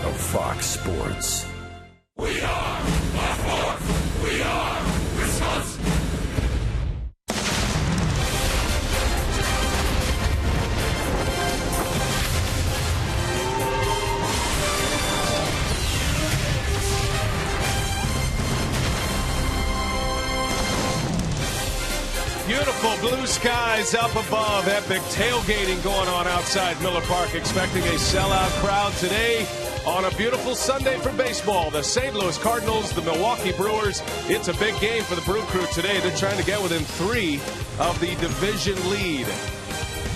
of Fox Sports. We are Fox. We are Wisconsin. Beautiful blue skies up above. Epic tailgating going on outside Miller Park. Expecting a sellout crowd today on a beautiful Sunday for baseball. The St. Louis Cardinals, the Milwaukee Brewers. It's a big game for the Brew Crew today. They're trying to get within 3 of the division lead.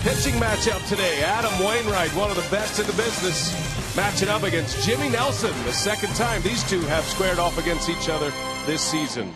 Pitching matchup today. Adam Wainwright, one of the best in the business, matching up against Jimmy Nelson. The second time these two have squared off against each other this season.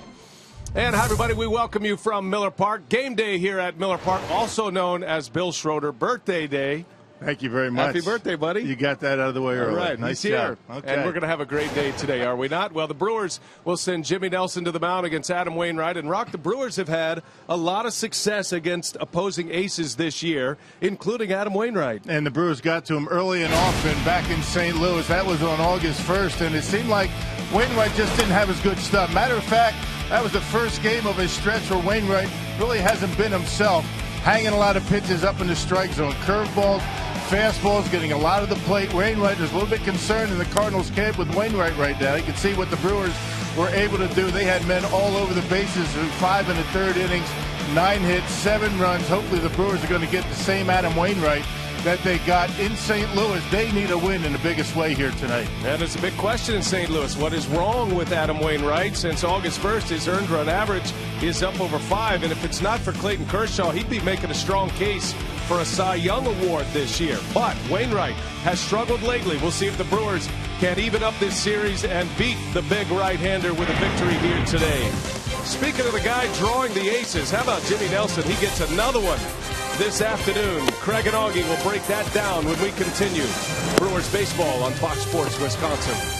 And hi, everybody. We welcome you from Miller Park. Game day here at Miller Park, also known as Bill Schroeder Birthday Day. Thank you very much. Happy birthday, buddy. You got that out of the way early. All right, nice he's job. here. Okay. And we're going to have a great day today, are we not? Well, the Brewers will send Jimmy Nelson to the mound against Adam Wainwright. And, Rock, the Brewers have had a lot of success against opposing aces this year, including Adam Wainwright. And the Brewers got to him early and often back in St. Louis. That was on August 1st, and it seemed like Wainwright just didn't have his good stuff. Matter of fact, that was the first game of his stretch where Wainwright really hasn't been himself, hanging a lot of pitches up in the strike zone. Curveballs, fastballs, getting a lot of the plate. Wainwright is a little bit concerned in the Cardinals camp with Wainwright right now. You can see what the Brewers were able to do. They had men all over the bases in 5 and a third innings, 9 hits, 7 runs. Hopefully the Brewers are going to get the same Adam Wainwright that they got in St. Louis. They need a win in the biggest way here tonight. And it's a big question in St. Louis. What is wrong with Adam Wainwright? Since August 1st, his earned run average is up over 5. And if it's not for Clayton Kershaw, he'd be making a strong case for a Cy Young Award this year. But Wainwright has struggled lately. We'll see if the Brewers can even up this series and beat the big right-hander with a victory here today. Speaking of the guy drawing the aces, how about Jimmy Nelson? He gets another one this afternoon. Craig and Augie will break that down when we continue Brewers baseball on Fox Sports Wisconsin.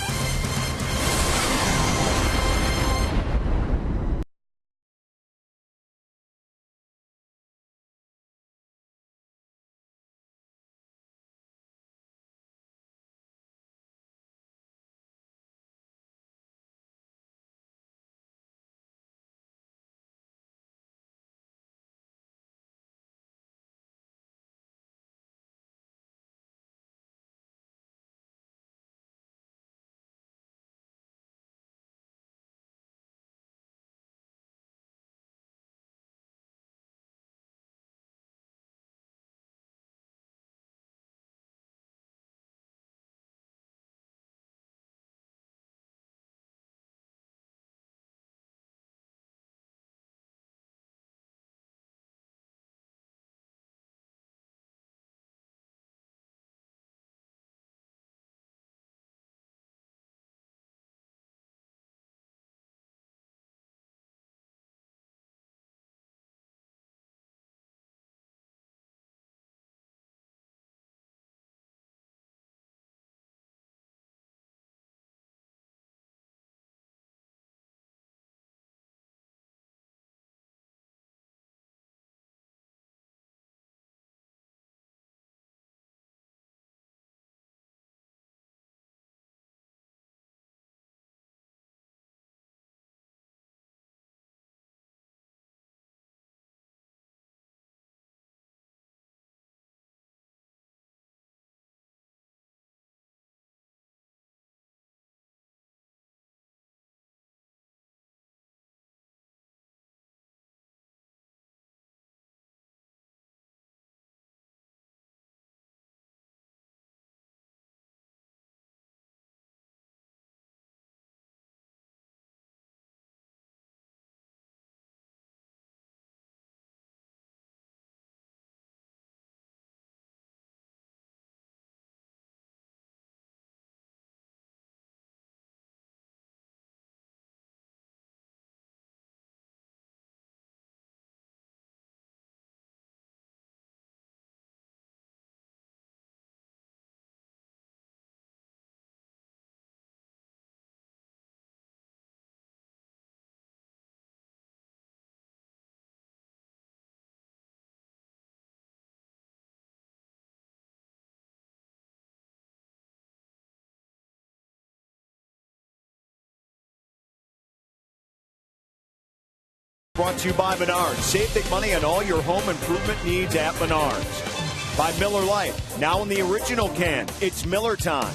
brought to you by Menards. Save big money on all your home improvement needs at Menards. By Miller Lite, now in the original can, it's Miller time.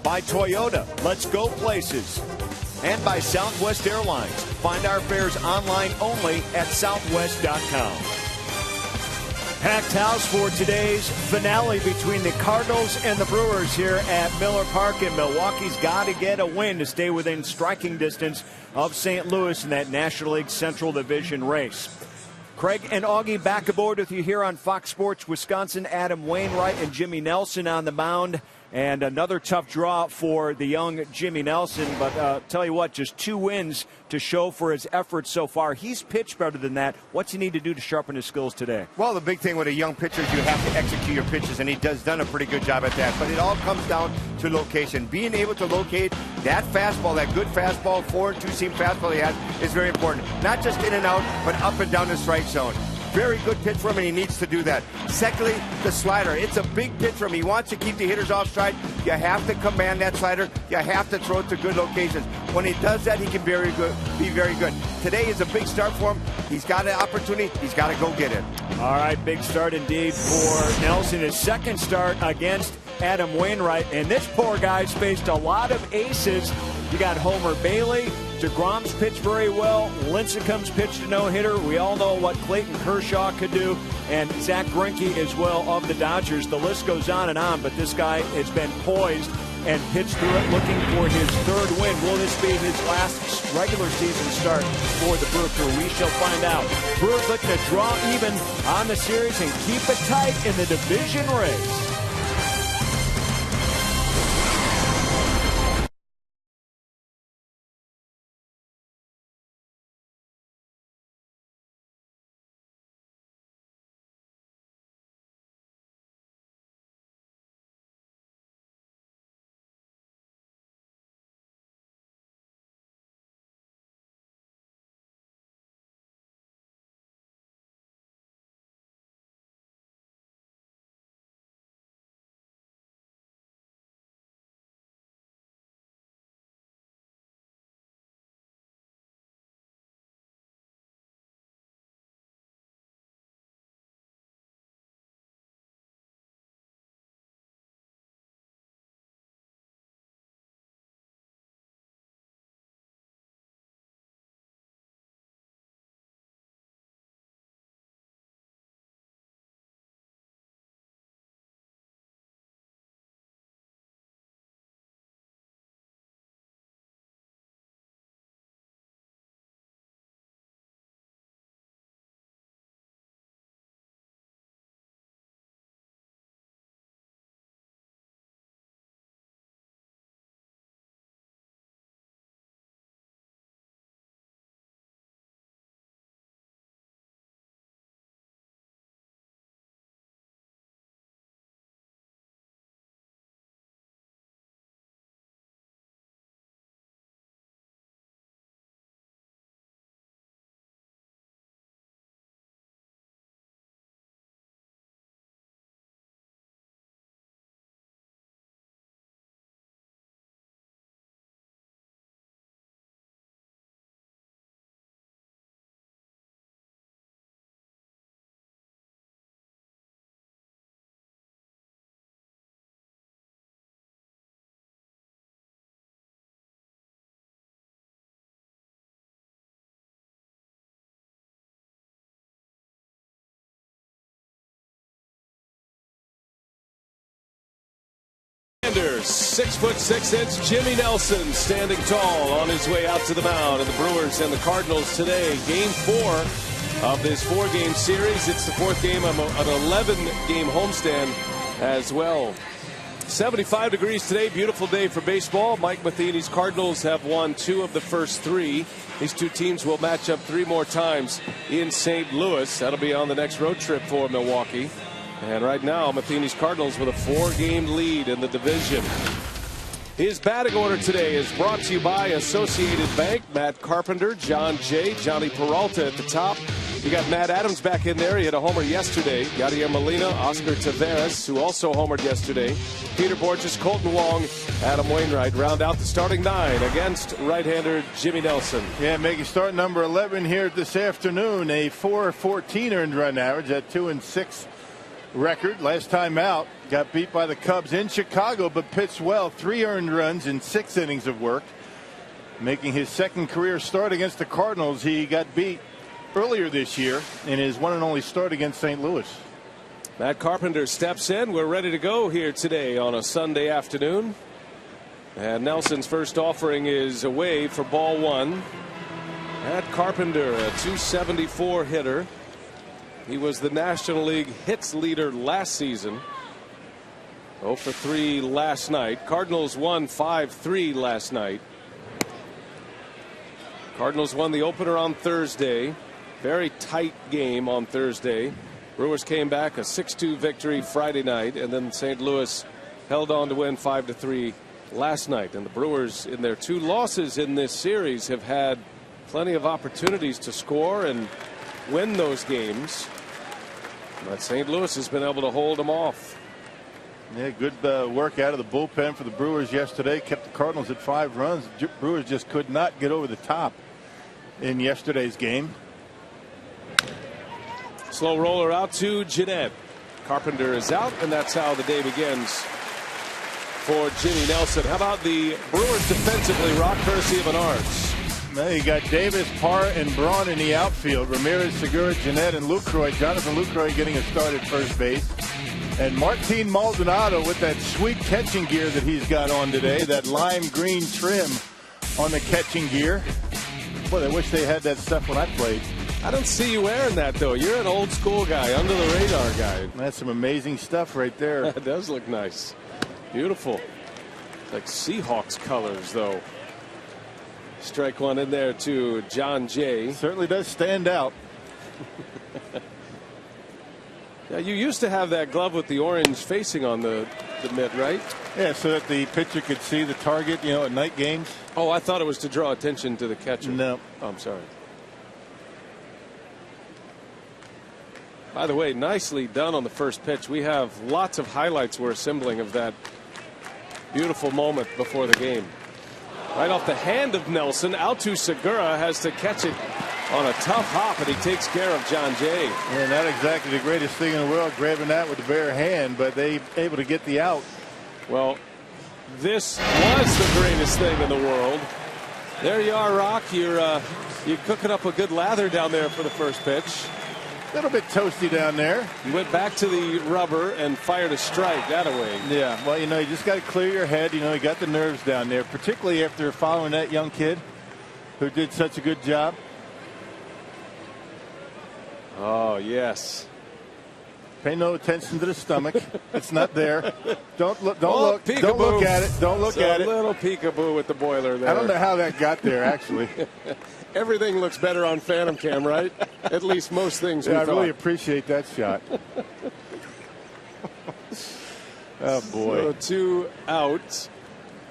By Toyota, let's go places. And by Southwest Airlines. Find our fares online only at southwest.com. Packed house for today's finale between the Cardinals and the Brewers here at Miller Park. And Milwaukee's got to get a win to stay within striking distance of St. Louis in that National League Central Division race. Craig and Augie back aboard with you here on Fox Sports Wisconsin. Adam Wainwright and Jimmy Nelson on the mound. And another tough draw for the young Jimmy Nelson. But tell you what, just 2 wins to show for his efforts so far. He's pitched better than that. What's he need to do to sharpen his skills today? Well, the big thing with a young pitcher is you have to execute your pitches, and he does done a pretty good job at that. But it all comes down to location. Being able to locate that fastball, that good fastball, 4 and 2 seam fastball he has, is very important. Not just in and out, but up and down the strike zone. Very good pitch for him, and he needs to do that. Secondly, the slider. It's a big pitch for him. He wants to keep the hitters off stride. You have to command that slider. You have to throw it to good locations. When he does that, he can be very good. Today is a big start for him. He's got an opportunity. He's got to go get it. All right, big start indeed for Nelson. His second start against Adam Wainwright. And this poor guy's faced a lot of aces. You got Homer Bailey. DeGrom's pitched very well. Lincecum's pitched a no-hitter. We all know what Clayton Kershaw could do. And Zach Greinke as well of the Dodgers. The list goes on and on, but this guy has been poised and pitched through it looking for his 3rd win. Will this be his last regular season start for the Brew Crew? We shall find out. Brewers looking to draw even on the series and keep it tight in the division race. Commanders, 6'6" Jimmy Nelson standing tall on his way out to the mound. And the Brewers and the Cardinals today, game 4 of this 4-game series. It's the 4th game of an 11-game homestand as well. 75 degrees today, beautiful day for baseball. Mike Matheny's Cardinals have won 2 of the first 3. These 2 teams will match up 3 more times in St. Louis. That'll be on the next road trip for Milwaukee. And right now, Matheny's Cardinals with a 4-game lead in the division. His batting order today is brought to you by Associated Bank. Matt Carpenter, John Jay, Johnny Peralta at the top. You got Matt Adams back in there. He hit a homer yesterday. Yadier Molina, Oscar Taveras, who also homered yesterday. Peter Borges, Colton Wong, Adam Wainwright round out the starting 9 against right-hander Jimmy Nelson. Yeah, making start number 11 here this afternoon. A .414 earned run average at 2-6 record. Last time out, got beat by the Cubs in Chicago, but pitched well. 3 earned runs in 6 innings of work. Making his second career start against the Cardinals. He got beat earlier this year in his one and only start against St. Louis. Matt Carpenter steps in. We're ready to go here today on a Sunday afternoon. And Nelson's first offering is away for ball 1. Matt Carpenter, a .274 hitter. He was the National League hits leader last season. 0 for 3 last night. Cardinals won 5-3 last night. Cardinals won the opener on Thursday. Very tight game on Thursday. Brewers came back, a 6-2 victory Friday night, and then St. Louis held on to win 5-3 last night. And the Brewers, in their 2 losses in this series, have had plenty of opportunities to score and win those games. But St. Louis has been able to hold them off. Yeah, good work out of the bullpen for the Brewers yesterday. Kept the Cardinals at 5 runs. Brewers just could not get over the top in yesterday's game. Slow roller out to Jeanette. Carpenter is out, and that's how the day begins for Jimmy Nelson. How about the Brewers defensively, Rock, courtesy of Menards? Well, you got Davis, Parr, and Braun in the outfield. Ramirez, Segura, Jeanette, and Lucroy. Jonathan Lucroy getting a start at first base. And Martin Maldonado with that sweet catching gear that he's got on today. That lime green trim on the catching gear. Boy, I wish they had that stuff when I played. I don't see you wearing that, though. You're an old school guy, under the radar guy. That's some amazing stuff right there. That does look nice. Beautiful. Like Seahawks colors, though. Strike one in there to John Jay. Certainly does stand out. Yeah, you used to have that glove with the orange facing on the mitt, right? Yeah, so that the pitcher could see the target, you know, at night games. Oh, I thought it was to draw attention to the catcher. No. Oh, I'm sorry. By the way, nicely done on the first pitch. We have lots of highlights we're assembling of that beautiful moment before the game. Right off the hand of Nelson, out to Segura, has to catch it on a tough hop, and he takes care of John Jay. Yeah, not exactly the greatest thing in the world, grabbing that with the bare hand, but they able to get the out. Well, this was the greatest thing in the world. There you are, Rock. You're cooking up a good lather down there for the first pitch. A little bit toasty down there. You went back to the rubber and fired a strike that away. Yeah, well, you know, you just got to clear your head. You know, you got the nerves down there, particularly after following that young kid who did such a good job. Oh, yes. Pay no attention to the stomach. It's not there. Don't look. Don't Oh, look. Don't look at it. Don't look at it. A little peekaboo with the boiler there. I don't know how that got there, actually. Everything looks better on Phantom Cam, right? At least most things. Yeah, I thought. really appreciate that shot. Oh boy. So 2 out,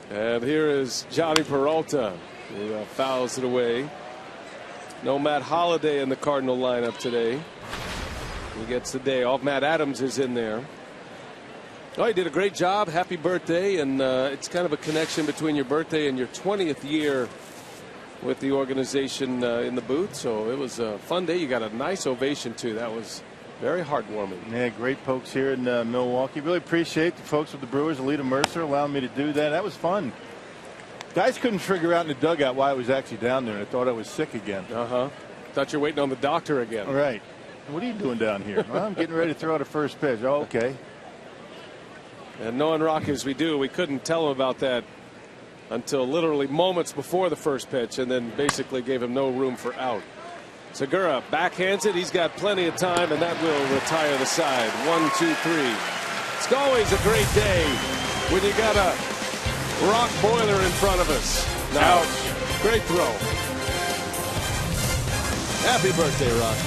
and here is Johnny Peralta, who fouls it away. No Matt Holliday in the Cardinal lineup today. He gets the day off. Matt Adams is in there. Oh, he did a great job. Happy birthday. And it's kind of a connection between your birthday and your 20th year with the organization in the booth. So it was a fun day. You got a nice ovation, too. That was very heartwarming. Yeah, great folks here in Milwaukee. Really appreciate the folks with the Brewers, Alita Mercer, allowing me to do that. That was fun. Guys couldn't figure out in the dugout why I was actually down there. I thought I was sick again. Uh-huh. Thought you're waiting on the doctor again. All right. What are you doing down here? Well, I'm getting ready to throw out a first pitch. Oh, okay. And knowing Rock as we do, we couldn't tell him about that until literally moments before the first pitch, and then basically gave him no room for out. Segura backhands it. He's got plenty of time, and that will retire the side. 1, 2, 3. It's always a great day when you got a Rock boiler in front of us. Now, great throw. Happy birthday, Rock.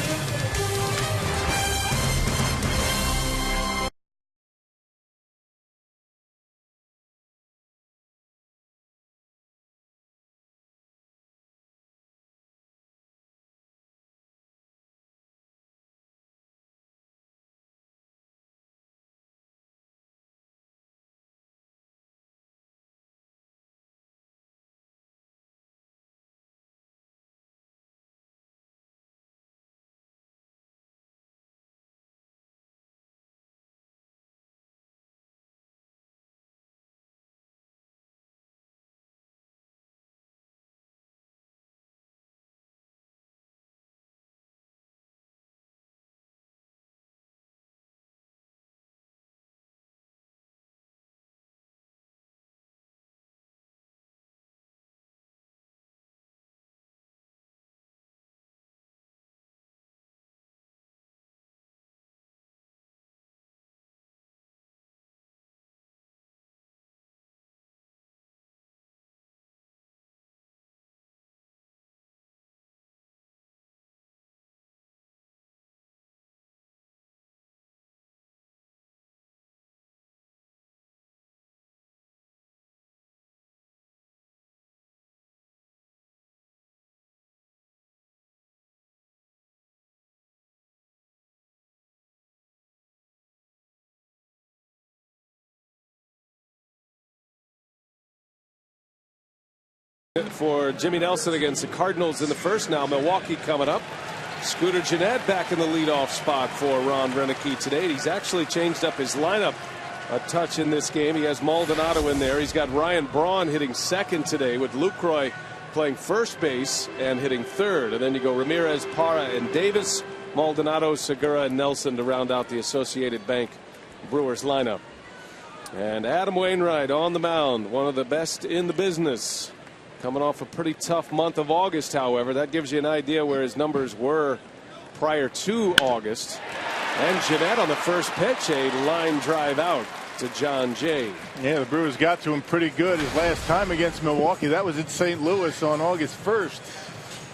For Jimmy Nelson against the Cardinals in the first. Now Milwaukee coming up. Scooter Gennett back in the leadoff spot for Ron Renicky today. He's actually changed up his lineup a touch in this game. He has Maldonado in there. He's got Ryan Braun hitting second today with Lucroy playing first base and hitting third. And then you go Ramirez, Parra, and Davis, Maldonado, Segura, and Nelson to round out the Associated Bank Brewers lineup. And Adam Wainwright on the mound, one of the best in the business. Coming off a pretty tough month of August, however. That gives you an idea where his numbers were prior to August. And Gennett on the first pitch, a line drive out to John Jay. Yeah, the Brewers got to him pretty good his last time against Milwaukee. That was in St. Louis on August 1st.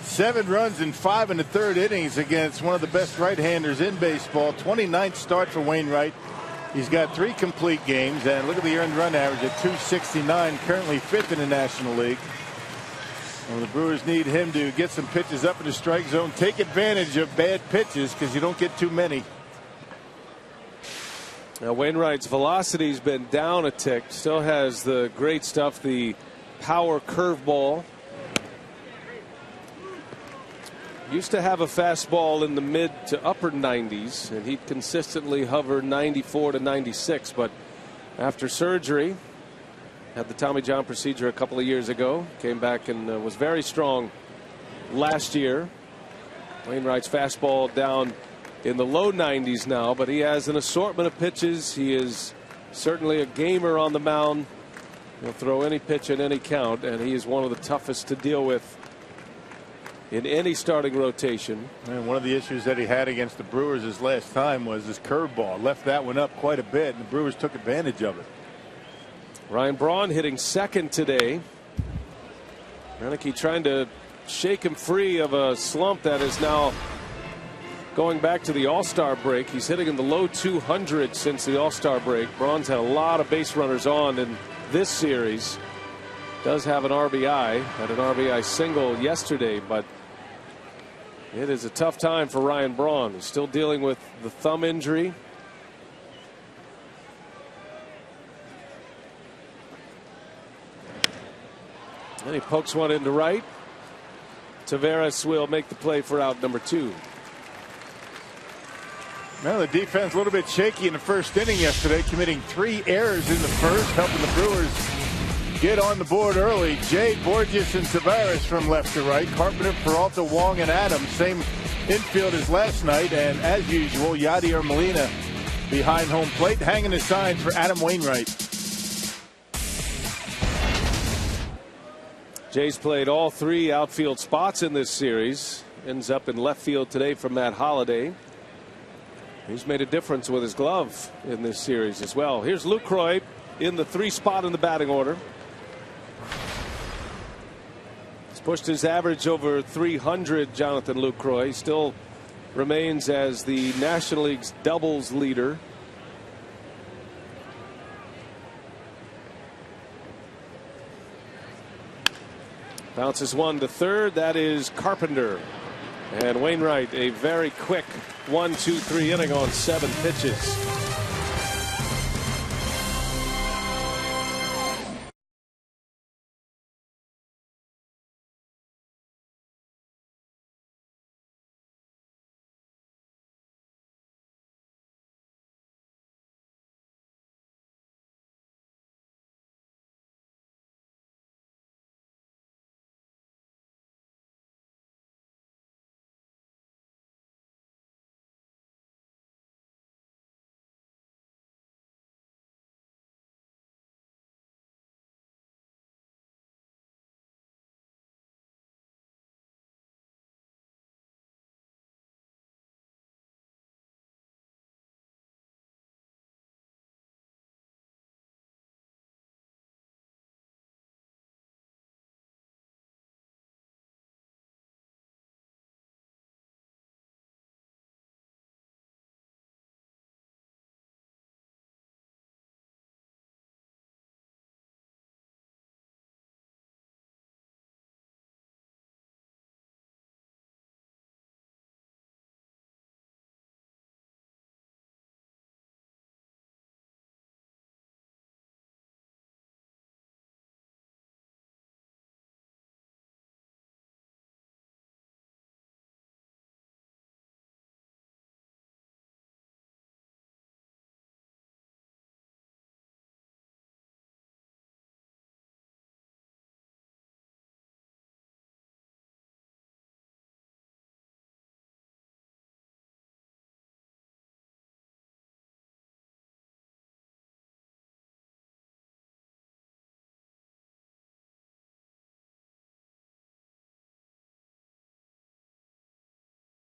7 runs in 5 1/3 innings against one of the best right-handers in baseball. 29th start for Wainwright. He's got 3 complete games, and look at the earned run average at .269, currently 5th in the National League. Well, the Brewers need him to get some pitches up in the strike zone, take advantage of bad pitches because you don't get too many. Now Wainwright's velocity's been down a tick. Still has the great stuff, the power curveball. Used to have a fastball in the mid to upper 90s, and he'd consistently hover 94 to 96. But after surgery, had the Tommy John procedure a couple of years ago, came back and was very strong last year. Wainwright's fastball down in the low 90s now, but he has an assortment of pitches. He is certainly a gamer on the mound. He'll throw any pitch at any count, and he is one of the toughest to deal with in any starting rotation. And one of the issues that he had against the Brewers his last time was his curveball. Left that one up quite a bit, and the Brewers took advantage of it. Ryan Braun hitting second today. Renicky trying to shake him free of a slump that is now going back to the All-Star break. He's hitting in the low 200s since the All-Star break. Braun's had a lot of base runners on in this series. Does have an RBI, had an RBI single yesterday, but it is a tough time for Ryan Braun. He's still dealing with the thumb injury. And he pokes one into right. Taveras will make the play for out number 2. Well, the defense a little bit shaky in the first inning yesterday, committing 3 errors in the first, helping the Brewers get on the board early. Jay, Borges, and Taveras from left to right. Carpenter, Peralta, Wong, and Adams. Same infield as last night. And as usual, Yadier Molina behind home plate, hanging the signs for Adam Wainwright. Jay's played all 3 outfield spots in this series. Ends up in left field today for Matt Holliday. He's made a difference with his glove in this series as well. Here's Lucroy in the 3 spot in the batting order. He's pushed his average over 300, Jonathan Lucroy. He still remains as the National League's doubles leader. Bounces one to third. That is Carpenter. And Wainwright, a very quick 1-2-3 inning on 7 pitches.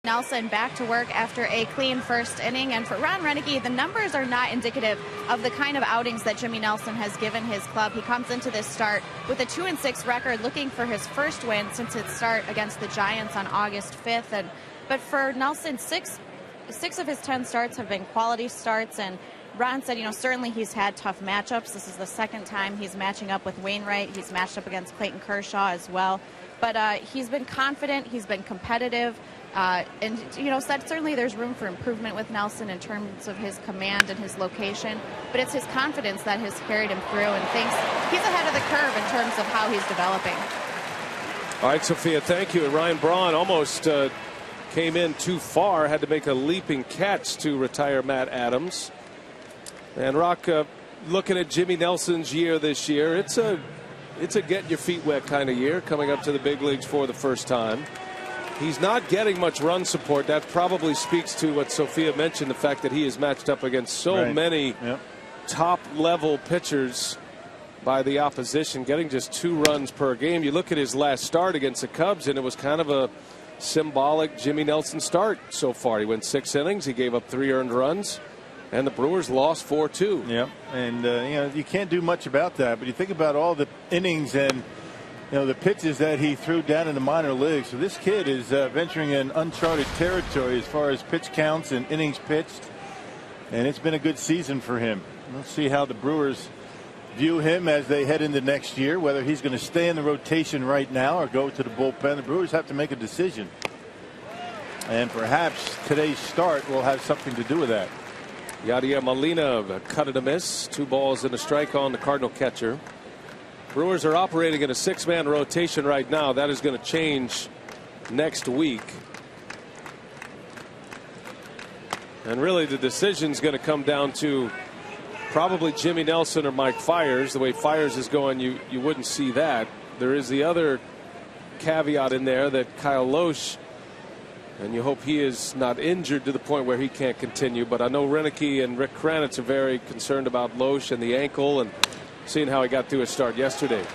Nelson back to work after a clean first inning, and for Ron Roenicke, the numbers are not indicative of the kind of outings that Jimmy Nelson has given his club. He comes into this start with a 2-6 record, looking for his first win since his start against the Giants on August 5th. But for Nelson, six of his 10 starts have been quality starts, and Ron said, certainly he's had tough matchups. This is the second time he's matching up with Wainwright. He's matched up against Clayton Kershaw as well. But he's been confident. He's been competitive. And said certainly there's room for improvement with Nelson in terms of his command and his location. But it's his confidence that has carried him through, and thinks he's ahead of the curve in terms of how he's developing. All right, Sophia, thank you. And Ryan Braun almost came in too far, had to make a leaping catch to retire Matt Adams. And Rock, looking at Jimmy Nelson's year this year, it's a get your feet wet kind of year, coming up to the big leagues for the first time. He's not getting much run support. That probably speaks to what Sophia mentioned, the fact that he is matched up against so many top-level pitchers by the opposition, getting just 2 runs per game. You look at his last start against the Cubs, and it was kind of a symbolic Jimmy Nelson start so far. He went 6 innings. He gave up 3 earned runs, and the Brewers lost 4-2. Yeah, and you can't do much about that. But you think about all the innings and the pitches that he threw down in the minor leagues. So this kid is venturing in uncharted territory as far as pitch counts and innings pitched, and it's been a good season for him. We'll see how the Brewers view him as they head into next year, whether he's going to stay in the rotation right now or go to the bullpen. The Brewers have to make a decision, and perhaps today's start will have something to do with that. Yadier Molina cut and a miss. 2 balls and a strike on the Cardinal catcher. Brewers are operating in a 6-man rotation right now. That is going to change next week. And really the decision is going to come down to probably Jimmy Nelson or Mike Fiers. The way Fiers is going, you wouldn't see that. There is the other caveat in there that Kyle Loesch, and you hope he is not injured to the point where he can't continue. But I know Roenicke and Rick Kranitz are very concerned about Loesch and the ankle, and seeing how he got through his start yesterday.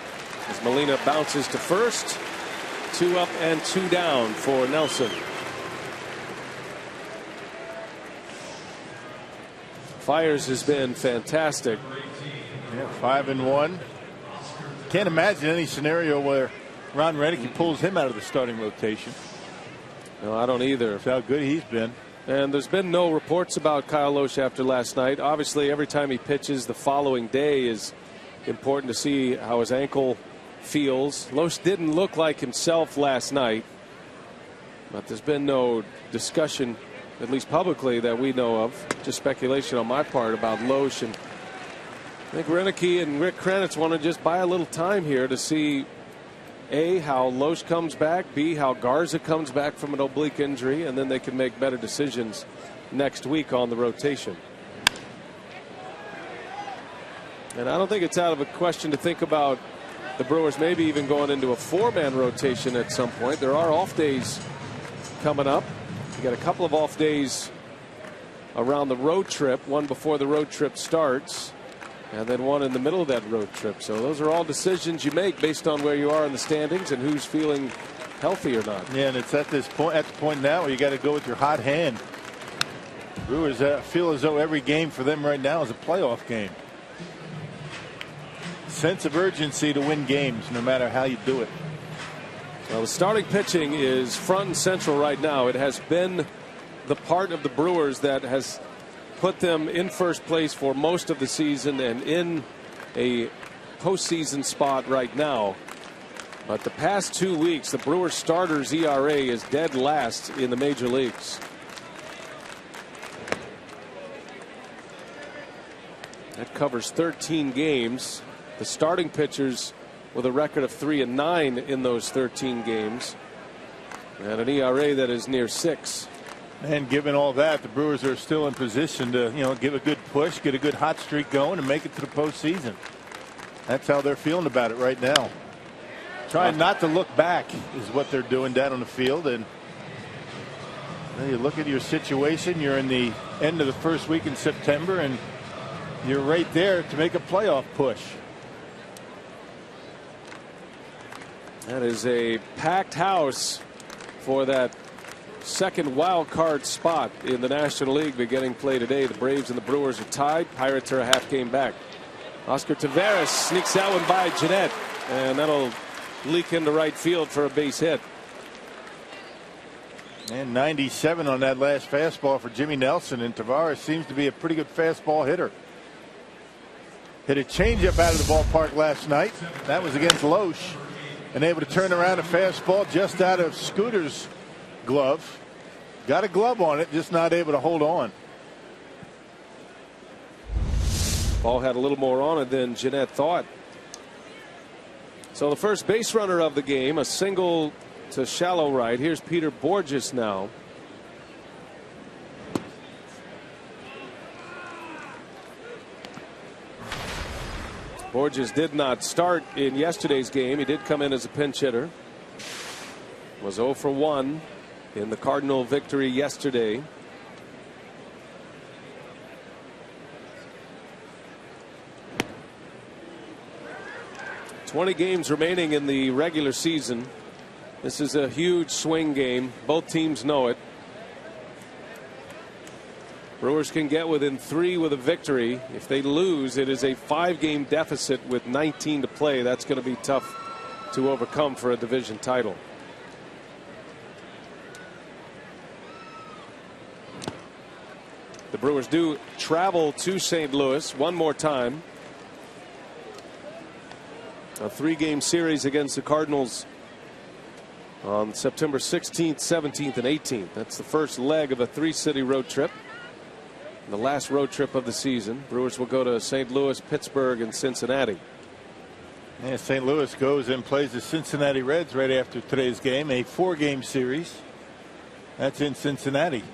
As Molina bounces to first, 2 up and 2 down for Nelson. Fiers has been fantastic. Yeah, 5-1. Can't imagine any scenario where Ron Roenicke pulls him out of the starting rotation. No, I don't either. That's how good he's been. And there's been no reports about Kyle Loesch after last night. Obviously, every time he pitches the following day is important to see how his ankle feels. Loesch didn't look like himself last night, but there's been no discussion, at least publicly, that we know of. Just speculation on my part about Loesch. And I think Roenicke and Rick Kranitz want to just buy a little time here to see A, how Loesch comes back, B, how Garza comes back from an oblique injury, and then they can make better decisions next week on the rotation. And I don't think it's out of a question to think about the Brewers maybe even going into a 4-man rotation at some point. There are off days coming up. You got a couple of off days around the road trip, one before the road trip starts, and then one in the middle of that road trip. So those are all decisions you make based on where you are in the standings and who's feeling healthy or not. Yeah, and it's at the point now where you got to go with your hot hand. Brewers feel as though every game for them right now is a playoff game. Sense of urgency to win games no matter how you do it. Well, the starting pitching is front and central right now. It has been the part of the Brewers that has put them in first place for most of the season and in a postseason spot right now. But the past 2 weeks, the Brewers starters ERA is dead last in the major leagues. That covers 13 games. The starting pitchers with a record of 3-9 in those 13 games, and an ERA that is near 6. And given all that, the Brewers are still in position to give a good push, get a good hot streak going, and make it to the postseason. That's how they're feeling about it right now. Trying not to look back is what they're doing down on the field. And you look at your situation. You're in the end of the first week in September, and you're right there to make a playoff push. That is a packed house for that second wild card spot in the National League beginning play today. The Braves and the Brewers are tied. Pirates are a half game back. Oscar Taveras sneaks that one by Jeanette, and that'll leak into right field for a base hit. And 97 on that last fastball for Jimmy Nelson, and Taveras seems to be a pretty good fastball hitter. Hit a changeup out of the ballpark last night. That was against Loesch, and able to turn around a fastball just out of Scooter's glove. Got a glove on it, just not able to hold on. Ball had a little more on it than Jeanette thought. So the first base runner of the game, a single to shallow right. Here's Peter Borges now. Borges did not start in yesterday's game. He did come in as a pinch hitter. Was 0 for 1 in the Cardinal victory yesterday. "20 games remaining in the regular season. This is a huge swing game. Both teams know it. Brewers can get within 3 with a victory. If they lose, it is a 5-game deficit with 19 to play. That's going to be tough to overcome for a division title. The Brewers do travel to St. Louis one more time. A 3-game series against the Cardinals on September 16th, 17th, and 18th. That's the first leg of a 3-city road trip. The last road trip of the season. Brewers will go to St. Louis, Pittsburgh, and Cincinnati. Yeah, St. Louis goes and plays the Cincinnati Reds right after today's game, a 4-game series. That's in Cincinnati.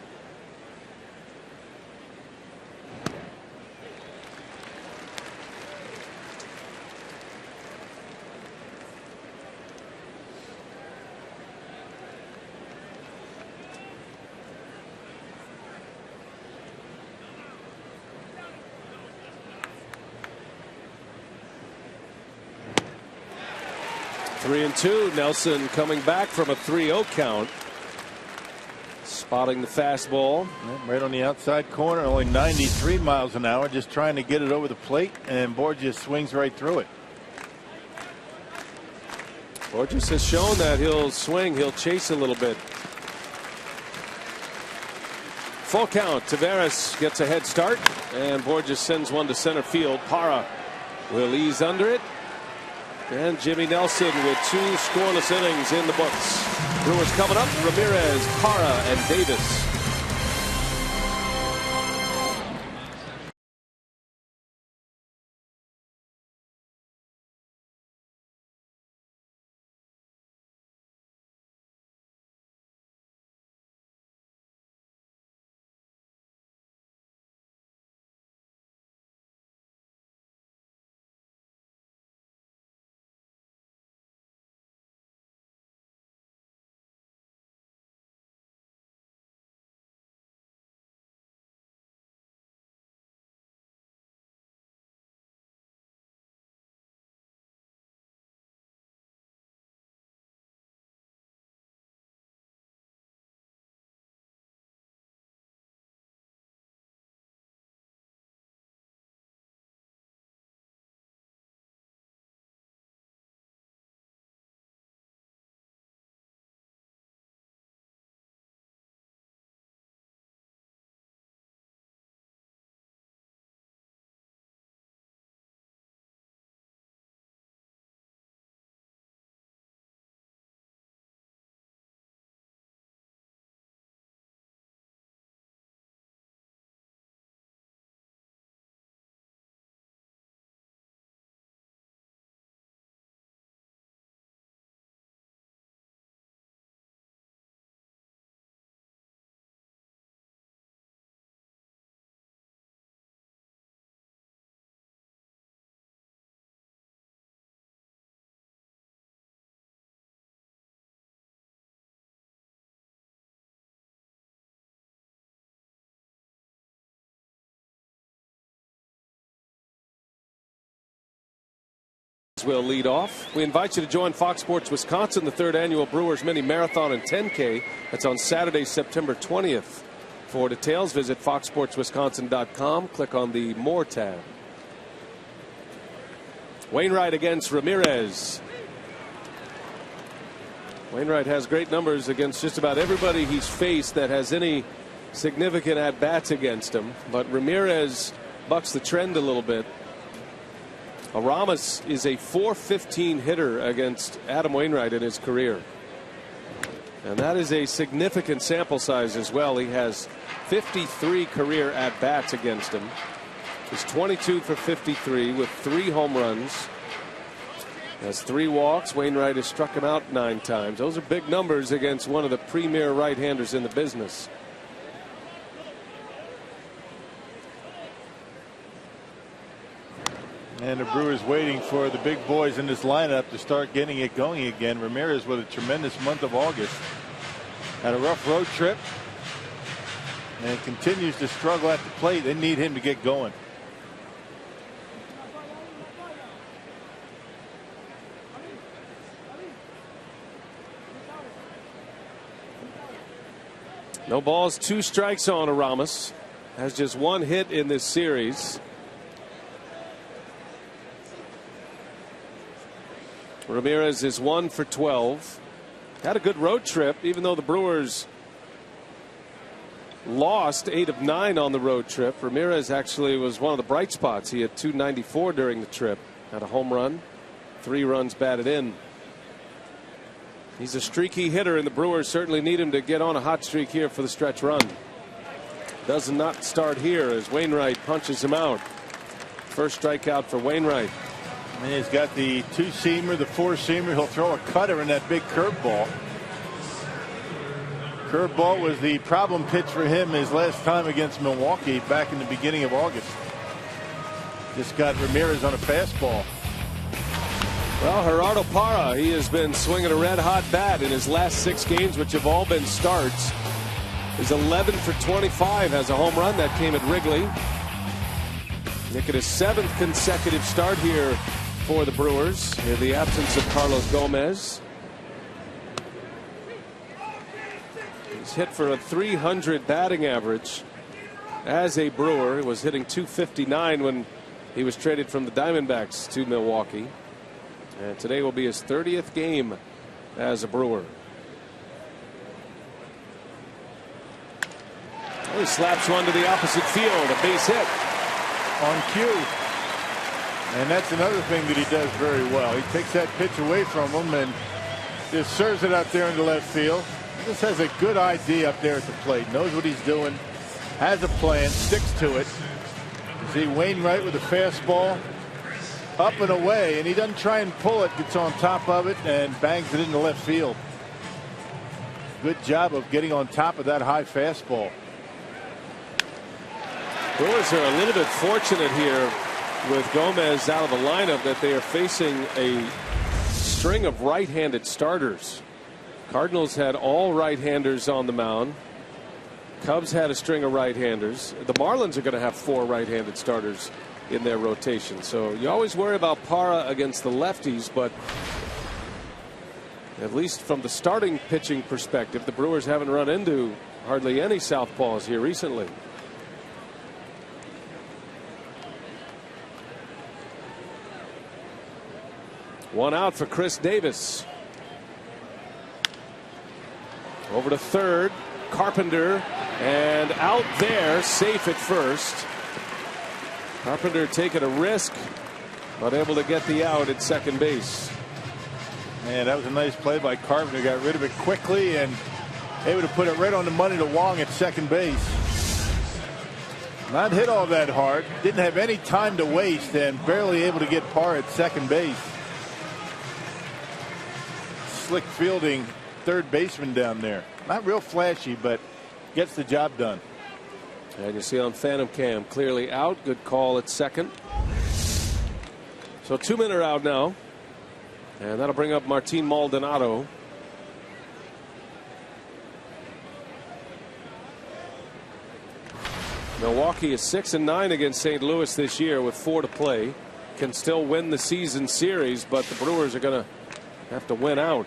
Three and two. Nelson coming back from a 3-0 count. Spotting the fastball. Right on the outside corner, only 93 miles an hour, just trying to get it over the plate, and Borges swings right through it. Borges has shown that he'll swing, he'll chase a little bit. Full count. Taveras gets a head start, and Borges sends one to center field. Parra will ease under it. And Jimmy Nelson with 2 scoreless innings in the books. Brewers coming up. Ramirez, Parra, and Davis. will lead off. We invite you to join Fox Sports Wisconsin, the 3rd annual Brewers Mini Marathon and 10K. That's on Saturday, September 20th. For details, visit foxsportswisconsin.com. Click on the More tab. Wainwright against Ramirez. Wainwright has great numbers against just about everybody he's faced that has any significant at-bats against him. But Ramirez bucks the trend a little bit. Ramos is a .415 hitter against Adam Wainwright in his career. And that is a significant sample size as well. He has 53 career at-bats against him. He's 22 for 53 with 3 home runs. Has 3 walks. Wainwright has struck him out 9 times. Those are big numbers against one of the premier right-handers in the business. And the Brewers waiting for the big boys in this lineup to start getting it going again. Ramirez with a tremendous month of August. Had a rough road trip and continues to struggle at the plate. They need him to get going. No balls, 2 strikes on Ramos. Has just 1 hit in this series. Ramirez is 1 for 12. Had a good road trip, even though the Brewers lost 8 of 9 on the road trip. Ramirez actually was one of the bright spots. He had 294 during the trip. Had a home run, 3 runs batted in. He's a streaky hitter, and the Brewers certainly need him to get on a hot streak here for the stretch run. Does not start here as Wainwright punches him out. First strikeout for Wainwright. And he's got the 2-seamer, the 4-seamer. He'll throw a cutter in that big curveball. Curveball was the problem pitch for him his last time against Milwaukee back in the beginning of August. Just got Ramirez on a fastball. Well, Gerardo Parra, he has been swinging a red-hot bat in his last 6 games, which have all been starts. He's 11 for 25, has a home run that came at Wrigley. Making his 7th consecutive start here for the Brewers in the absence of Carlos Gomez. He's hit for a .300 batting average as a Brewer. He was hitting .259 when he was traded from the Diamondbacks to Milwaukee. And today will be his 30th game as a Brewer. Oh, he slaps one to the opposite field, a base hit. On cue. And that's another thing that he does very well. He takes that pitch away from him and just serves it out there into left field. Just has a good idea up there at the plate. Knows what he's doing. Has a plan. Sticks to it. You see Wainwright with a fastball. Up and away. And he doesn't try and pull it. Gets on top of it and bangs it into left field. Good job of getting on top of that high fastball. Brewers are a little bit fortunate here with Gomez out of the lineup that they are facing a string of right-handed starters. Cardinals had all right-handers on the mound. Cubs had a string of right-handers. The Marlins are going to have 4 right-handed starters in their rotation. So you always worry about Parra against the lefties, but at least from the starting pitching perspective, the Brewers haven't run into hardly any southpaws here recently. One out for Chris Davis. Over to third. Carpenter, and out there, safe at first. Carpenter taking a risk, but able to get the out at second base. Man, that was a nice play by Carpenter. Got rid of it quickly and able to put it right on the money to Wong at second base. Not hit all that hard. Didn't have any time to waste and barely able to get Parra at second base. Slick fielding third baseman down there. Not real flashy, but gets the job done. And you see on Phantom Cam clearly out. Good call at second. So 2 men are out now. And that'll bring up Martin Maldonado. Milwaukee is 6-9 against St. Louis this year with 4 to play. can still win the season series, but the Brewers are going to have to win out.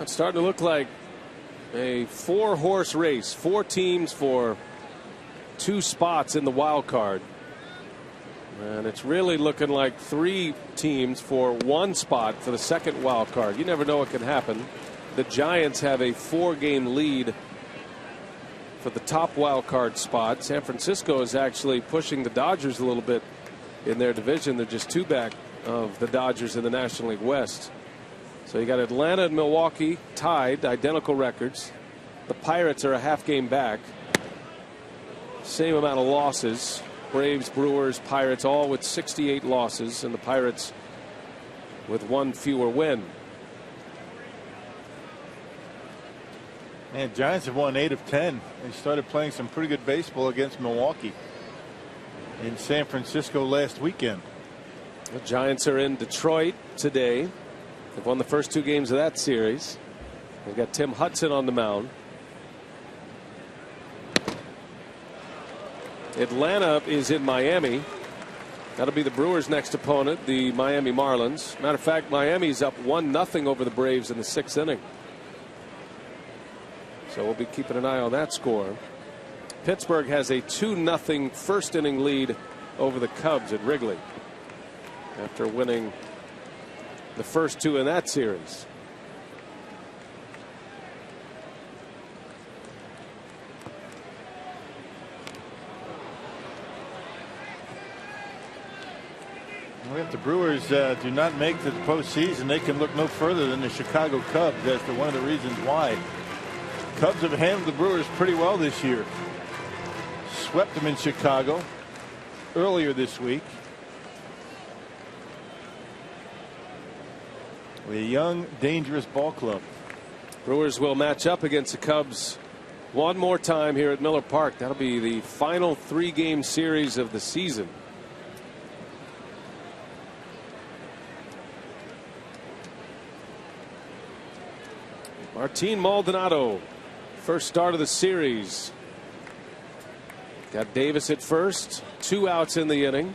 It's starting to look like a 4-horse race, 4 teams for 2 spots in the wild card. And it's really looking like 3 teams for 1 spot for the second wild card. You never know what can happen. The Giants have a 4-game lead for the top wild card spot. San Francisco is actually pushing the Dodgers a little bit in their division. They're just 2 back of the Dodgers in the National League West. So you got Atlanta and Milwaukee tied, identical records. The Pirates are a half game back. Same amount of losses. Braves, Brewers, Pirates all with 68 losses, and the Pirates with 1 fewer win. Man, Giants have won 8 of 10. They started playing some pretty good baseball against Milwaukee in San Francisco last weekend. The Giants are in Detroit today. They've won the first 2 games of that series. They've got Tim Hudson on the mound. Atlanta is in Miami. That'll be the Brewers' next opponent, the Miami Marlins. Matter of fact, Miami's up 1-0 over the Braves in the 6th inning. So we'll be keeping an eye on that score. Pittsburgh has a 2-0 first inning lead over the Cubs at Wrigley after winning the first 2 in that series. If the Brewers do not make the postseason, they can look no further than the Chicago Cubs. That's one of the reasons why. Cubs have handled the Brewers pretty well this year. Swept them in Chicago earlier this week. With a young, dangerous ball club. Brewers will match up against the Cubs one more time here at Miller Park. That'll be the final 3-game series of the season. Martin Maldonado, first start of the series. Got Davis at first, 2 outs in the inning.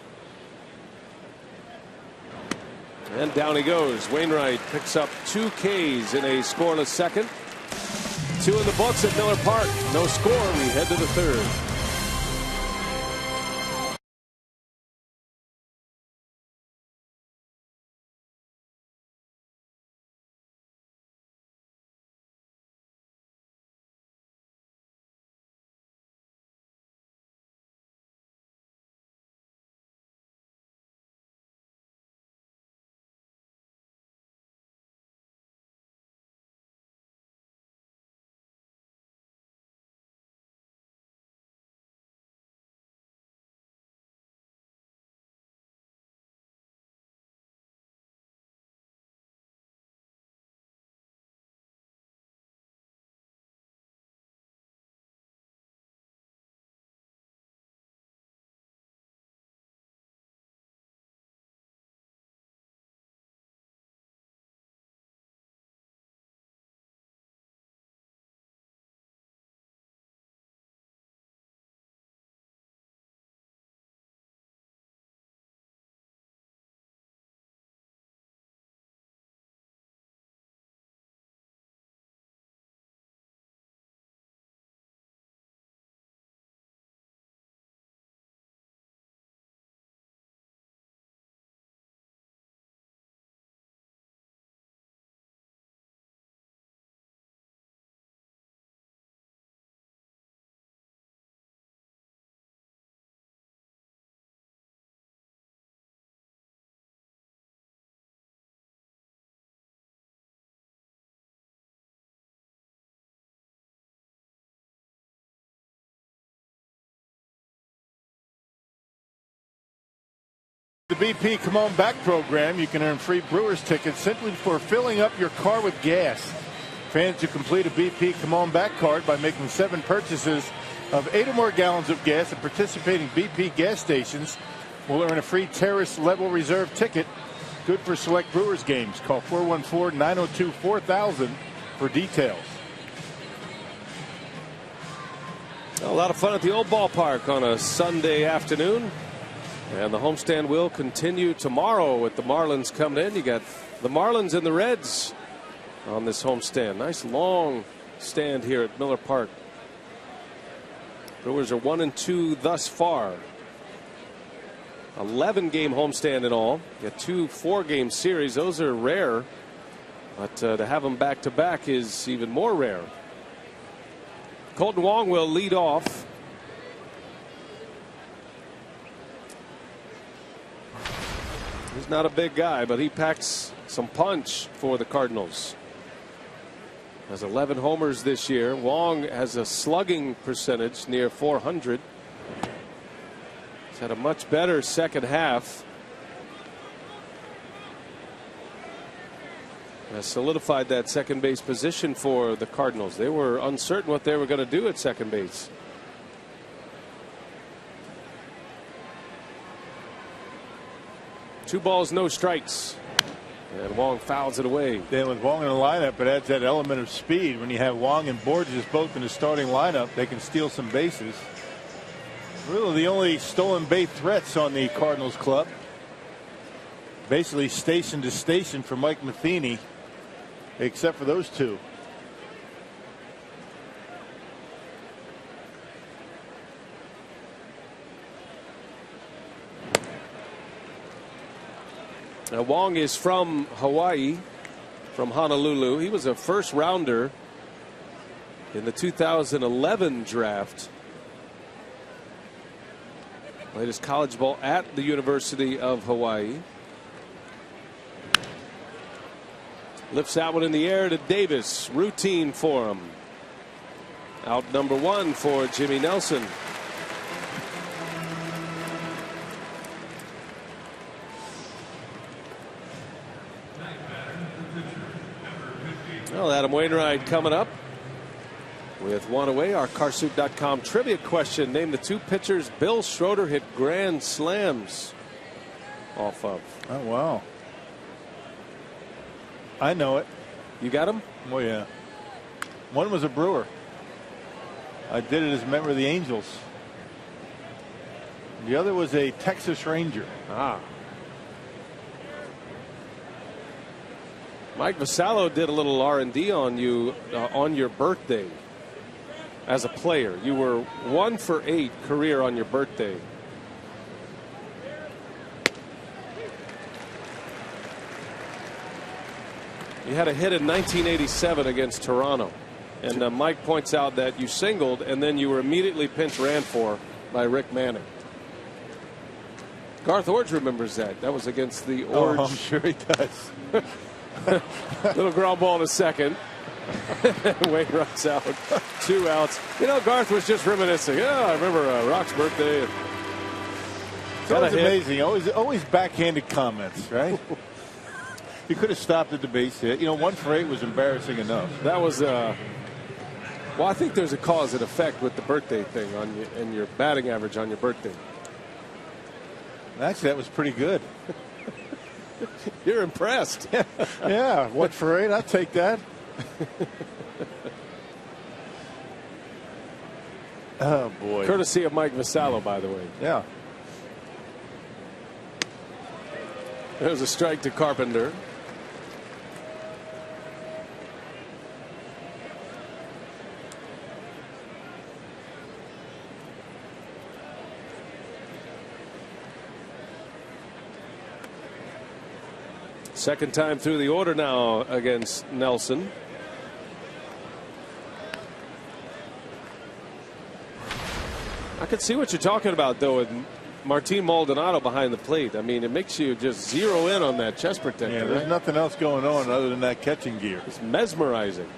And down he goes. Wainwright picks up 2 Ks in a scoreless second. 2 in the books at Miller Park. No score. We head to the 3rd. The BP Come On Back program, you can earn free Brewers tickets simply for filling up your car with gas. Fans who complete a BP Come On Back card by making 7 purchases of 8 or more gallons of gas at participating BP gas stations will earn a free Terrace Level Reserve ticket. Good for select Brewers games. Call 414-902-4000 for details. A lot of fun at the old ballpark on a Sunday afternoon. And the homestand will continue tomorrow with the Marlins coming in. You got the Marlins and the Reds on this homestand. Nice long stand here at Miller Park. Brewers are 1-2 thus far. 11-game homestand in all. You got 2 4-game series. Those are rare. But to have them back to back is even more rare. Colton Wong will lead off. He's not a big guy, but he packs some punch for the Cardinals. Has 11 homers this year. Wong has a slugging percentage near 400. He's had a much better second half. Has solidified that second base position for the Cardinals. They were uncertain what they were going to do at second base. Two balls, no strikes. And Wong fouls it away. Then with Wong in the lineup, it adds that element of speed. When you have Wong and Borges both in the starting lineup, they can steal some bases. Really the only stolen base threats on the Cardinals club. Basically station to station for Mike Matheny, except for those 2. Now Wong is from Hawaii, from Honolulu. He was a first rounder in the 2011 draft. Played his college ball at the University of Hawaii. Lifts that one in the air to Davis. Routine for him. Out number 1 for Jimmy Nelson. Well, Adam Wainwright coming up with one away. Our Carsoup.com trivia question. Name the 2 pitchers Bill Schroeder hit grand slams off of. Oh, wow. I know it. You got him? Oh, yeah. One was a Brewer. I did it as a member of the Angels. The other was a Texas Ranger. Ah. Mike Vasallo did a little R&D on you on your birthday as a player. You were 1 for 8 career on your birthday. You had a hit in 1987 against Toronto. And Mike points out that you singled and then you were immediately pinch ran for by Rick Manning. Garth Orge remembers that. That was against the Orge. Oh, I'm sure he does. Little ground ball to second. Wainwright's out. 2 outs. You know, Garth was just reminiscing. Yeah, I remember Rock's birthday. It's always amazing. Always backhanded comments, right? You could have stopped at the base hit. You know, 1 for 8 was embarrassing enough. That was well, I think there's a cause and effect with the birthday thing on you and your batting average on your birthday. Actually, that was pretty good. You're impressed. Yeah, 1 for 8. I'll take that. Oh, boy. Courtesy of Mike Vasallo, by the way. Yeah. There's a strike to Carpenter. Second time through the order now against Nelson. I can see what you're talking about, though, with Martin Maldonado behind the plate. I mean, it makes you just zero in on that chest protector. Yeah, there's right? nothing else going on other than that catching gear. It's mesmerizing.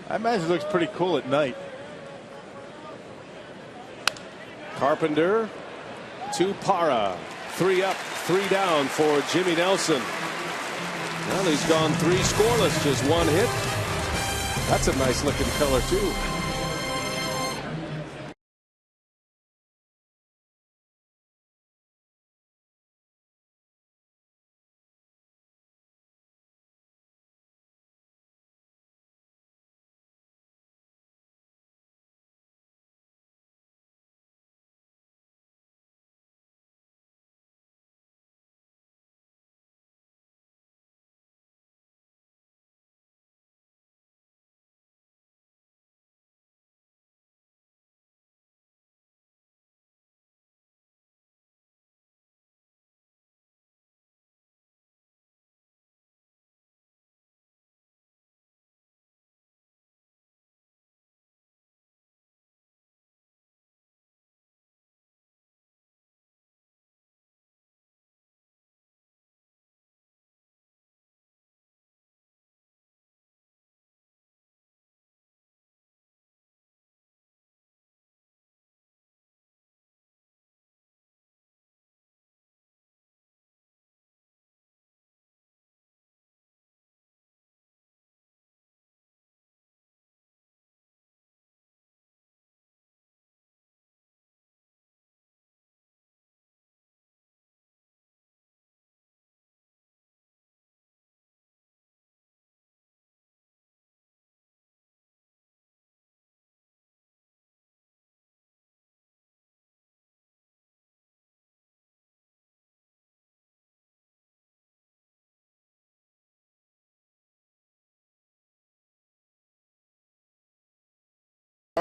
I imagine it looks pretty cool at night. Carpenter to Parra. 3 up, 3 down for Jimmy Nelson. Well, he's gone 3 scoreless, just 1 hit. That's a nice looking color too.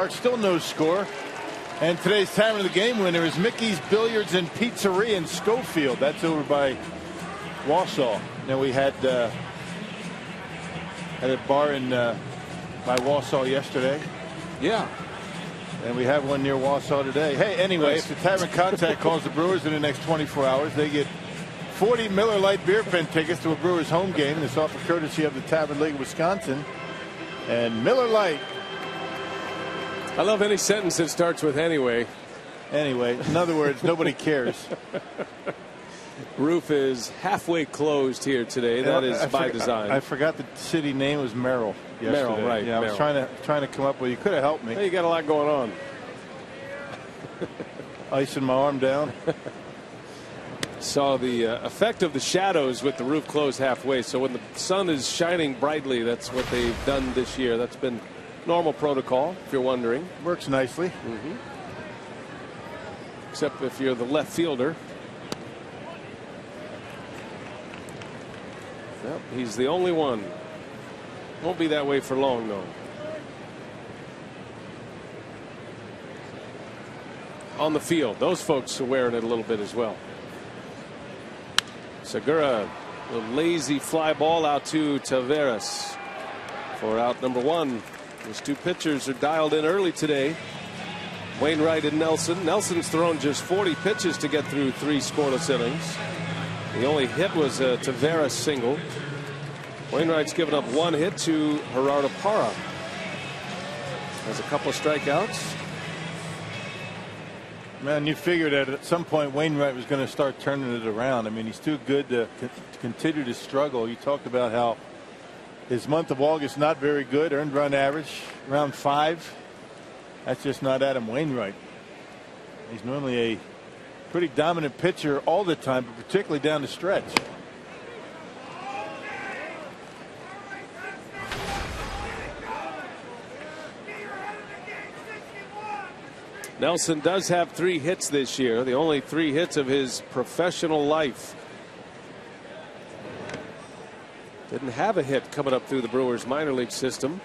Still no score. And today's time of the game winner is Mickey's Billiards and Pizzeria in Schofield. That's over by Wausau. Now we had a bar in by Wausau yesterday. Yeah. And we have one near Wausau today. Hey, anyway, Nice. if the Tavern Contact calls the Brewers in the next 24 hours, they get 40 Miller Lite beer pen tickets to a Brewers home game. This offer courtesy of the Tavern League of Wisconsin. And Miller Lite. I love any sentence that starts with anyway. Anyway, in other words, nobody cares. Roof is halfway closed here today. That is by design. I forgot the city name was Merrill yesterday. Merrill, right. Yeah, I was trying to come up with. You could have helped me. Hey, you got a lot going on. Icing my arm down. Saw the effect of the shadows with the roof closed halfway. So when the sun is shining brightly, that's what they've done this year. That's been normal protocol, if you're wondering. Works nicely. Except if you're the left fielder. Yep, he's the only one. Won't be that way for long, though. On the field, those folks are wearing it a little bit as well. Segura, a lazy fly ball out to Taveras for out number one. Those two pitchers are dialed in early today. Wainwright and Nelson. Nelson's thrown just 40 pitches to get through 3 scoreless innings. The only hit was a Taveras single. Wainwright's given up 1 hit to Gerardo Parra. Has a couple of strikeouts. Man, you figured that at some point Wainwright was going to start turning it around. I mean, he's too good to continue to struggle. You talked about how his month of August not very good. Earned run average around 5. That's just not Adam Wainwright. He's normally a pretty dominant pitcher all the time, but particularly down the stretch. Nelson does have 3 hits this year, the only 3 hits of his professional life. Didn't have a hit coming up through the Brewers minor league system.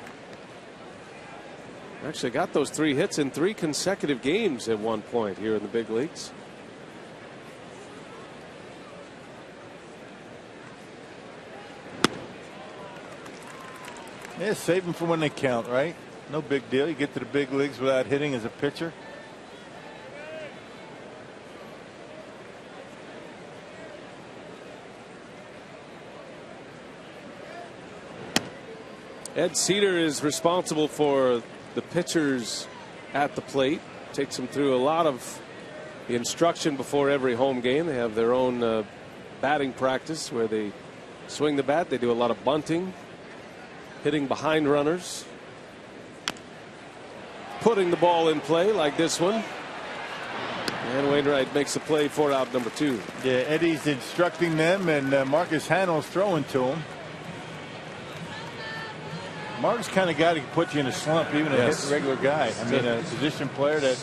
Actually got those 3 hits in 3 consecutive games at one point here in the big leagues. Yeah, save them for when they count, right? No big deal. You get to the big leagues without hitting as a pitcher. Ed Cedar is responsible for the pitchers at the plate. Takes them through a lot of the instruction before every home game. They have their own batting practice where they swing the bat. They do a lot of bunting, hitting behind runners. putting the ball in play like this one. And Wainwright makes the play for out number 2. Yeah, Eddie's instructing them, and Marcus Hanel's throwing to him. Mark's kind of guy that can put you in a slump, even a regular guy. I mean, a position player that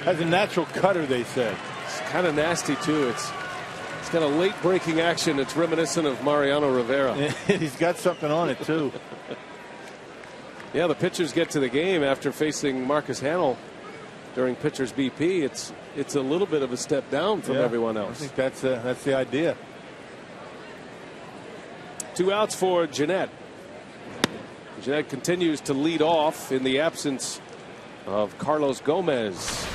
has a natural cutter, they said. It's kind of nasty, too. It's got a late breaking action. It's reminiscent of Mariano Rivera. He's got something on it, too. Yeah, the pitchers get to the game after facing Marcus Hanel during pitchers BP. It's a little bit of a step down from everyone else. I think that's the idea. 2 outs for Jeanette. Jeanette continues to lead off in the absence of Carlos Gomez.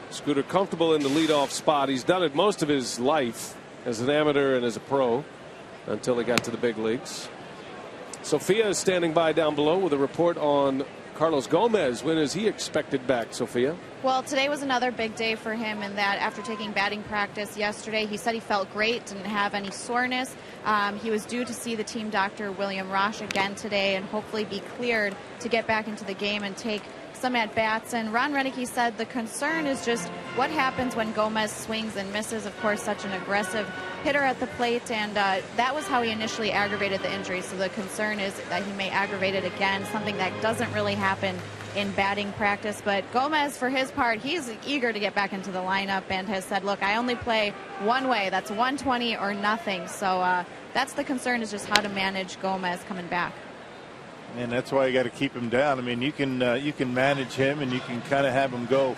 Scooter comfortable in the leadoff spot. He's done it most of his life as an amateur and as a pro until he got to the big leagues. Sophia is standing by down below with a report on Carlos Gomez. When is he expected back, Sophia? Well, today was another big day for him in that after taking batting practice yesterday, he said he felt great, didn't have any soreness. He was due to see the team doctor, William Rosh, again today and hopefully be cleared to get back into the game and take some at-bats. And Ron Renneke said the concern is just what happens when Gomez swings and misses. Of course, such an aggressive hitter at the plate, and that was how he initially aggravated the injury. So the concern is that he may aggravate it again, something that doesn't really happen in batting practice. But Gomez, for his part, he's eager to get back into the lineup and has said, look, I only play one way. That's 120 or nothing. So that's the concern, is just how to manage Gomez coming back. And that's why you got to keep him down. I mean, you can manage him and you can kind of have him go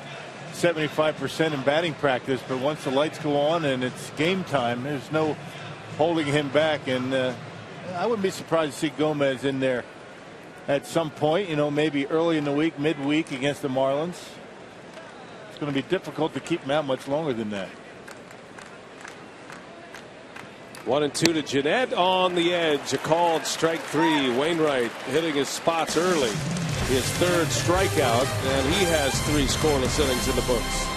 75% in batting practice, but once the lights go on and it's game time, there's no holding him back. And I wouldn't be surprised to see Gomez in there at some point, you know, maybe early in the week, midweek against the Marlins. It's going to be difficult to keep him out much longer than that. 1-2 to Jeanette on the edge. A called strike 3. Wainwright hitting his spots early. His 3rd strikeout, and he has 3 scoreless innings in the books.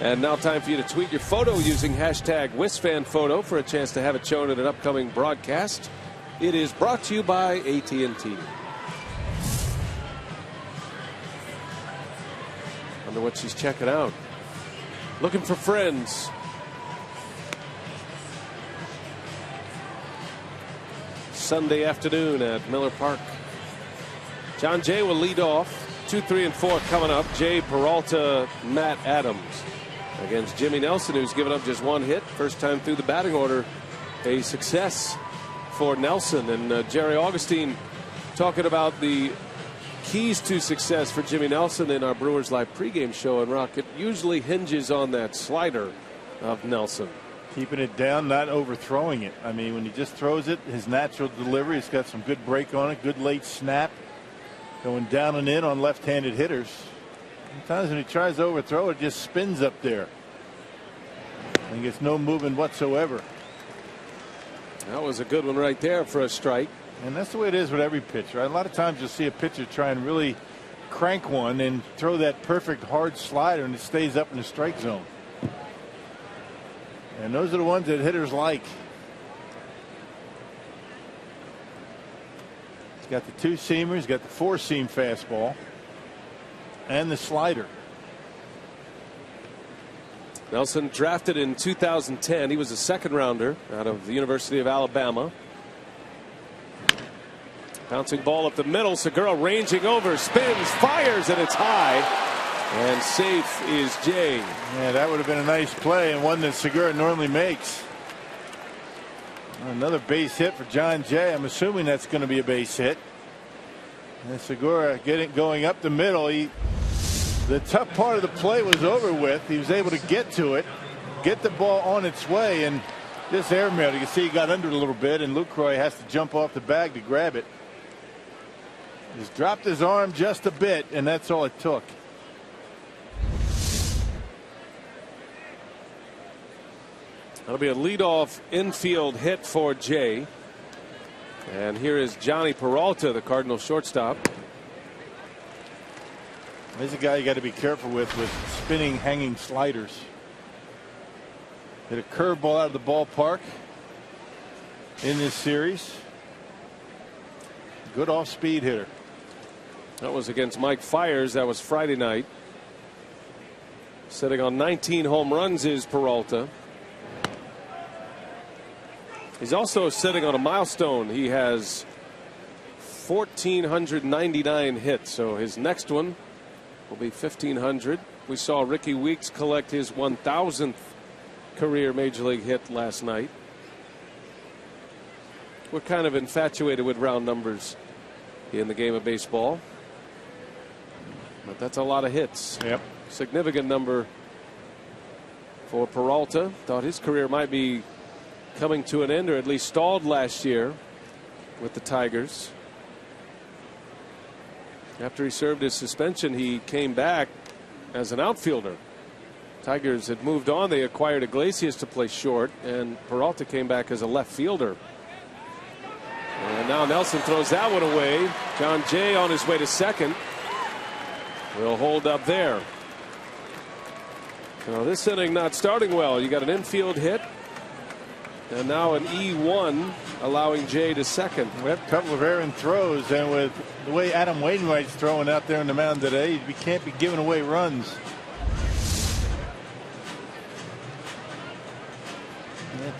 And now time for you to tweet your photo using hashtag WisFanPhoto for a chance to have it shown in an upcoming broadcast. It is brought to you by AT&T. Wonder what she's checking out. Looking for friends. Sunday afternoon at Miller Park. John Jay will lead off. 2, 3, and 4 coming up. Jay, Peralta, Matt Adams against Jimmy Nelson, who's given up just 1 hit. First time through the batting order. A success for Nelson. And Jerry Augustine talking about the keys to success for Jimmy Nelson in our Brewers Live pregame show. And Rock, it usually hinges on that slider of Nelson. Keeping it down, not overthrowing it. I mean, when he just throws it, his natural delivery, he's got some good break on it, good late snap, going down and in on left-handed hitters. Sometimes when he tries to overthrow it, just spins up there and gets no movement whatsoever. That was a good one right there for a strike. And that's the way it is with every pitcher. A lot of times you'll see a pitcher try and really crank one and throw that perfect hard slider, and it stays up in the strike zone. And those are the ones that hitters like. He's got the two-seamer, he's got the four-seam fastball, and the slider. Nelson drafted in 2010. He was a second-rounder out of the University of Alabama. Bouncing ball up the middle. Segura ranging over, spins, fires, and it's high. And safe is Jay. Yeah, that would have been a nice play, and one that Segura normally makes. Another base hit for John Jay. I'm assuming that's going to be a base hit. And Segura going up the middle. The tough part of the play was over with. He was able to get to it, get the ball on its way, and just airmailed. You can see he got under it a little bit, and Lucroy has to jump off the bag to grab it. He's dropped his arm just a bit, and that's all it took. That'll be a leadoff infield hit for Jay. And here is Johnny Peralta, the Cardinals shortstop. There's a guy you got to be careful with spinning, hanging sliders. Hit a curveball out of the ballpark in this series. Good off-speed hitter. That was against Mike Fiers. That was Friday night. Sitting on 19 home runs is Peralta. He's also sitting on a milestone. He has 1,499 hits. So his next one will be 1,500. We saw Ricky Weeks collect his 1,000th career major league hit last night. We're kind of infatuated with round numbers in the game of baseball. But that's a lot of hits. Yep. Significant number for Peralta. Thought his career might be coming to an end, or at least stalled last year with the Tigers. After he served his suspension, he came back as an outfielder. Tigers had moved on. They acquired Iglesias to play short, and Peralta came back as a left fielder. And now Nelson throws that one away. John Jay on his way to second will hold up there. Now this inning not starting well. You got an infield hit, and now an E1 allowing Jay to second. We have a couple of errant throws, and with the way Adam Wainwright's throwing out there on the mound today, we can't be giving away runs.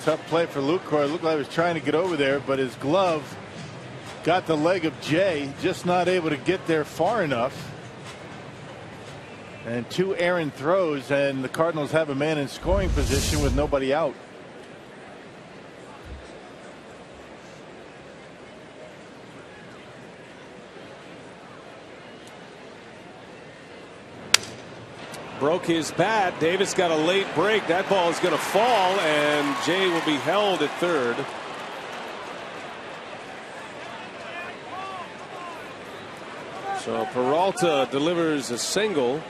Tough play for Lucroy. It looked like he was trying to get over there, but his glove got the leg of Jay, just not able to get there far enough. And two errant throws, and the Cardinals have a man in scoring position with nobody out. Broke his bat. Davis got a late break. That ball is going to fall, and Jay will be held at third. So Peralta delivers a single.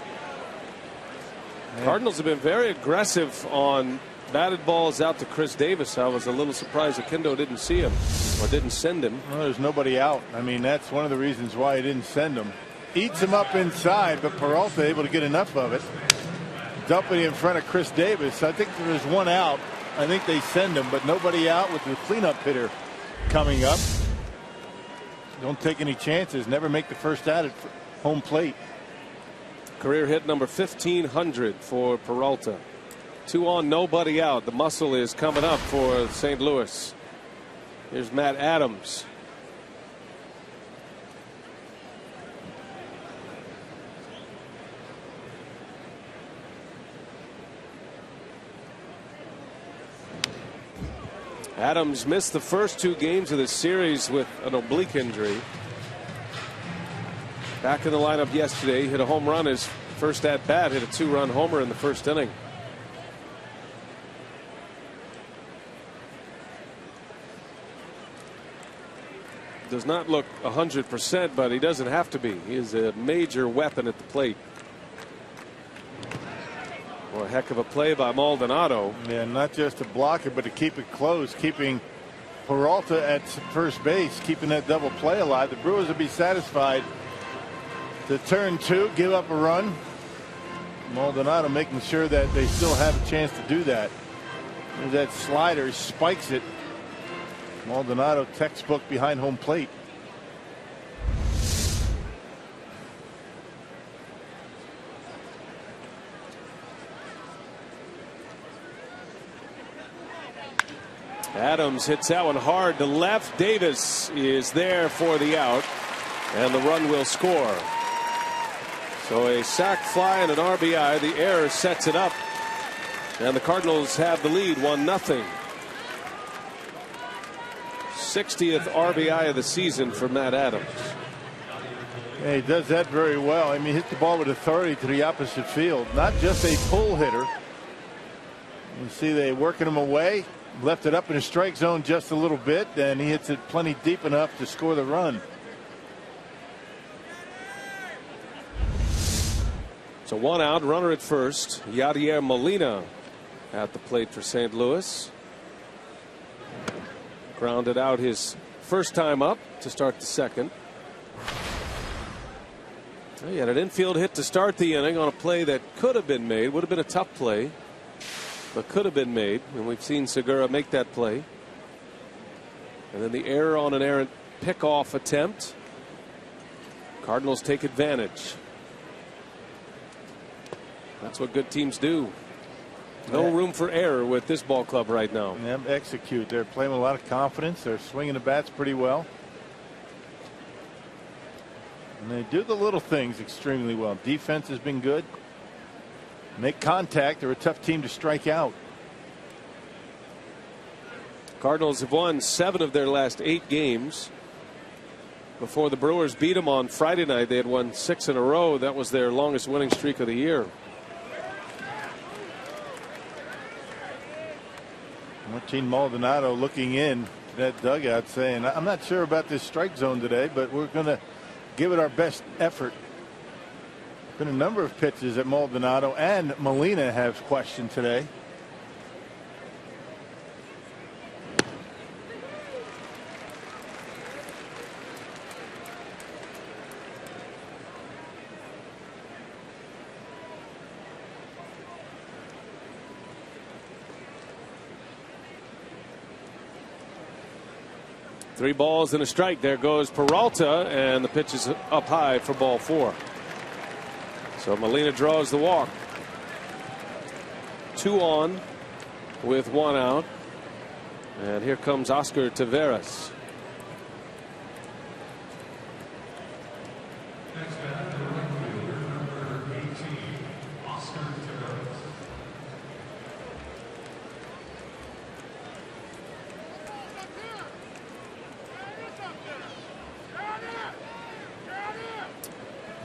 Cardinals have been very aggressive on batted balls out to Chris Davis. I was a little surprised Akindo didn't see him or didn't send him. Well, there's nobody out. I mean, that's one of the reasons why he didn't send him. Eats him up inside, but Peralta able to get enough of it. Dumping in front of Chris Davis. I think there's one out. I think they send him, but nobody out with the cleanup hitter coming up. Don't take any chances. Never make the first out at home plate. Career hit number 1,500 for Peralta. 2 on, nobody out. The muscle is coming up for St. Louis. Here's Matt Adams. Adams missed the first 2 games of the series with an oblique injury. Back in the lineup yesterday, hit a home run his first at bat, hit a 2-run homer in the first inning. does not look 100%, but he doesn't have to be. He is a major weapon at the plate. Well, a heck of a play by Maldonado. Yeah, not just to block it, but to keep it close, keeping Peralta at first base, keeping that double play alive. The Brewers would be satisfied to turn 2, give up a run. Maldonado making sure that they still have a chance to do that. There's that slider, he spikes it. Maldonado textbook behind home plate. Adams hits that one hard to left. Davis is there for the out, and the run will score. So a sac fly and an RBI. The error sets it up, and the Cardinals have the lead 1-0. 60th RBI of the season for Matt Adams. Yeah, he does that very well. I mean, hits the ball with authority to the opposite field. Not just a pull hitter. You see they working him away. Left it up in the strike zone just a little bit, and he hits it plenty deep enough to score the run. So 1 out, runner at first. Yadier Molina at the plate for St. Louis. Grounded out his first time up to start the second. He had an infield hit to start the inning on a play that could have been made. Would have been a tough play, but could have been made, and we've seen Segura make that play. And then the error on an errant pickoff attempt. Cardinals take advantage. That's what good teams do. No room for error with this ball club right now. And execute. They're playing with a lot of confidence. They're swinging the bats pretty well. And they do the little things extremely well. Defense has been good. Make contact. They're a tough team to strike out. Cardinals have won 7 of their last 8 games. Before the Brewers beat them on Friday night, they had won 6 in a row. That was their longest winning streak of the year. Martin Maldonado looking in to that dugout saying, I'm not sure about this strike zone today, but we're going to give it our best effort. Been a number of pitches that Maldonado and Molina have questioned today. Three balls and a strike. There goes Peralta, and the pitch is up high for ball 4. So Molina draws the walk. 2 on with 1 out. And here comes Oscar Taveras.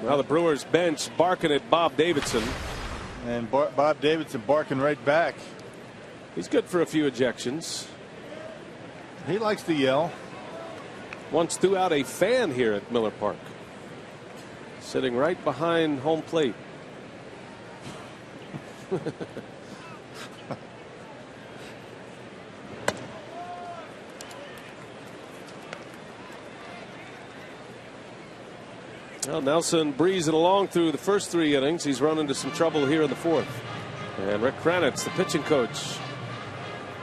Now the Brewers bench barking at Bob Davidson. And Bob Davidson barking right back. He's good for a few ejections. He likes to yell. Once threw out a fan here at Miller Park. Sitting right behind home plate. Well, Nelson breezing along through the first 3 innings. He's run into some trouble here in the 4th. And Rick Kranitz, the pitching coach,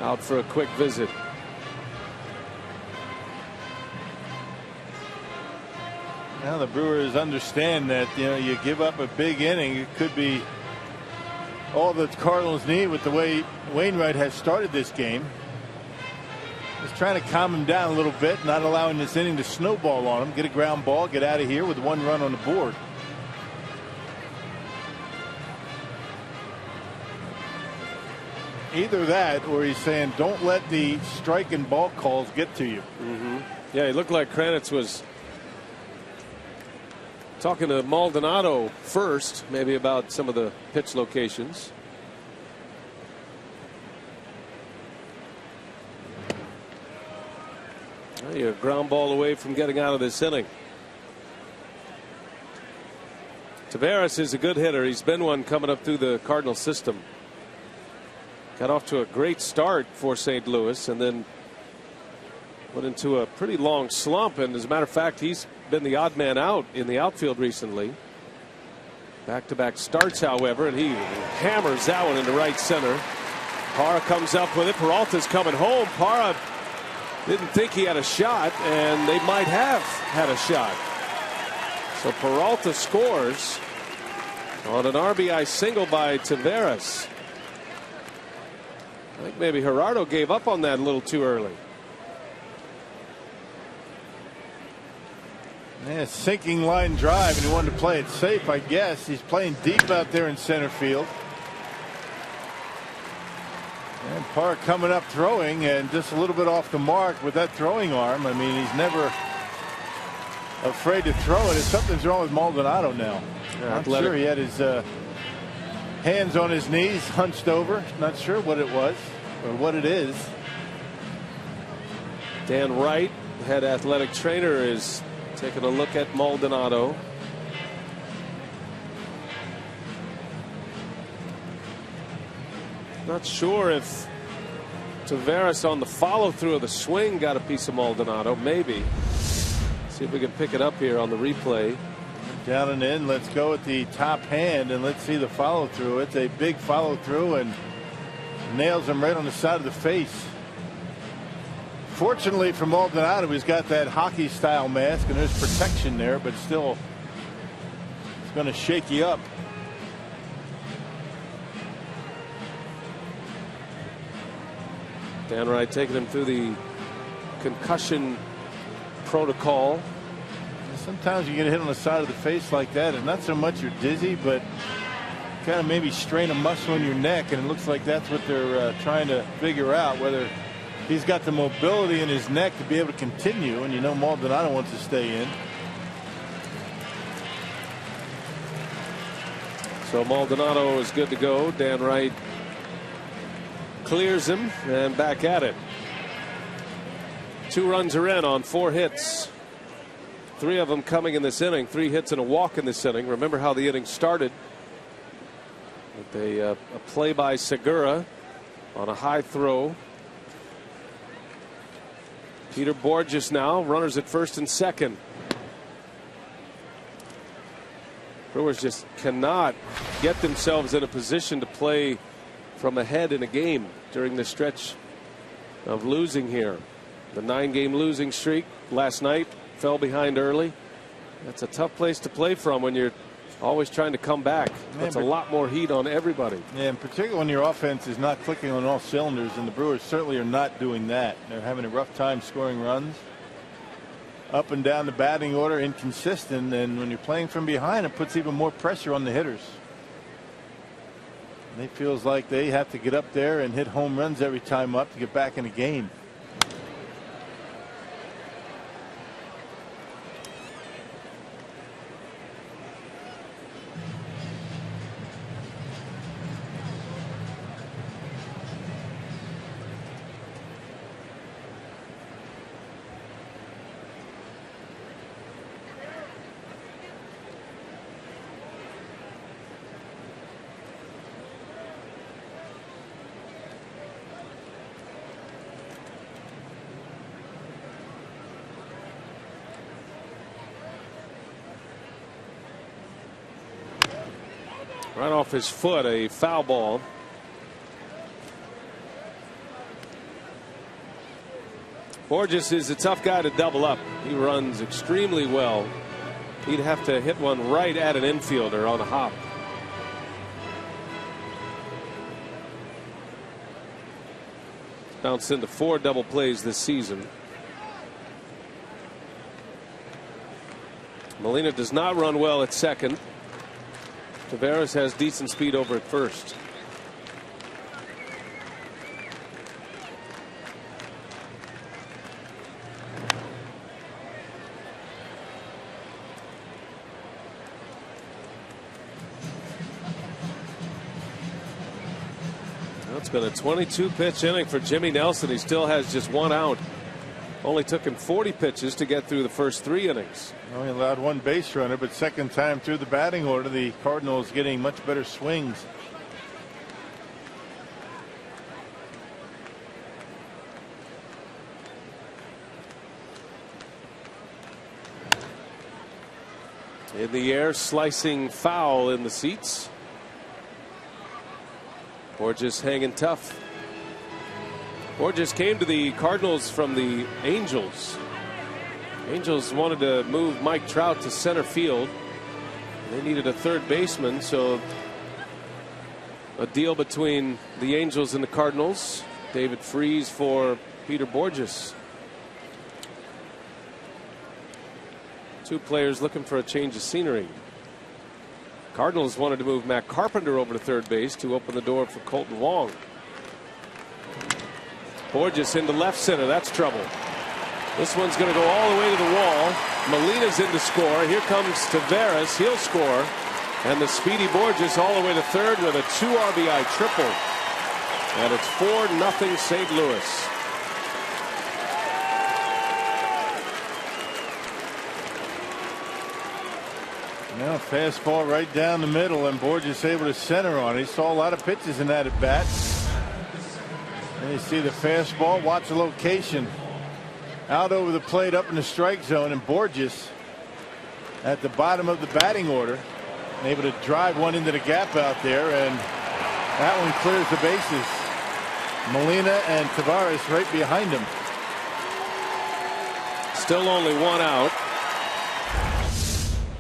out for a quick visit. Now the Brewers understand that, you give up a big inning, it could be all the Cardinals need with the way Wainwright has started this game. Just trying to calm him down a little bit, not allowing this inning to snowball on him. Get a ground ball, get out of here with 1 run on the board. Either that, or he's saying, don't let the strike and ball calls get to you. Yeah, he looked like Kranitz was talking to Maldonado first, maybe about some of the pitch locations. Well, you're a ground ball away from getting out of this inning. Taveras is a good hitter. He's been one coming up through the Cardinal system. Got off to a great start for St. Louis and then went into a pretty long slump. And as a matter of fact, he's been the odd man out in the outfield recently. Back-to-back starts, however, and he hammers that one into right center. Parra comes up with it. Peralta's coming home. Parra didn't think he had a shot, and they might have had a shot. So Peralta scores on an RBI single by Taveras. I think maybe Gerardo gave up on that a little too early. Yeah, sinking line drive, and he wanted to play it safe, I guess. He's playing deep out there in center field. And Parra coming up throwing, and just a little bit off the mark with that throwing arm. I mean, he's never afraid to throw it. Something's wrong with Maldonado now. Yeah, I'm sure he had his hands on his knees, hunched over. Not sure what it was or what it is. Dan Wright, head athletic trainer, is taking a look at Maldonado. Not sure if Taveras on the follow through of the swing got a piece of Maldonado. Maybe. See if we can pick it up here on the replay. Down and in. Let's go with the top hand and let's see the follow through. It's a big follow through and nails him right on the side of the face. Fortunately for Maldonado, he's got that hockey style mask and there's protection there, but still it's going to shake you up. Dan Wright taking him through the concussion protocol. Sometimes you get hit on the side of the face like that, and not so much you're dizzy, but kind of maybe strain a muscle in your neck, and it looks like that's what they're trying to figure out, whether he's got the mobility in his neck to be able to continue, and you know Maldonado wants to stay in. So Maldonado is good to go. Dan Wright clears him and back at it. 2 runs are in on 4 hits. 3 of them coming in this inning. 3 hits and a walk in this inning. Remember how the inning started with a play by Segura on a high throw. Peter Borges now runners at first and second. Brewers just cannot get themselves in a position to play from ahead in a game during the stretch of losing here. The 9-game losing streak last night fell behind early. That's a tough place to play from when you're always trying to come back. That's a lot more heat on everybody. Yeah, and particularly when your offense is not clicking on all cylinders, and the Brewers certainly are not doing that. They're having a rough time scoring runs. Up and down the batting order, inconsistent, and when you're playing from behind, it puts even more pressure on the hitters. And it feels like they have to get up there and hit home runs every time up to get back in the game. Right off his foot, a foul ball. Borges is a tough guy to double up. He runs extremely well. He'd have to hit one right at an infielder on a hop. Bounced into 4 double plays this season. Molina does not run well at second. Taveras has decent speed over at first. It's been a 22-pitch inning for Jimmy Nelson. He still has just 1 out. Only took him 40 pitches to get through the first 3 innings. Only allowed 1 base runner, but second time through the batting order, the Cardinals getting much better swings. In the air, slicing foul in the seats. Borges hanging tough. Borges came to the Cardinals from the Angels. Angels wanted to move Mike Trout to center field. They needed a third baseman, so a deal between the Angels and the Cardinals. David Freese for Peter Borges. 2 players looking for a change of scenery. Cardinals wanted to move Matt Carpenter over to third base to open the door for Colton Wong. Borges into left center. That's trouble. This one's going to go all the way to the wall. Molina's in to score. Here comes Taveras. He'll score. And the speedy Borges all the way to third with a 2 RBI triple. And it's 4-0 St. Louis. Now fastball right down the middle, and Borges able to center on it. He saw a lot of pitches in that at bat. And you see the fastball. Watch the location. Out over the plate, up in the strike zone, and Borges at the bottom of the batting order, and able to drive one into the gap out there, and that one clears the bases. Molina and Taveras right behind him. Still only 1 out.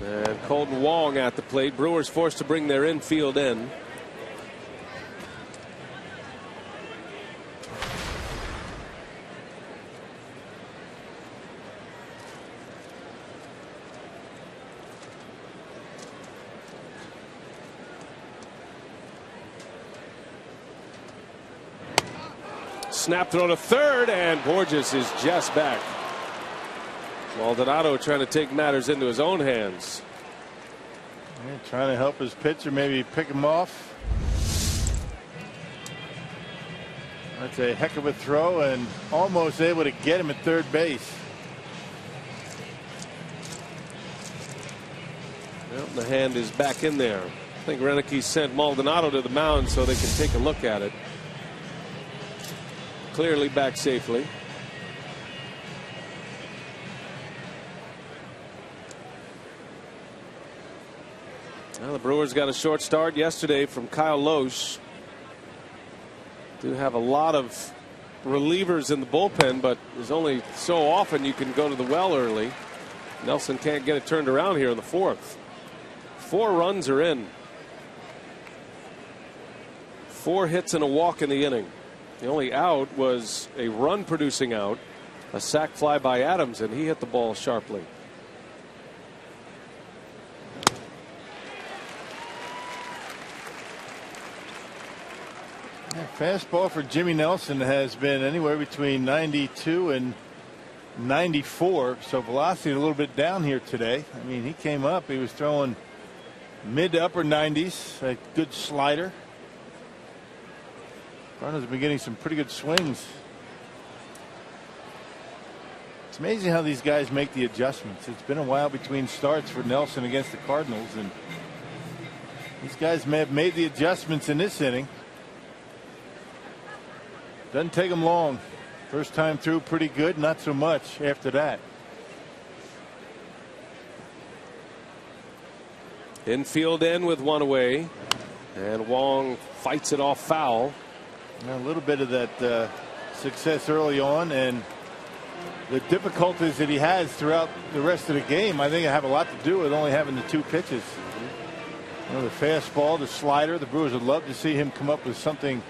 And Colton Wong at the plate. Brewers forced to bring their infield in. Snap throw to third, and Borges is just back. Maldonado trying to take matters into his own hands. Yeah, trying to help his pitcher, maybe pick him off. That's a heck of a throw, and almost able to get him at third base. Well, the hand is back in there. I think Renicky sent Maldonado to the mound so they can take a look at it. Clearly back safely. Well, the Brewers got a short start yesterday from Kyle Loesch. Do have a lot of relievers in the bullpen, but there's only so often you can go to the well early. Nelson can't get it turned around here in the 4th. 4 runs are in. 4 hits and a walk in the inning. The only out was a run producing out, a sac fly by Adams, and he hit the ball sharply. Yeah, fastball for Jimmy Nelson has been anywhere between 92 and 94, so velocity a little bit down here today. I mean, he came up, he was throwing mid to upper 90s, a good slider. Cardinals have been getting some pretty good swings. It's amazing how these guys make the adjustments. It's been a while between starts for Nelson against the Cardinals, and these guys may have made the adjustments in this inning. Doesn't take them long. First time through pretty good, not so much after that. Infield in with 1 away, and Wong fights it off foul. A little bit of that success early on, and the difficulties that he has throughout the rest of the game, I think, have a lot to do with only having the 2 pitches. You know, the fastball, the slider. The Brewers would love to see him come up with something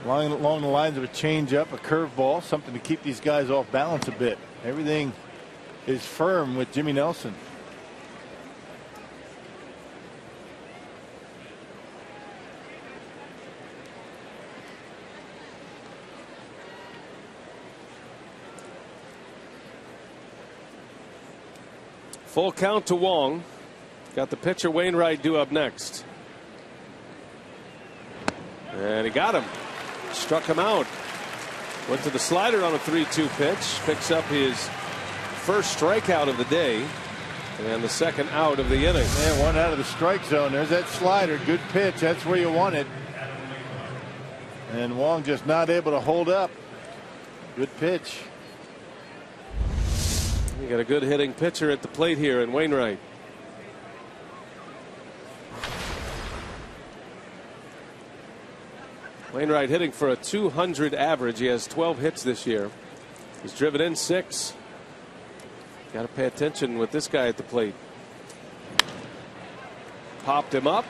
along the lines of a changeup, a curveball, something to keep these guys off balance a bit. Everything is firm with Jimmy Nelson. Full count to Wong. Got the pitcher Wainwright due up next. And he got him. Struck him out. Went to the slider on a 3-2 pitch. Picks up his first strikeout of the day. And the second out of the inning. Man, one out of the strike zone. There's that slider. Good pitch. That's where you want it. And Wong just not able to hold up. Good pitch. You got a good hitting pitcher at the plate here in Wainwright. Wainwright hitting for a .200 average. He has 12 hits this year. He's driven in 6. Got to pay attention with this guy at the plate. Popped him up.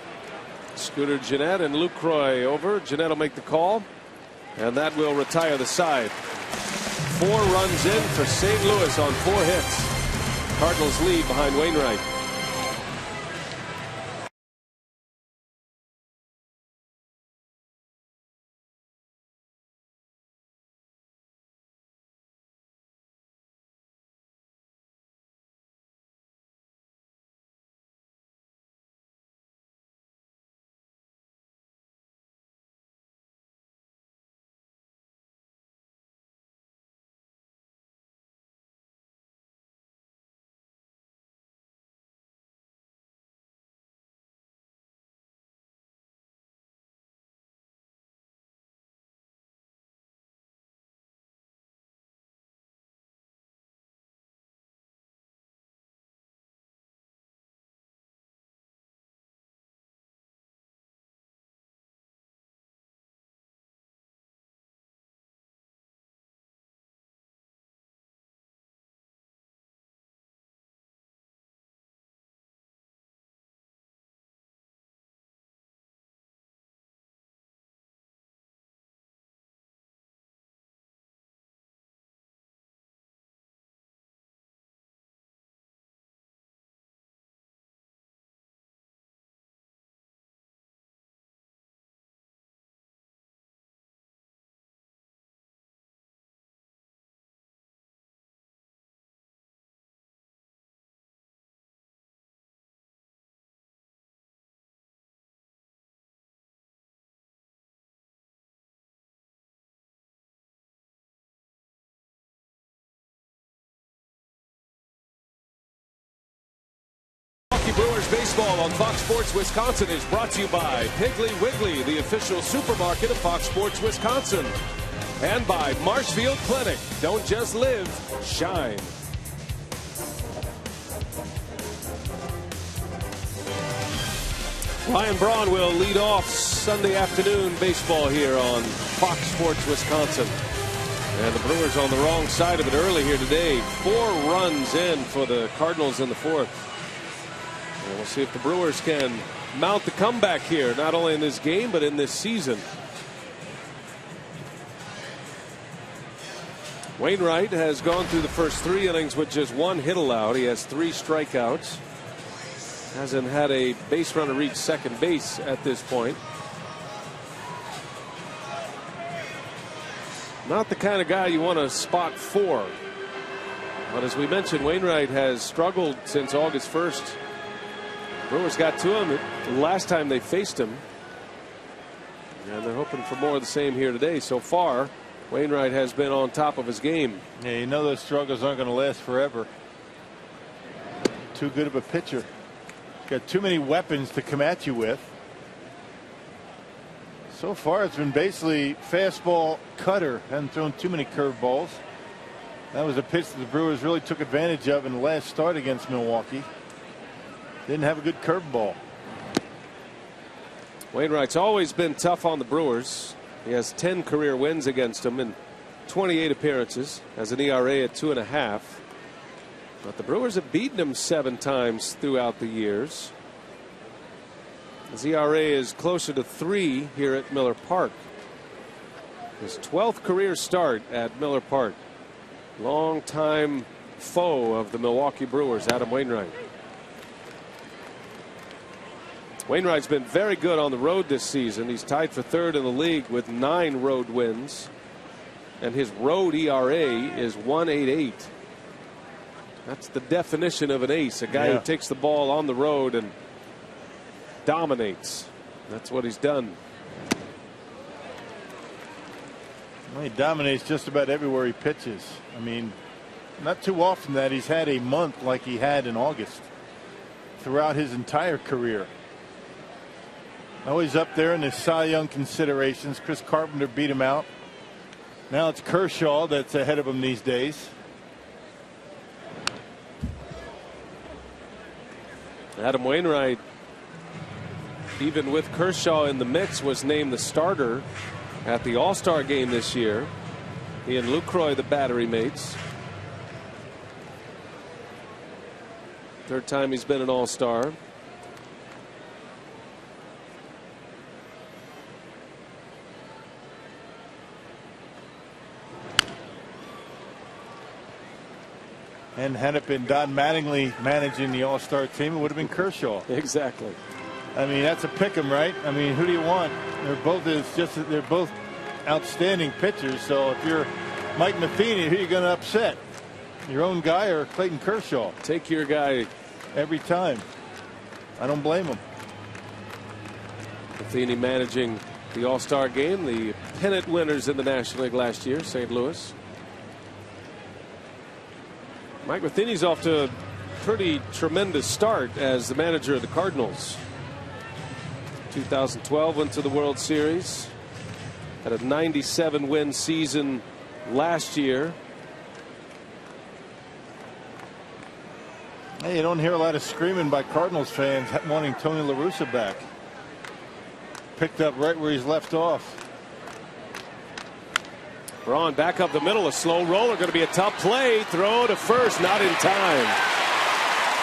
Scooter Gennett and Lucroy over. Gennett will make the call. And that will retire the side. 4 runs in for St. Louis on 4 hits. Cardinals lead behind Wainwright. Brewers baseball on Fox Sports Wisconsin is brought to you by Piggly Wiggly, the official supermarket of Fox Sports Wisconsin, and by Marshfield Clinic. Don't just live, shine. Ryan Braun will lead off Sunday afternoon baseball here on Fox Sports Wisconsin. And the Brewers on the wrong side of it early here today. 4 runs in for the Cardinals in the 4th. And we'll see if the Brewers can mount the comeback here, not only in this game, but in this season. Wainwright has gone through the first 3 innings with just 1 hit allowed. He has 3 strikeouts. Hasn't had a base runner reach second base at this point. Not the kind of guy you want to spot for. But as we mentioned, Wainwright has struggled since August 1st. Brewers got to him the last time they faced him. And they're hoping for more of the same here today. So far, Wainwright has been on top of his game. Yeah, you know those struggles aren't going to last forever. Too good of a pitcher. Got too many weapons to come at you with. So far, it's been basically fastball, cutter. Hasn't thrown too many curveballs. That was a pitch that the Brewers really took advantage of in the last start against Milwaukee. Didn't have a good curveball. Wainwright's always been tough on the Brewers. He has 10 career wins against them in 28 appearances. Has an ERA at 2.5. But the Brewers have beaten him 7 times throughout the years. His ERA is closer to 3 here at Miller Park. His 12th career start at Miller Park. Longtime foe of the Milwaukee Brewers, Adam Wainwright. Wainwright's been very good on the road this season. He's tied for 3rd in the league with 9 road wins. And his road ERA is 1.88. That's the definition of an ace, a guy who takes the ball on the road and dominates. That's what he's done. Well, he dominates just about everywhere he pitches. I mean, not too often that he's had a month like he had in August throughout his entire career. Always up there in the Cy Young considerations. Chris Carpenter beat him out. Now it's Kershaw that's ahead of him these days. Adam Wainwright, even with Kershaw in the mix, was named the starter at the All-Star game this year. He and Lucroy, the battery mates. Third time he's been an All-Star. And had it been Don Mattingly managing the All-Star team, it would have been Kershaw. Exactly. I mean, that's a pick 'em, right? I mean, who do you want? They're both outstanding pitchers. So if you're Mike Matheny, who are you going to upset? Your own guy or Clayton Kershaw? Take your guy every time. I don't blame him. Matheny managing the All-Star game, the pennant winners in the National League last year, St. Louis. Mike Matheny's off to a pretty tremendous start as the manager of the Cardinals. 2012 went to the World Series. Had a 97 win season last year. Hey, you don't hear a lot of screaming by Cardinals fans wanting Tony La Russa back. Picked up right where he's left off. Braun back up the middle, a slow roller, going to be a tough play. Throw to first, not in time.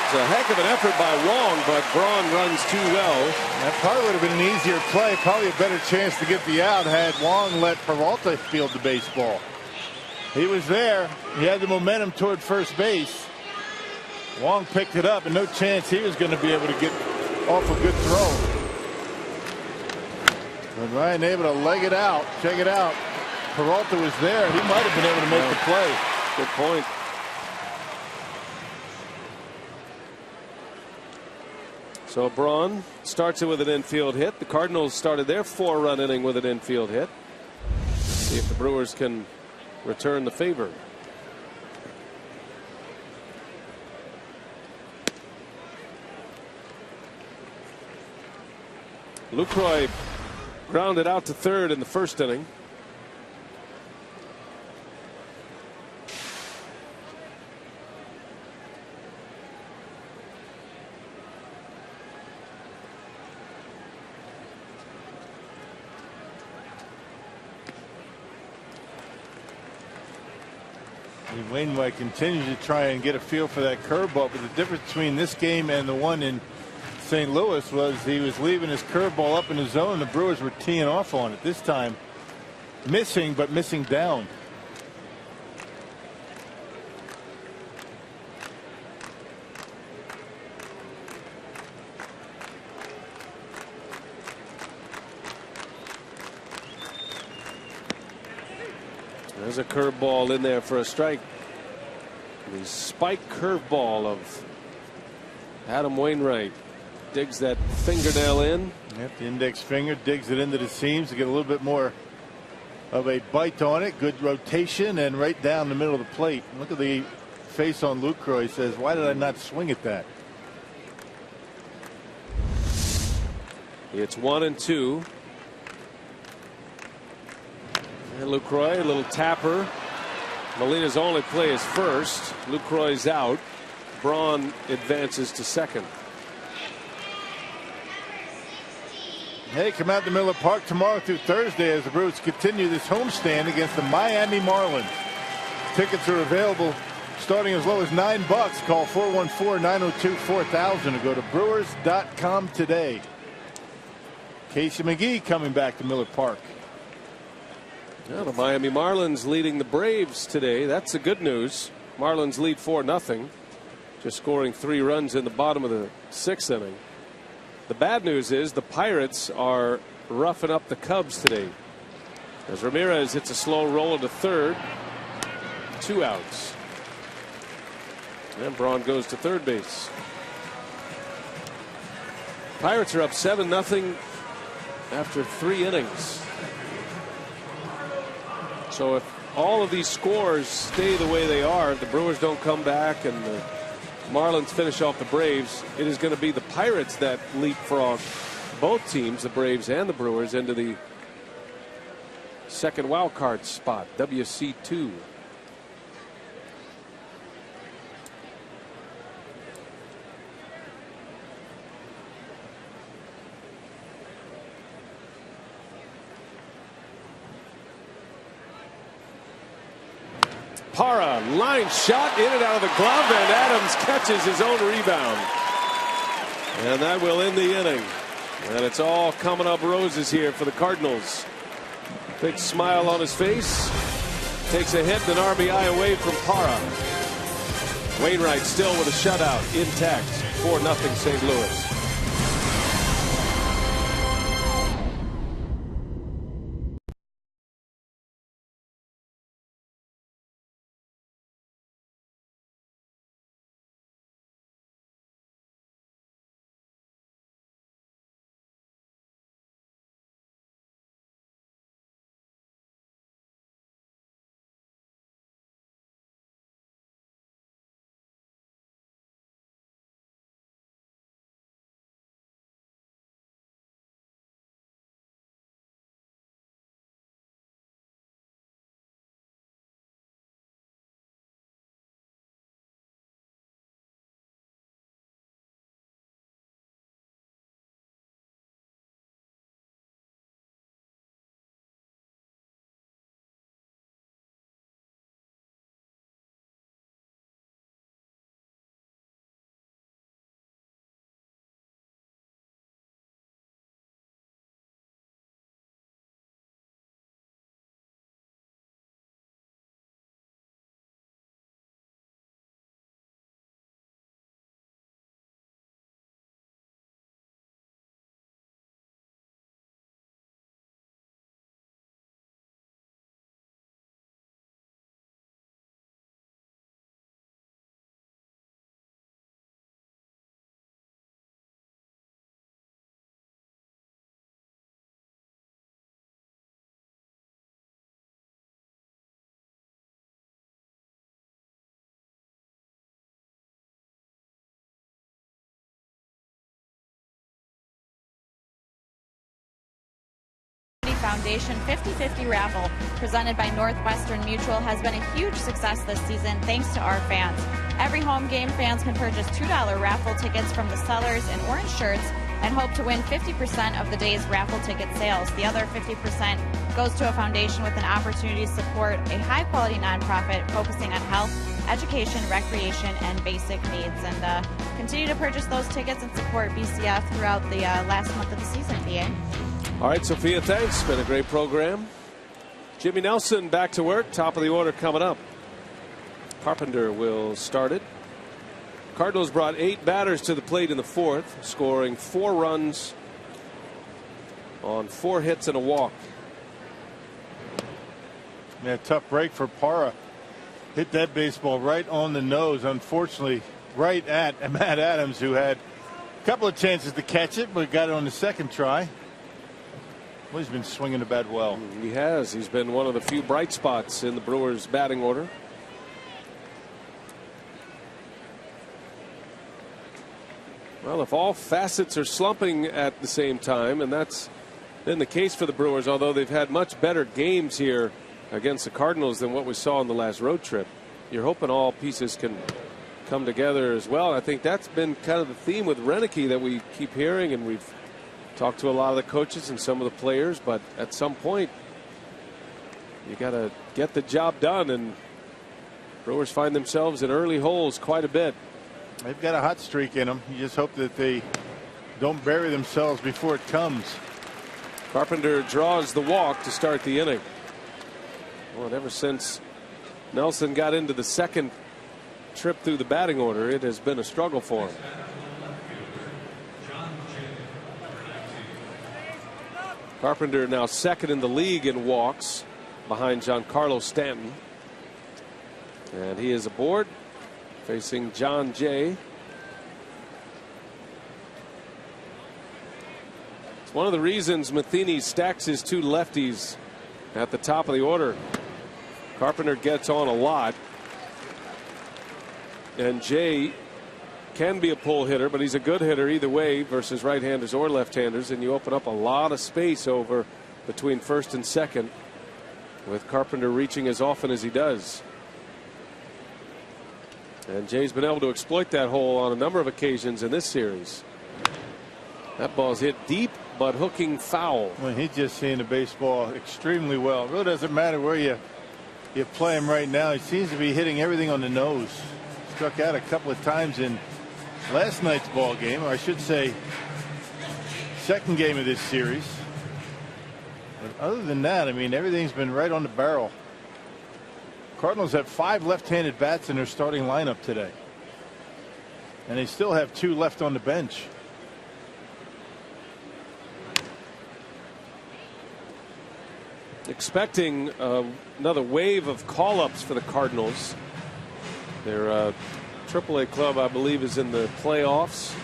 It's a heck of an effort by Wong, but Braun runs too well. That probably would have been an easier play, probably a better chance to get the out had Wong let Peralta field the baseball. He was there. He had the momentum toward first base. Wong picked it up, and no chance he was going to be able to get off a good throw. But Ryan able to leg it out. Check it out. Peralta was there. He might have been able to make the play. Good point. So Braun starts it with an infield hit. The Cardinals started their 4-run inning with an infield hit. See if the Brewers can return the favor. Lucroy grounded out to third in the first inning. Wainwright continues to try and get a feel for that curveball, but the difference between this game and the one in St. Louis was he was leaving his curveball up in the zone, and the Brewers were teeing off on it. This time missing, but missing down. There's a curveball in there for a strike. The spike curveball of Adam Wainwright. Digs that fingernail in. Yep, the index finger digs it into the seams to get a little bit more of a bite on it. Good rotation and right down the middle of the plate. Look at the face on Lucroy. He says, why did I not swing at that? It's 1-2. And Lucroy, a little tapper. Molina's only play is first. Lucroy's out. Braun advances to second. Hey, come out to Miller Park tomorrow through Thursday as the Brewers continue this homestand against the Miami Marlins. Tickets are available starting as low as $9. Call 414-902-4000 or go to brewers.com today. Casey McGee coming back to Miller Park. Yeah, the Miami Marlins leading the Braves today. That's the good news. Marlins lead 4-0. Just scoring 3 runs in the bottom of the 6th inning. The bad news is the Pirates are roughing up the Cubs today. As Ramirez hits a slow roll to third. 2 outs. And Braun goes to third base. Pirates are up 7-0 after 3 innings. So if all of these scores stay the way they are, the Brewers don't come back and the Marlins finish off the Braves, it is going to be the Pirates that leapfrog both teams, the Braves and the Brewers, into the second wild card spot, WC2. Parra, line shot, in and out of the glove, and Adams catches his own rebound. And that will end the inning. And it's all coming up roses here for the Cardinals. Big smile on his face. Takes a hit, an RBI away from Parra. Wainwright still with a shutout intact. 4-0 St. Louis. Foundation 50/50 raffle presented by Northwestern Mutual has been a huge success this season thanks to our fans. Every home game, fans can purchase $2 raffle tickets from the sellers in orange shirts and hope to win 50% of the day's raffle ticket sales. The other 50% goes to a foundation with an opportunity to support a high-quality nonprofit focusing on health, education, recreation, and basic needs. And continue to purchase those tickets and support BCF throughout the last month of the season, PA. All right, Sophia, thanks. Been a great program. Jimmy Nelson back to work. Top of the order coming up. Carpenter will start it. Cardinals brought 8 batters to the plate in the 4th, scoring 4 runs on 4 hits and a walk. Yeah, tough break for Parra. Hit that baseball right on the nose, unfortunately, right at Matt Adams, who had a couple of chances to catch it, but got it on the second try. Well, he's been swinging the bat well. He has. He's been one of the few bright spots in the Brewers' batting order. Well, if all facets are slumping at the same time, and that's been the case for the Brewers, although they've had much better games here against the Cardinals than what we saw on the last road trip, you're hoping all pieces can come together as well. I think that's been kind of the theme with Renicky that we keep hearing, and we've talked to a lot of the coaches and some of the players, but at some point you got to get the job done, and Brewers find themselves in early holes quite a bit. They've got a hot streak in them. You just hope that they don't bury themselves before it comes. Carpenter draws the walk to start the inning. Well, ever since Nelson got into the second trip through the batting order, it has been a struggle for him. Carpenter now second in the league in walks behind Giancarlo Stanton. And he is aboard facing John Jay. It's one of the reasons Matheny stacks his 2 lefties at the top of the order. Carpenter gets on a lot. And Jay can be a pull hitter, but he's a good hitter either way versus right-handers or left-handers, and you open up a lot of space over between first and second with Carpenter reaching as often as he does. And Jay's been able to exploit that hole on a number of occasions in this series. That ball's hit deep, but hooking foul. Well, he's just seeing the baseball extremely well. It really doesn't matter where you play him right now. He seems to be hitting everything on the nose. Struck out a couple of times in last night's ball game, or I should say second game of this series. But other than that, I mean, everything's been right on the barrel. Cardinals have 5 left-handed bats in their starting lineup today, and they still have 2 left on the bench. Expecting another wave of call-ups for the Cardinals. Their AAA club, I believe, is in the playoffs.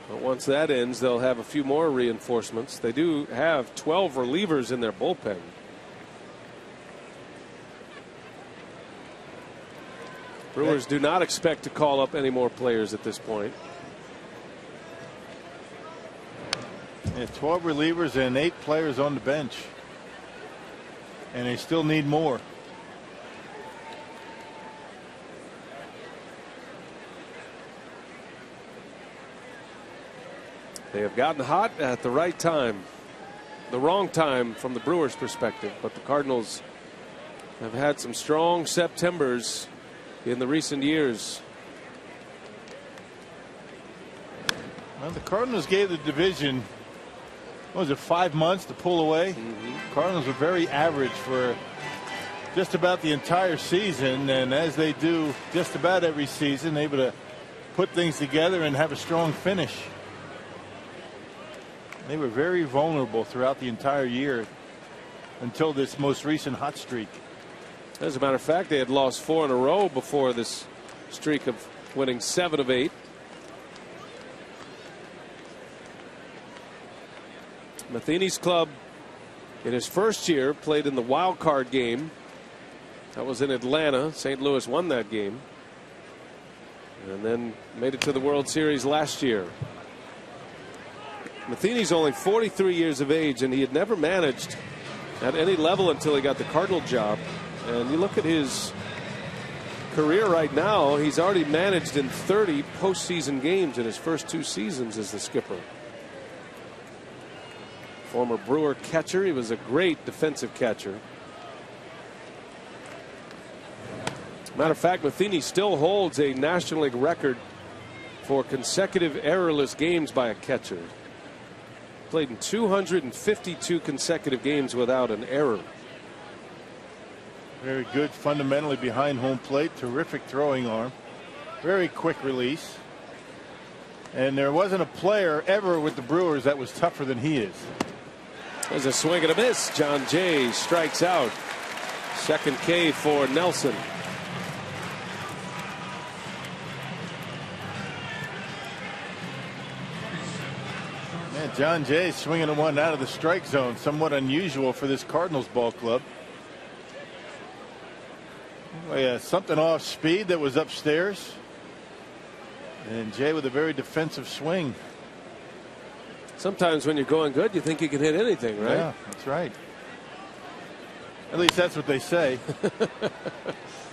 But once that ends, they'll have a few more reinforcements. They do have 12 relievers in their bullpen. Brewers do not expect to call up any more players at this point. Yeah, 12 relievers and 8 players on the bench. And they still need more. They have gotten hot at the right time. The wrong time from the Brewers' perspective, but the Cardinals have had some strong Septembers in the recent years. Well, the Cardinals gave the division, what was it, 5 months to pull away? Cardinals were very average for just about the entire season, and as they do just about every season, able to put things together and have a strong finish. They were very vulnerable throughout the entire year until this most recent hot streak. As a matter of fact, they had lost 4 in a row before this streak of winning 7 of 8. Matheny's club in his first year played in the wild card game. That was in Atlanta. St. Louis won that game and then made it to the World Series last year. Matheny's only 43 years of age, and he had never managed at any level until he got the Cardinal job. And you look at his career right now, he's already managed in 30 postseason games in his first 2 seasons as the skipper. Former Brewer catcher, he was a great defensive catcher. Matter of fact, Matheny still holds a National League record for consecutive errorless games by a catcher. Played in 252 consecutive games without an error. Very good fundamentally behind home plate. Terrific throwing arm. Very quick release. And there wasn't a player ever with the Brewers that was tougher than he is. There's a swing and a miss. John Jay strikes out. Second K for Nelson. Man, John Jay swinging a one out of the strike zone. Somewhat unusual for this Cardinals ball club. Oh, yeah, something off speed that was upstairs. And Jay with a very defensive swing. Sometimes when you're going good, you think you can hit anything, right? Yeah, that's right. At least that's what they say.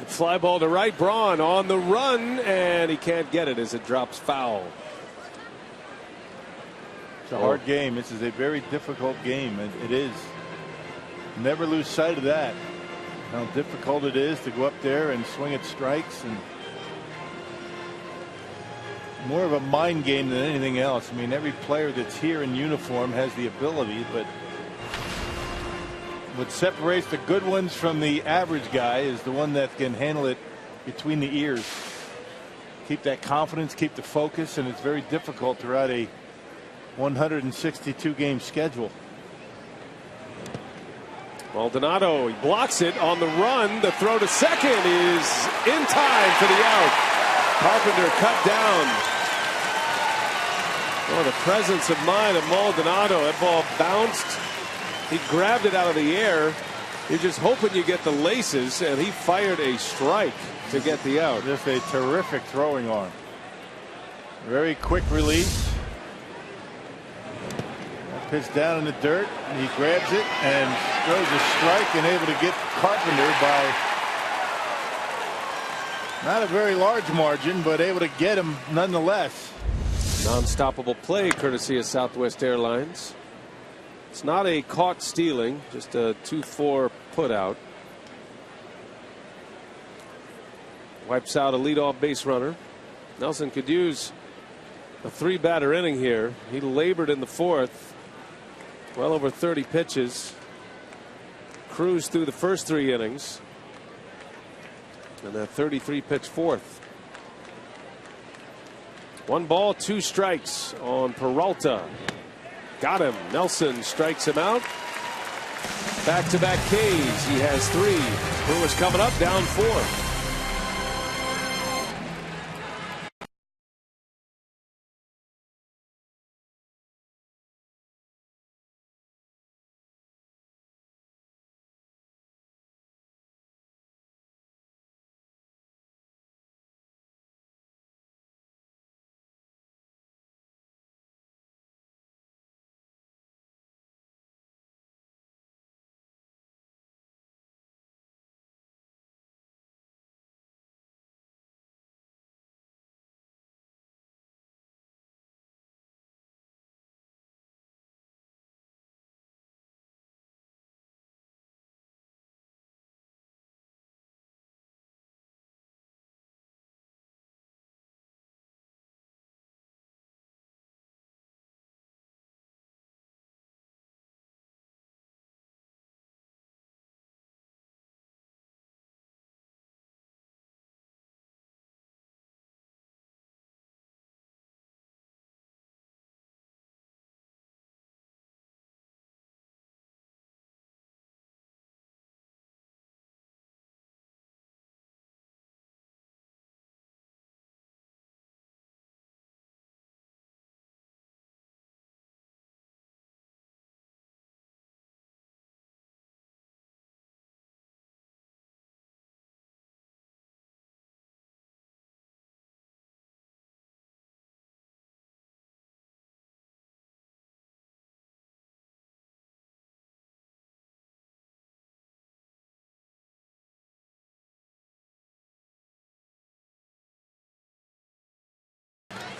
Fly ball to right. Braun on the run, and he can't get it as it drops foul. It's a hard game. This is a very difficult game. It is. Never lose sight of that. How difficult it is to go up there and swing at strikes, and more of a mind game than anything else. I mean, every player that's here in uniform has the ability, but what separates the good ones from the average guy is the one that can handle it between the ears. Keep that confidence, keep the focus, and it's very difficult throughout a 162 game schedule. Maldonado, he blocks it on the run. The throw to second is in time for the out. Carpenter cut down. Oh, the presence of mind of Maldonado. That ball bounced. He grabbed it out of the air You're just hoping you get the laces, and he fired a strike to get the out. Just a terrific throwing arm. Very quick release. That pitch down in the dirt. He grabs it and throws a strike and able to get Carpenter by not a very large margin, but able to get him nonetheless. Non-stoppable play courtesy of Southwest Airlines. It's not a caught stealing, just a 2-4 put out. Wipes out a leadoff base runner. Nelson could use a 3-batter inning here. He labored in the fourth. Well over 30 pitches. Cruised through the first 3 innings. And that 33 pitch fourth. 1 ball, 2 strikes on Peralta. Got him. Nelson strikes him out. Back-to-back Ks. He has 3. Brewers coming up, down 4.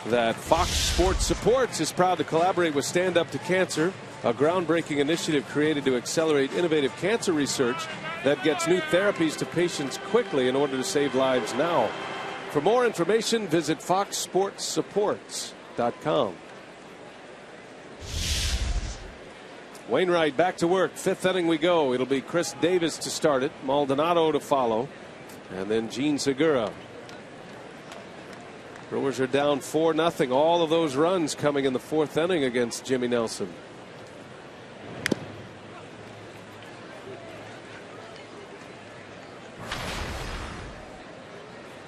That Fox Sports Supports is proud to collaborate with Stand Up to Cancer, a groundbreaking initiative created to accelerate innovative cancer research that gets new therapies to patients quickly in order to save lives now. For more information, visit foxsportssupports.com. Wainwright back to work. 5th inning we go. It'll be Chris Davis to start it, Maldonado to follow, and then Gene Segura. Brewers are down 4-0. All of those runs coming in the 4th inning against Jimmy Nelson.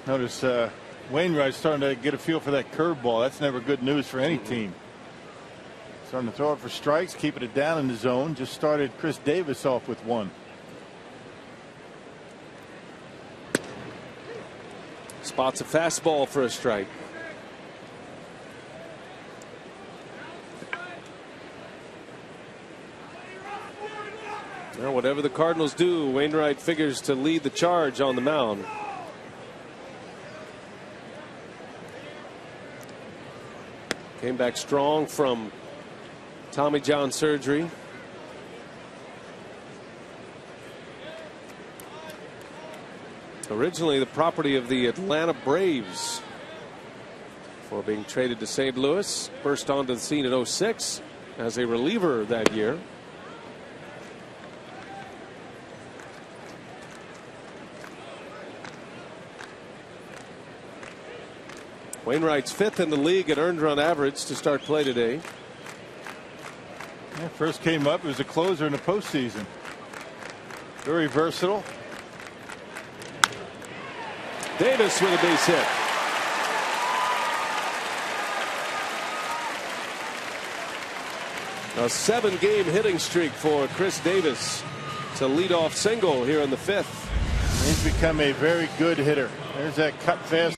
Notice Wainwright starting to get a feel for that curveball. That's never good news for any team. Starting to throw it for strikes, keeping it down in the zone. Just started Chris Davis off with 1. Spots a fastball for a strike. Well, whatever the Cardinals do, Wainwright figures to lead the charge on the mound. Came back strong from Tommy John surgery. Originally the property of the Atlanta Braves before being traded to St. Louis. Burst onto the scene in 06 as a reliever that year. Wainwright's 5th in the league at earned run average to start play today. Yeah, first came up as a closer in the postseason. Very versatile. Davis with a base hit. A 7-game hitting streak for Chris Davis. It's a leadoff single here in the 5th. He's become a very good hitter. There's that cut fast.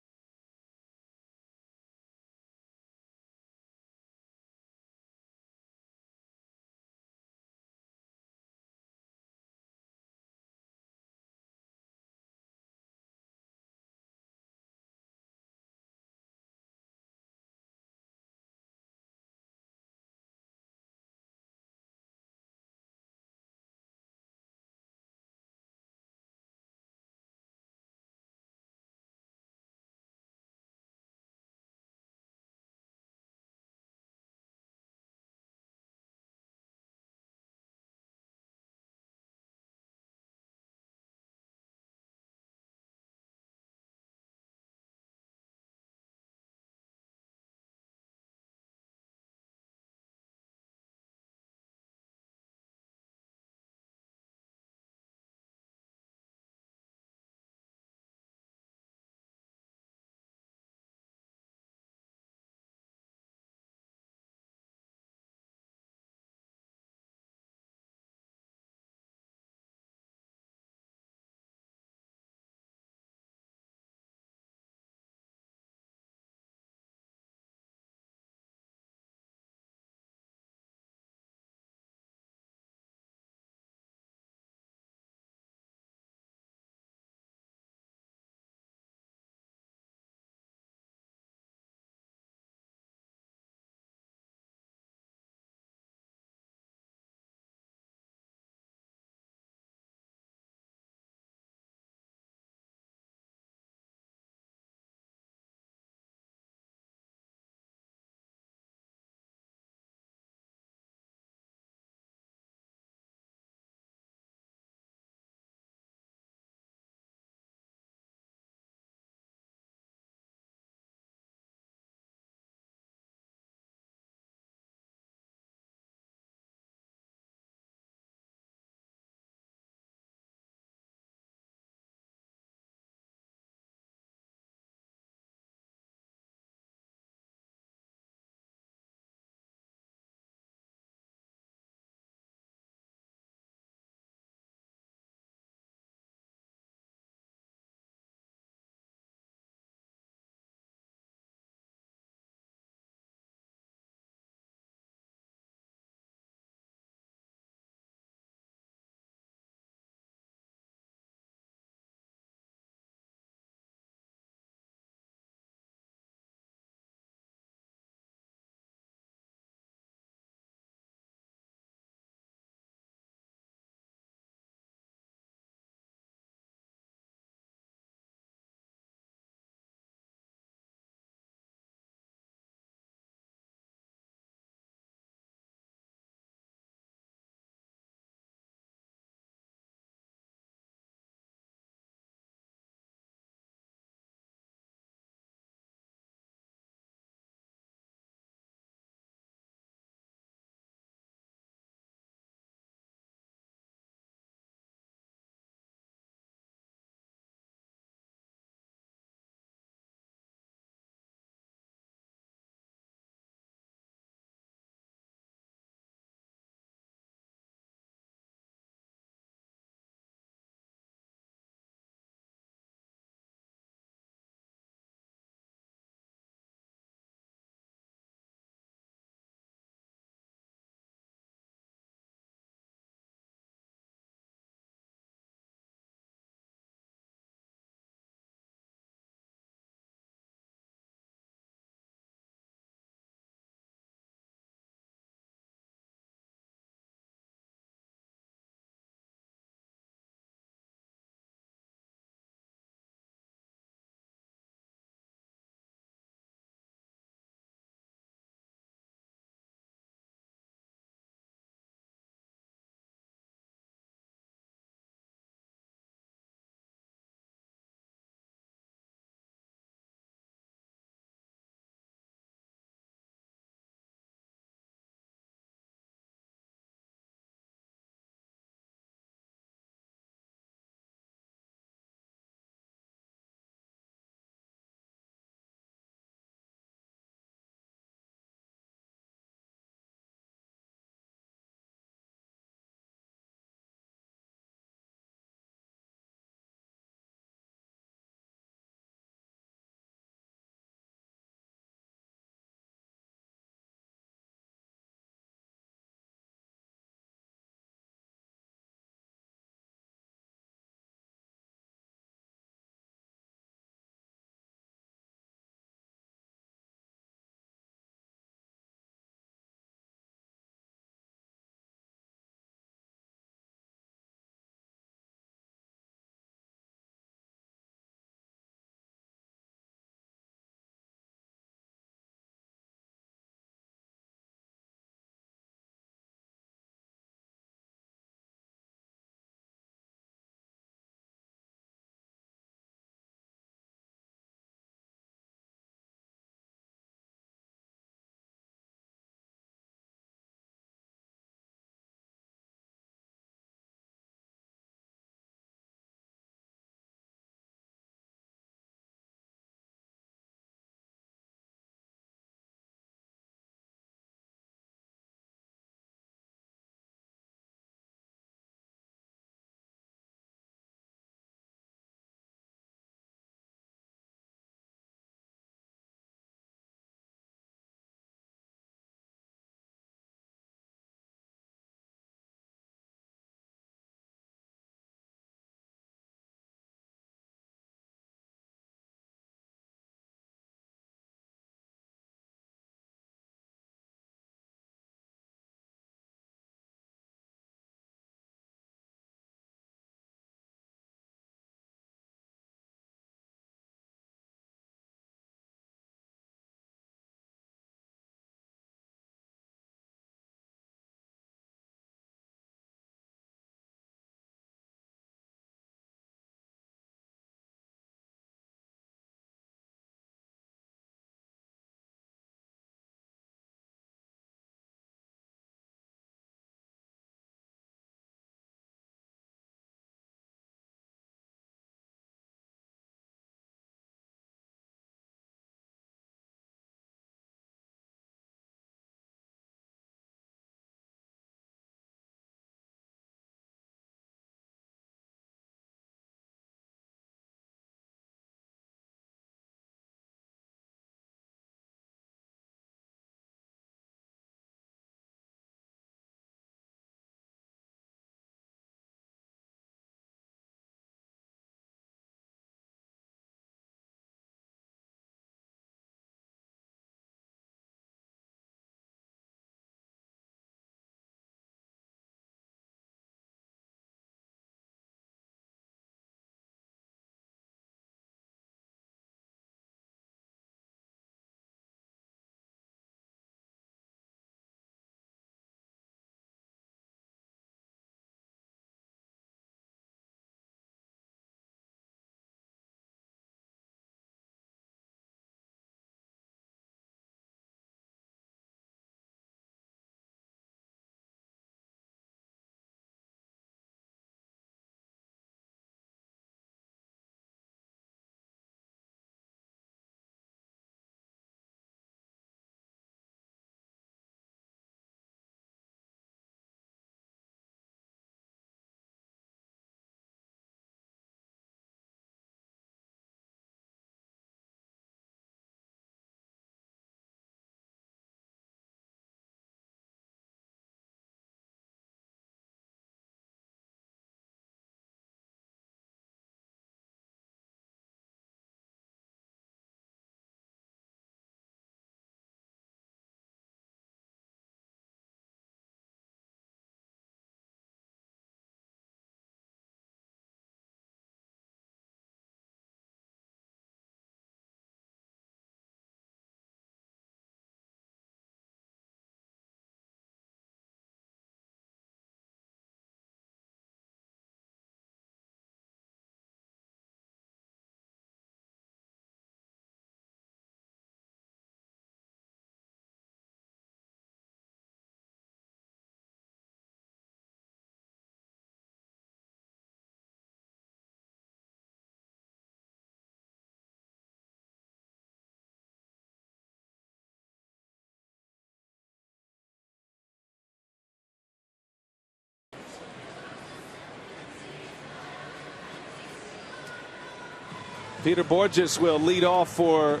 Peter Borges will lead off for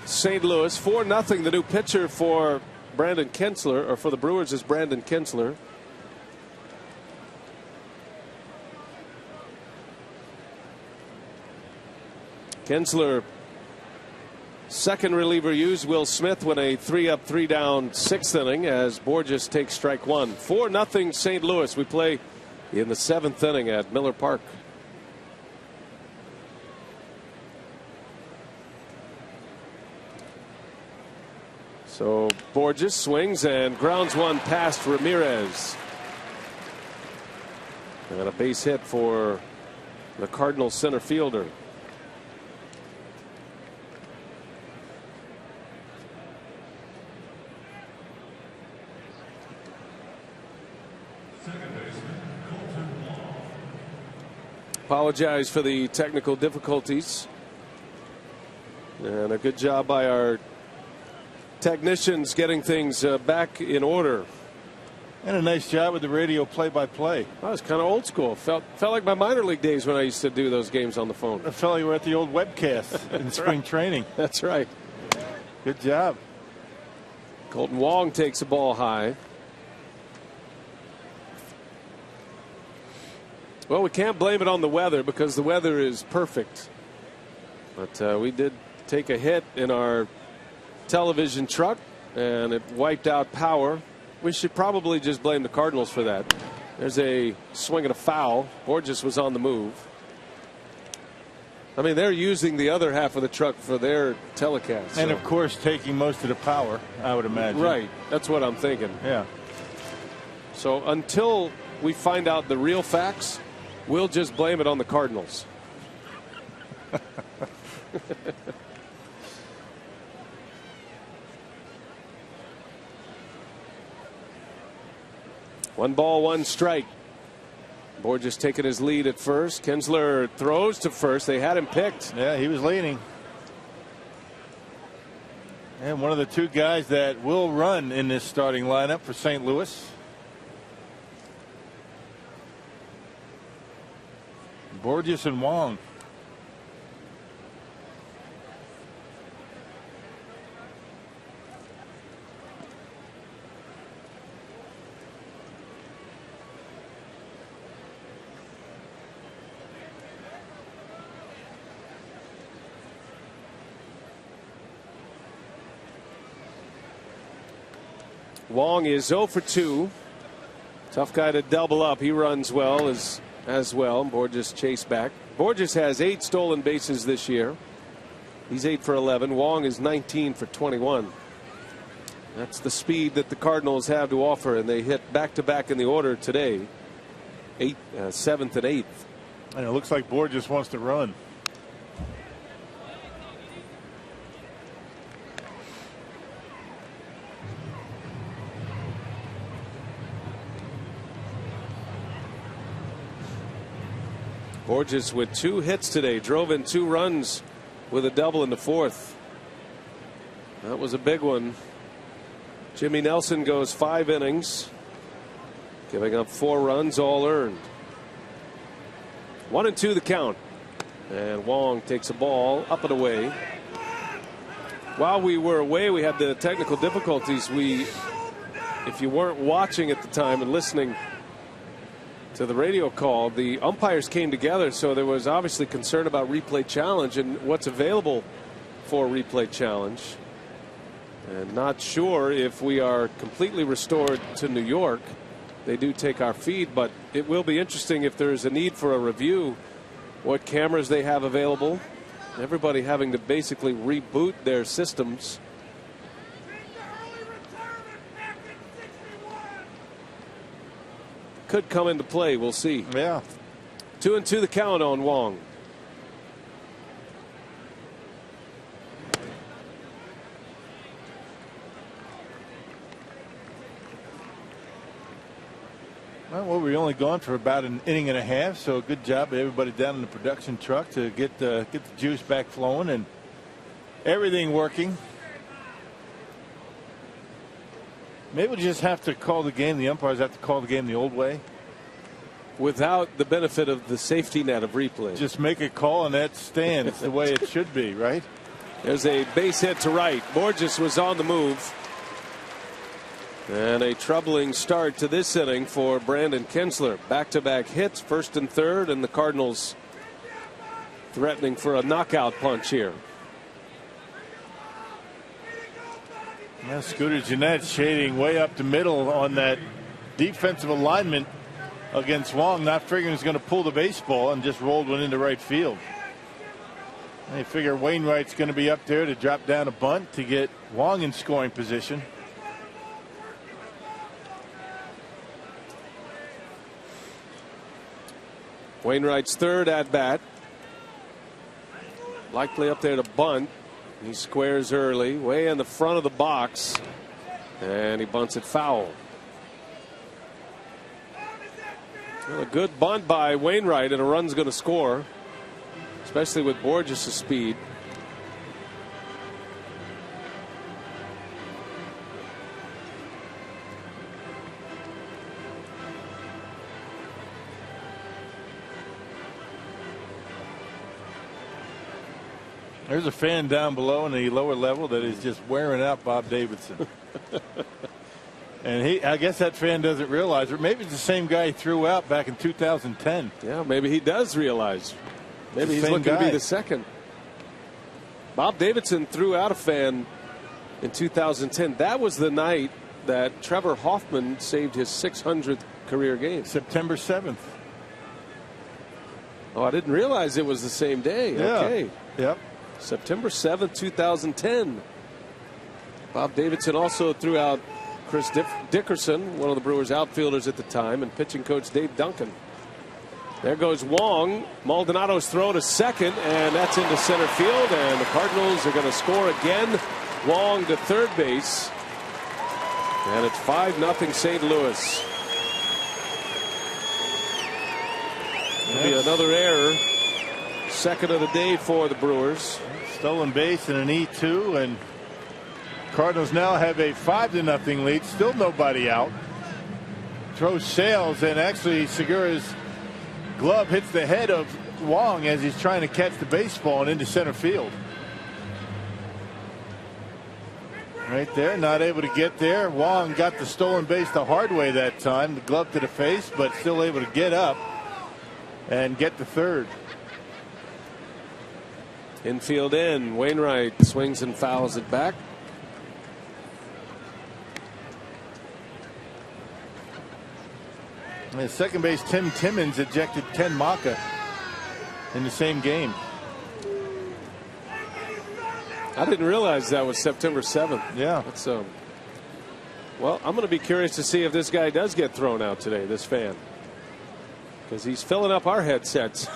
St. Louis. 4-0. The new pitcher for Brandon Kinsler, or for the Brewers, is Brandon Kinsler. Kinsler, second reliever used. Will Smith win a 3-up, 3-down 6th inning as Borges takes strike one. 4-0 St. Louis. We play in the 7th inning at Miller Park. So Borges swings and grounds one past Ramirez. And a base hit for the Cardinals center fielder. Apologize for the technical difficulties. And a good job by our technicians getting things back in order. And a nice job with the radio play-by-play. That was kind of old school. Felt like my minor league days when I used to do those games on the phone. I felt like you were at the old webcast in spring training. That's right. Good job. Colton Wong takes a ball high. Well, we can't blame it on the weather because the weather is perfect. But we did take a hit in our television truck and it wiped out power. We should probably just blame the Cardinals for that. There's a swing and a foul. Borges was on the move. I mean, they're using the other half of the truck for their telecast. And, of course, taking most of the power, I would imagine. Right. That's what I'm thinking. Yeah. So until we find out the real facts, we'll just blame it on the Cardinals. One ball, one strike. Borges taking his lead at first. Kinsler throws to first. They had him picked. Yeah, he was leading. And one of the two guys that will run in this starting lineup for St. Louis. Borges and Wong. Wong is 0 for 2. Tough guy to double up. He runs well as well. Borges chased back. Borges has 8 stolen bases this year. He's 8 for 11. Wong is 19 for 21. That's the speed that the Cardinals have to offer, and they hit back-to-back in the order today. 7th and 8th. And it looks like Borges wants to run. Borges with 2 hits today, drove in 2 runs with a double in the 4th. That was a big one. Jimmy Nelson goes 5 innings, giving up 4 runs, all earned. 1-2 the count, and Wong takes a ball up and away. While we were away, we had the technical difficulties. If you weren't watching at the time and listening to the radio call, the umpires came together, so there was obviously concern about replay challenge and what's available for replay challenge. And not sure if we are completely restored to New York. They do take our feed, but it will be interesting if there is a need for a review, what cameras they have available. Everybody having to basically reboot their systems. Could come into play. We'll see. Yeah. 2-2 the count on Wong. Well, we're only gone for about an inning and a half, so good job everybody down in the production truck to get the juice back flowing and everything working. Maybe we'll just have to call the game. The umpires have to call the game the old way. without the benefit of the safety net of replay. Just make a call and that stands. It's the way it should be, right? There's a base hit to right. Borges was on the move. And a troubling start to this inning for Brandon Kinsler. Back-to-back hits, first and third, and the Cardinals threatening for a knockout punch here. Now Scooter Gennett shading way up the middle on that defensive alignment against Wong, not figuring he's going to pull the baseball, and just rolled one into right field. They figure Wainwright's going to be up there to drop down a bunt to get Wong in scoring position. Wainwright's third at bat. Likely up there to bunt. He squares early, way in the front of the box, and he bunts it foul. Well, a good bunt by Wainwright, and a run's going to score, especially with Borges' speed. There's a fan down below in the lower level that is just wearing out Bob Davidson. And I guess that fan doesn't realize it. Maybe it's the same guy he threw out back in 2010. Yeah, maybe he does realize. Maybe he's looking to be the second. Bob Davidson threw out a fan in 2010. That was the night that Trevor Hoffman saved his 600th career game. September 7th. Oh, I didn't realize it was the same day. Yeah. Okay. Yep. September 7th, 2010. Bob Davidson also threw out Chris Dickerson, one of the Brewers outfielders at the time, and pitching coach Dave Duncan. There goes Wong. Maldonado's throw to second, and that's into center field, and the Cardinals are going to score again. Wong to third base, and it's 5-0 St. Louis. There'll be another error. Second of the day for the Brewers. Stolen base and an E2, and Cardinals now have a 5-0 lead. Still nobody out. Throws sails, and actually Segura's glove hits the head of Wong as he's trying to catch the baseball and into center field. Right there, not able to get there. Wong got the stolen base the hard way that time. The glove to the face, but still able to get up and get the third. Infield in. Wainwright swings and fouls it back. And second base Tim Timmons ejected Ken Maka in the same game. I didn't realize that was September 7th. Yeah. That's well, I'm going to be curious to see if this guy does get thrown out today, this fan, because he's filling up our headsets.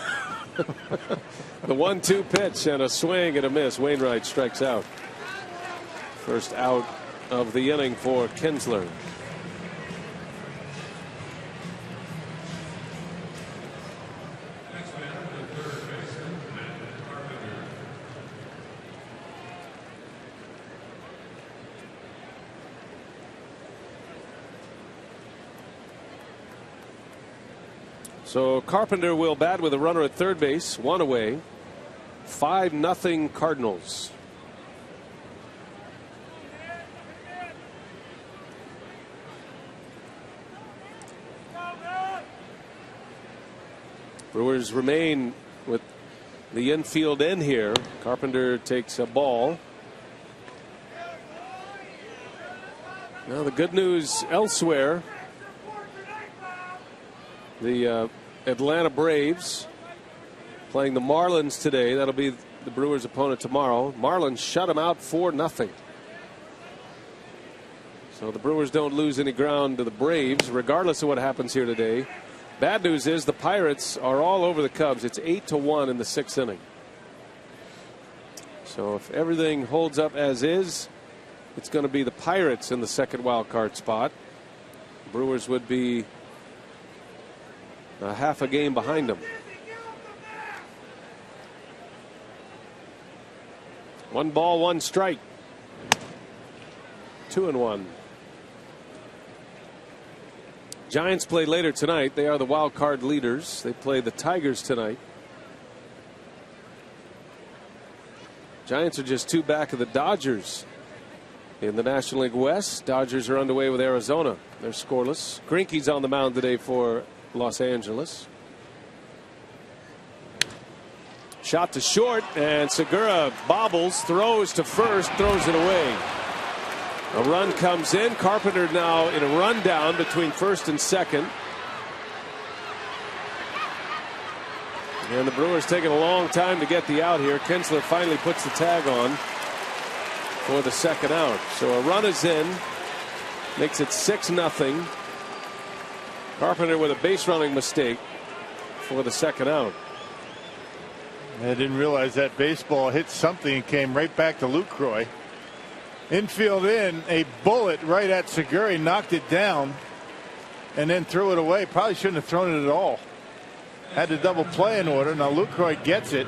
The 1-2 pitch and a swing and a miss. Wainwright strikes out. First out of the inning for Kinsler. So Carpenter will bat with a runner at third base, one away. 5-0 Cardinals. Brewers remain with the infield in here. Carpenter takes a ball. Now the good news elsewhere. The Atlanta Braves playing the Marlins today. That'll be the Brewers' opponent tomorrow. Marlins shut them out 4-0. So the Brewers don't lose any ground to the Braves, regardless of what happens here today. Bad news is the Pirates are all over the Cubs. It's 8-1 in the sixth inning. So if everything holds up as is, it's going to be the Pirates in the second wild card spot. Brewers would be half a game behind them. 1 ball, 1 strike. 2-1. Giants play later tonight. They are the wild card leaders. They play the Tigers tonight. Giants are just 2 back of the Dodgers in the National League West. Dodgers are underway with Arizona. They're scoreless. Greinke's on the mound today for Los Angeles. Shot to short, and Segura bobbles, throws to first, throws it away. A run comes in. Carpenter now in a rundown between first and second. And the Brewers taking a long time to get the out here. Kinsler finally puts the tag on for the second out. So a run is in. Makes it 6-0. Carpenter with a base running mistake for the second out. I didn't realize that baseball hit something and came right back to Lucroy. Infield in, a bullet right at Segura, knocked it down and then threw it away. Probably shouldn't have thrown it at all. Had the double play in order. Now Lucroy gets it,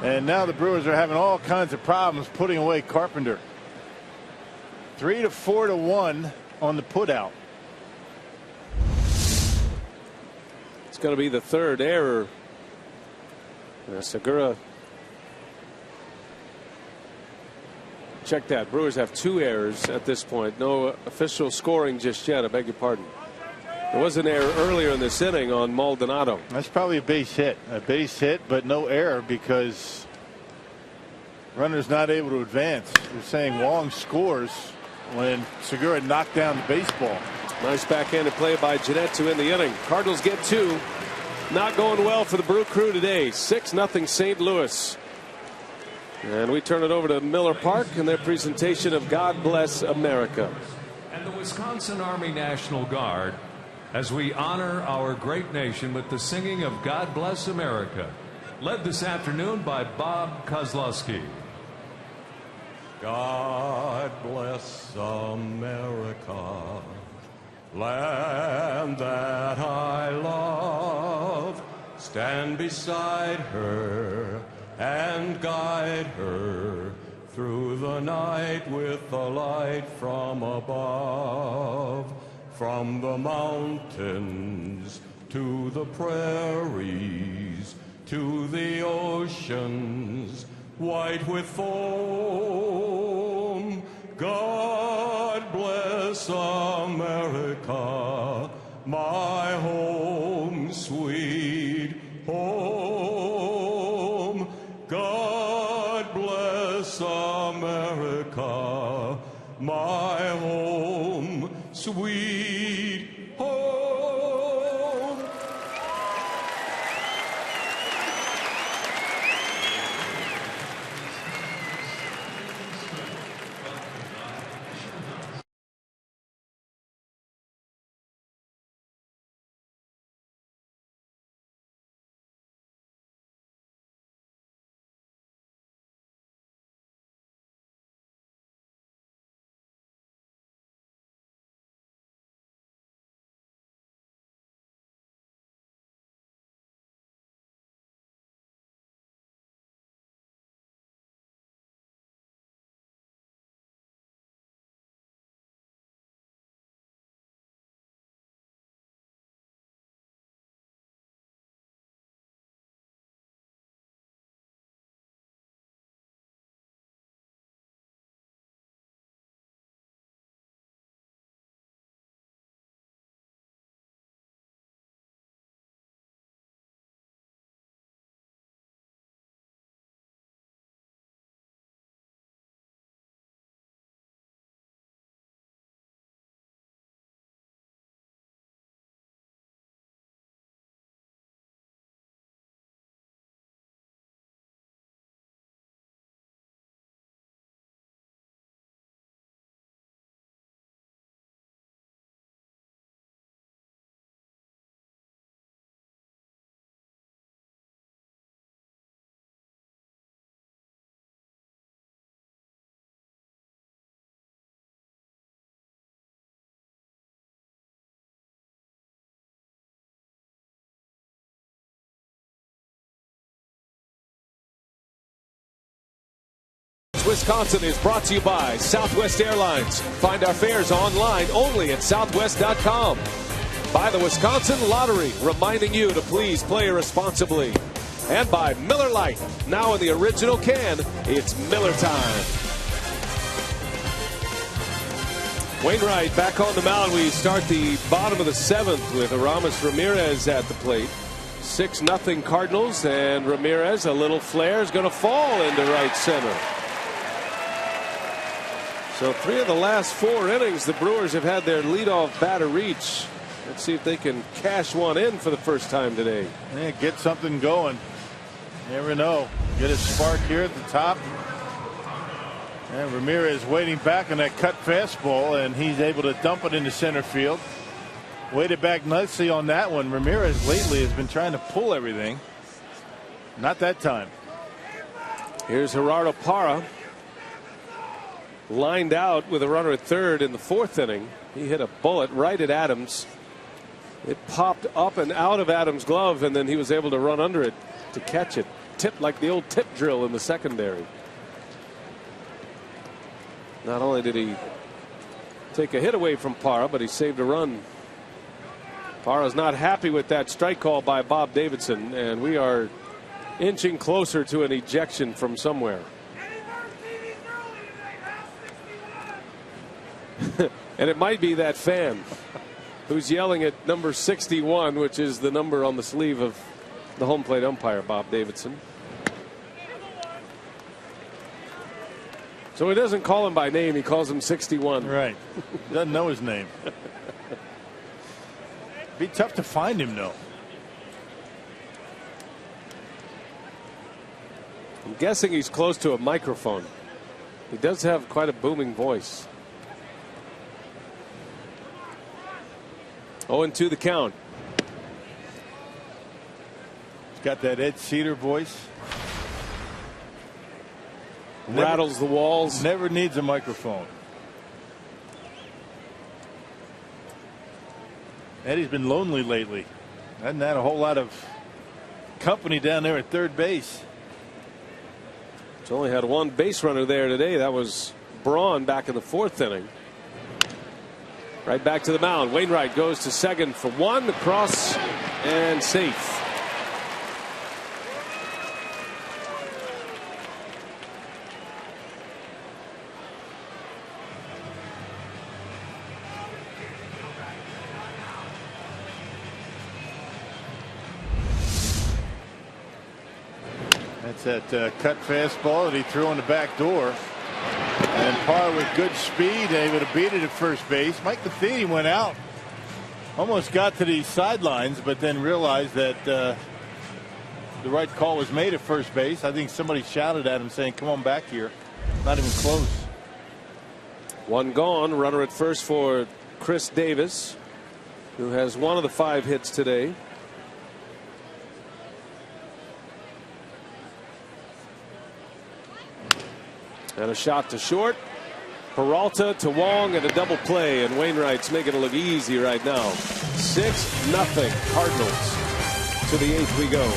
and now the Brewers are having all kinds of problems putting away Carpenter. 3-4-1 on the putout. It's going to be the third error. Segura. Check that. Brewers have 2 errors at this point. No official scoring just yet. I beg your pardon. There was an error earlier in this inning on Maldonado. That's probably a base hit. A base hit, but no error because runner's not able to advance. They're saying Wong scores when Segura knocked down the baseball. Nice backhanded play by Jeanette to end the inning. Cardinals get 2. Not going well for the Brew Crew today. 6-0 St. Louis. And we turn it over to Miller Park and their presentation of God Bless America. And the Wisconsin Army National Guard, as we honor our great nation with the singing of God Bless America, led this afternoon by Bob Kozlowski. God bless America, land that I love. Stand beside her and guide her through the night with the light from above. From the mountains to the prairies to the oceans white with foam. God bless America, my home, sweet home. God bless America, my home, sweet home. Wisconsin is brought to you by Southwest Airlines. Find our fares online only at southwest.com. by the Wisconsin Lottery, reminding you to please play responsibly. And by Miller Lite, now in the original can, it's Miller time. Wainwright back on the mound. We start the bottom of the 7th with Aramis Ramirez at the plate. 6-0 Cardinals, and Ramirez, a little flare, is going to fall into right center. So 3 of the last 4 innings, the Brewers have had their leadoff batter reach. Let's see if they can cash one in for the first time today. Yeah, get something going. You never know. Get a spark here at the top. And Ramirez waiting back on that cut fastball, and he's able to dump it into center field. Waited back nicely on that one. Ramirez lately has been trying to pull everything. Not that time. Here's Gerardo Parra. Lined out with a runner at third in the 4th inning. He hit a bullet right at Adams. It popped up and out of Adams' glove, and then he was able to run under it to catch it. Tipped like the old tip drill in the secondary. Not only did he take a hit away from Parra, but he saved a run. Parra's not happy with that strike call by Bob Davidson, and we are inching closer to an ejection from somewhere. And it might be that fan who's yelling at number 61, which is the number on the sleeve of the home plate umpire, Bob Davidson. So he doesn't call him by name, he calls him 61. Right. Doesn't know his name. Be tough to find him, though. I'm guessing he's close to a microphone. He does have quite a booming voice. 0-2 the count. He's got that Ed Cedar voice. Rattles the walls. Never needs a microphone. Eddie's been lonely lately. Hasn't had a whole lot of company down there at third base. He's only had one base runner there today. That was Braun back in the 4th inning. Right back to the mound. Wainwright goes to second for one, across and safe. That's that cut fastball that he threw on the back door. And Parra with good speed, able to beat it at first base. Mike Matheny went out. Almost got to the sidelines, but then realized that the right call was made at first base. I think somebody shouted at him saying, "Come on back here." Not even close. One gone. Runner at first for Chris Davis, who has one of the 5 hits today. And a shot to short. Peralta to Wong, and a double play, and Wainwright's making it look easy right now. 6-0 Cardinals. To the 8th we go.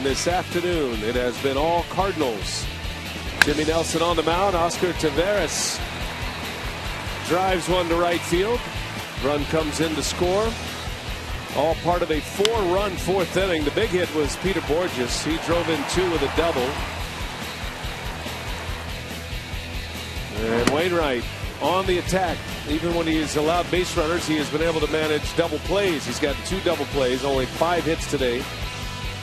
This afternoon, it has been all Cardinals. Jimmy Nelson on the mound. Oscar Taveras drives one to right field. Run comes in to score. All part of a 4-run fourth inning. The big hit was Peter Borges. He drove in 2 with a double. And Wainwright on the attack. Even when he's allowed base runners, he has been able to manage double plays. He's got 2 double plays, only 5 hits today.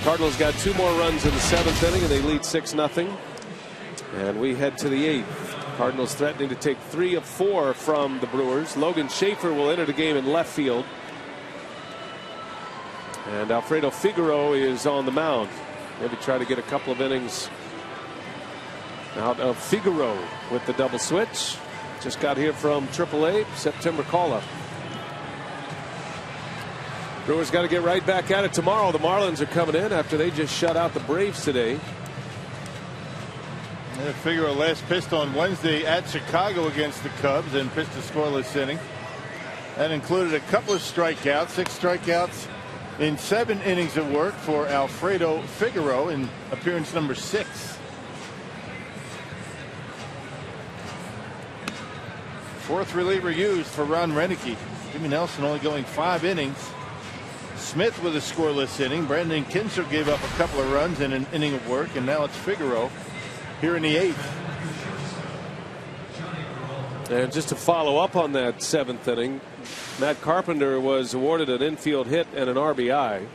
Cardinals got 2 more runs in the 7th inning, and they lead 6-0. And we head to the 8th. Cardinals threatening to take 3 of 4 from the Brewers. Logan Schaefer will enter the game in left field. And Alfredo Figueroa is on the mound. Maybe try to get a couple of innings out of Figueroa with the double switch. Just got here from AAA, September call-up. Brewers got to get right back at it tomorrow. The Marlins are coming in after they just shut out the Braves today. Yeah, Figueroa last pitched on Wednesday at Chicago against the Cubs and pitched a scoreless inning. That included a couple of strikeouts, 6 strikeouts in 7 innings of work for Alfredo Figueroa in appearance number 6. 4th reliever used for Ron Renicky. Jimmy Nelson only going 5 innings. Smith with a scoreless inning. Brandon Kinser gave up a couple of runs in an inning of work, and now it's Figueroa here in the 8th. And just to follow up on that 7th inning, Matt Carpenter was awarded an infield hit and an RBI.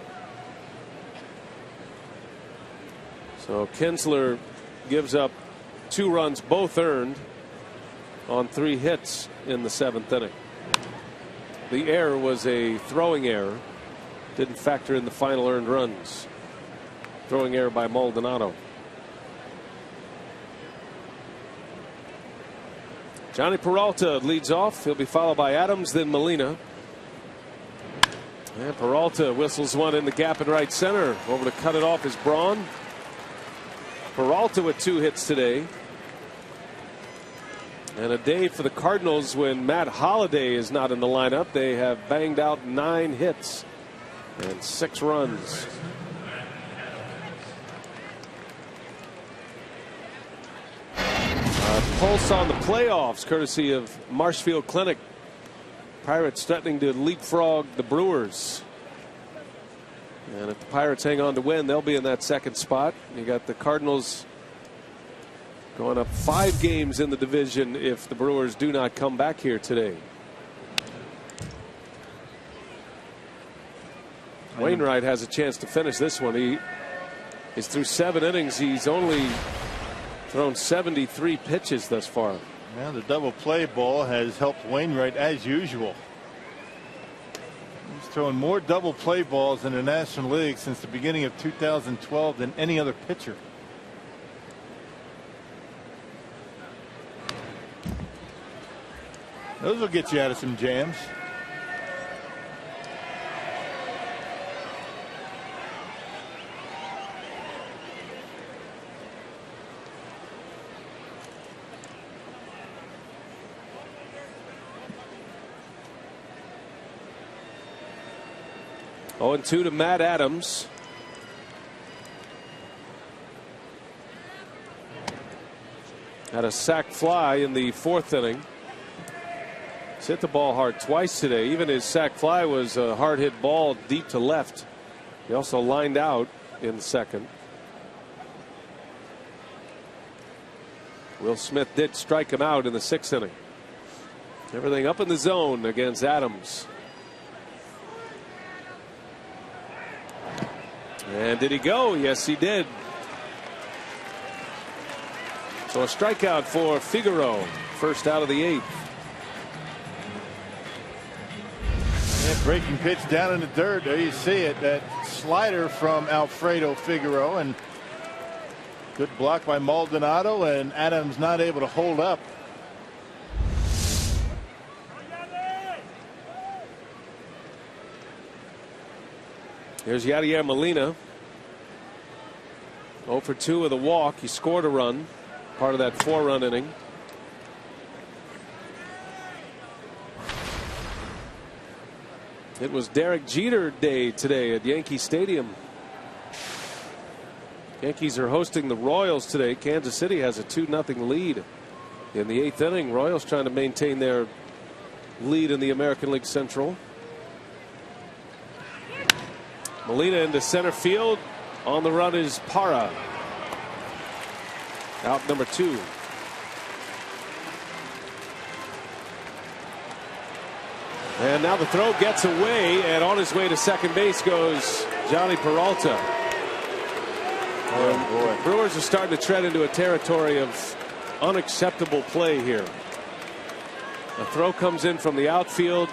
So Kinsler gives up 2 runs, both earned, on 3 hits in the 7th inning. The error was a throwing error. Didn't factor in the final earned runs. Throwing error by Maldonado. Johnny Peralta leads off. He'll be followed by Adams, then Molina. And Peralta whistles one in the gap in right center. Over to cut it off is Braun. Peralta with 2 hits today. And a day for the Cardinals when Matt Holliday is not in the lineup. They have banged out 9 hits and 6 runs. Pulse on the playoffs courtesy of Marshfield Clinic. Pirates threatening to leapfrog the Brewers. And if the Pirates hang on to win, they'll be in that 2nd spot. You got the Cardinals going up 5 games in the division if the Brewers do not come back here today. Wainwright has a chance to finish this one. He is through 7 innings. He's only thrown 73 pitches thus far. Now the double play ball has helped Wainwright as usual. He's throwing more double play balls in the National League since the beginning of 2012 than any other pitcher. Those will get you out of some jams. Oh, and 2 to Matt Adams. Had a sac fly in the 4th inning. He's hit the ball hard twice today. Even his sac fly was a hard hit ball deep to left. He also lined out in the 2nd. Will Smith did strike him out in the 6th inning. Everything up in the zone against Adams. And did he go? Yes, he did. So a strikeout for Figueroa. First out of the 8th. Yeah, breaking pitch down in the dirt. There you see it. That slider from Alfredo Figueroa. And good block by Maldonado. And Adams not able to hold up. Here's Yadier Molina. 0 for 2 with a walk. He scored a run. Part of that 4-run inning. It was Derek Jeter Day today at Yankee Stadium. Yankees are hosting the Royals today. Kansas City has a 2-0 lead in the 8th inning. Royals trying to maintain their lead in the American League Central. Molina into center field. On the run is Parra. Out number 2. And now the throw gets away, and on his way to second base goes Johnny Peralta. Oh, boy. The Brewers are starting to tread into a territory of unacceptable play here. A throw comes in from the outfield.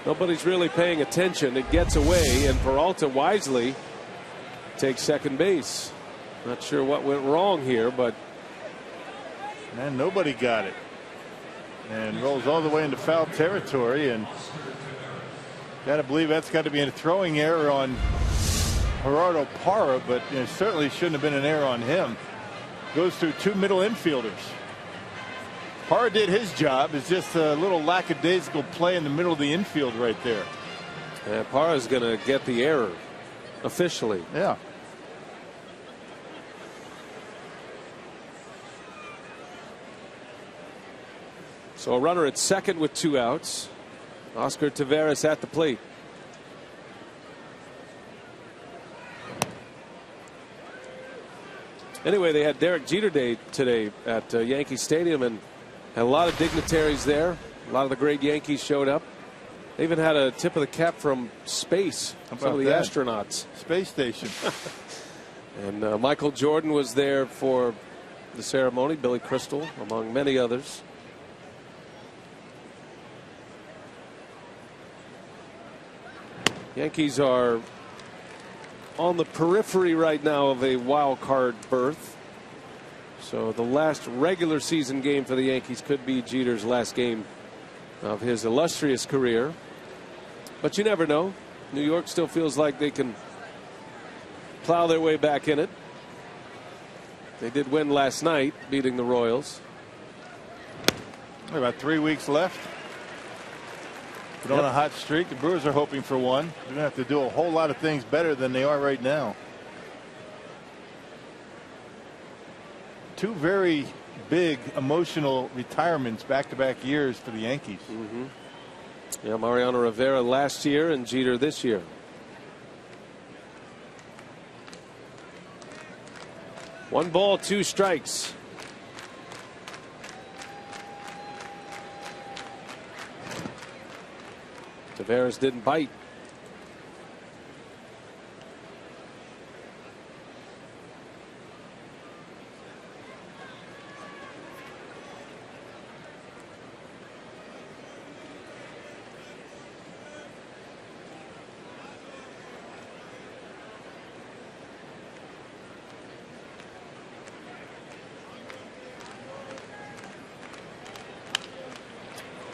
Nobody's really paying attention. It gets away, and Peralta wisely takes second base. Not sure what went wrong here, but man, nobody got it. And rolls all the way into foul territory, and got to believe that's got to be a throwing error on Gerardo Parra, but it certainly shouldn't have been an error on him. Goes through 2 middle infielders. Parra did his job. It's just a little lackadaisical play in the middle of the infield right there. And Parra's going to get the error officially. Yeah. So a runner at second with 2 outs. Oscar Taveras at the plate. Anyway, they had Derek Jeter Day today at Yankee Stadium, and had a lot of dignitaries there. A lot of the great Yankees showed up. They even had a tip of the cap from space. Some of the astronauts. Space station. And Michael Jordan was there for the ceremony. Billy Crystal, among many others. Yankees are on the periphery right now of a wild card berth. So the last regular season game for the Yankees could be Jeter's last game of his illustrious career. But you never know. New York still feels like they can plow their way back in it. They did win last night, beating the Royals. About 3 weeks left. But on a hot streak, the Brewers are hoping for one. They're going to have to do a whole lot of things better than they are right now. 2 very big emotional retirements back-to-back years for the Yankees. Yeah, Mariano Rivera last year and Jeter this year. One ball, 2 strikes. Taveras didn't bite.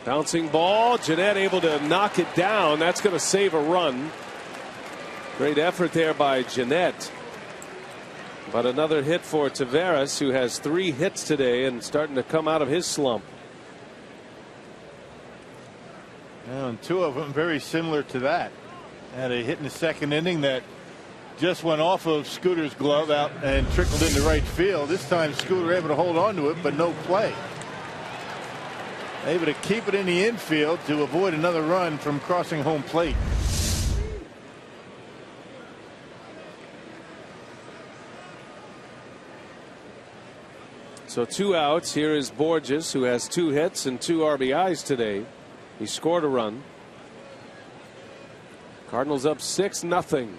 Bouncing ball. Jeanette able to knock it down. That's going to save a run. Great effort there by Jeanette. But another hit for Taveras, who has 3 hits today and starting to come out of his slump. And 2 of them very similar to that. Had a hit in the second inning that just went off of Scooter's glove out and trickled into right field. This time Scooter able to hold on to it, but no play. Able to keep it in the infield to avoid another run from crossing home plate. So 2 outs. Here is Borges, who has 2 hits and 2 RBIs today. He scored a run. Cardinals up 6-0.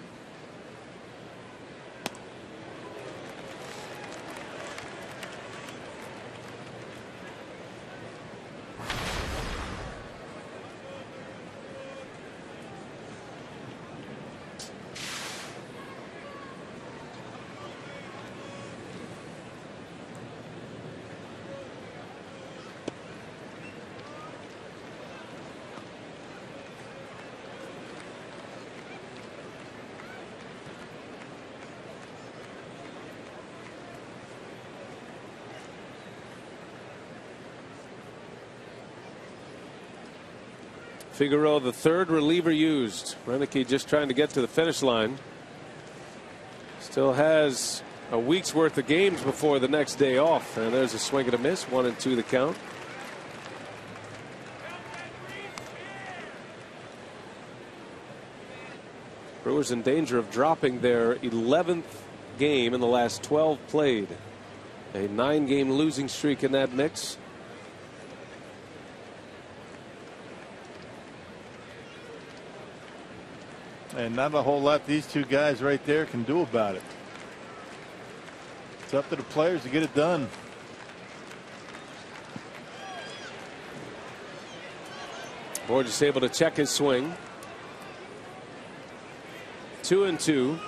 Figueroa, the 3rd reliever used. Renicky just trying to get to the finish line. Still has a week's worth of games before the next day off. And there's a swing and a miss. 1-2 the count. Brewers in danger of dropping their 11th game in the last 12 played. A 9-game losing streak in that mix. And not a whole lot these two guys right there can do about it. It's up to the players to get it done. Borges able to check his swing. 2-2.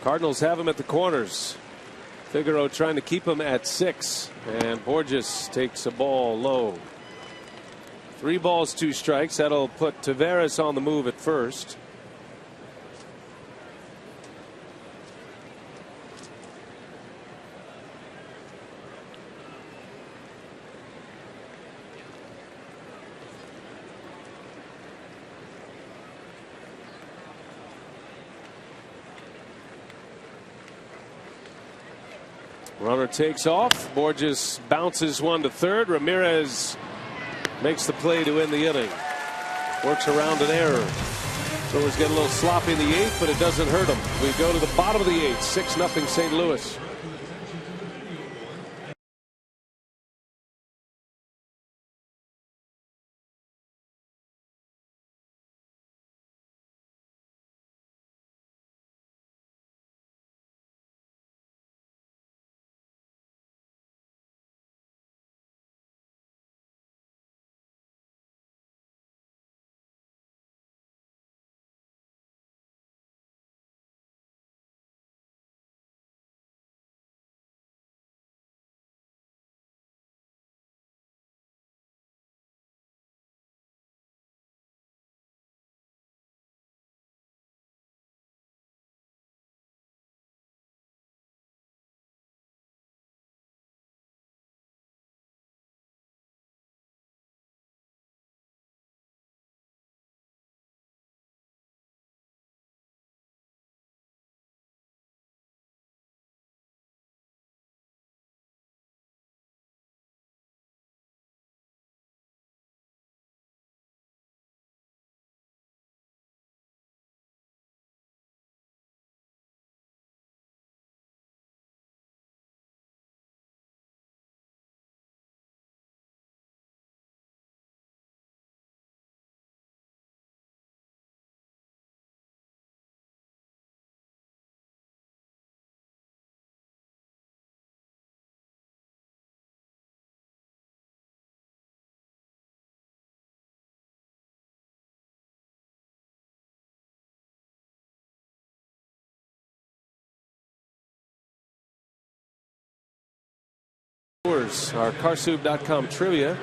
Cardinals have him at the corners. Figaro trying to keep him at 6, and Borges takes a ball low. 3 balls, 2 strikes. That'll put Taveras on the move at first. Runner takes off. Borges bounces one to third. Ramirez makes the play to end the inning. Works around an error. Brewers get a little sloppy in the 8th, but it doesn't hurt them. We go to the bottom of the 8th. 6-0 St. Louis. Our Carsoup.com trivia.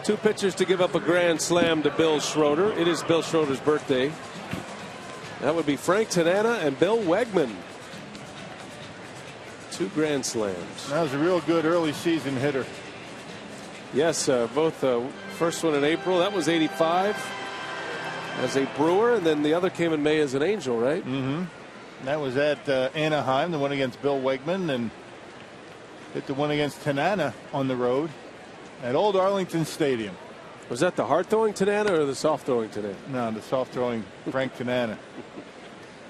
2 pitchers to give up a grand slam to Bill Schroeder. It is Bill Schroeder's birthday. That would be Frank Tanana and Bill Wegman. 2 grand slams. That was a real good early season hitter. Yes, both first one in April. That was 85 as a Brewer, and then the other came in May as an Angel, right? Mm-hmm. That was at Anaheim, the one against Bill Wegman, and hit the one against Tanana on the road at Old Arlington Stadium. Was that the hard throwing Tanana or the soft throwing Tanana? No, the soft throwing Frank Tanana.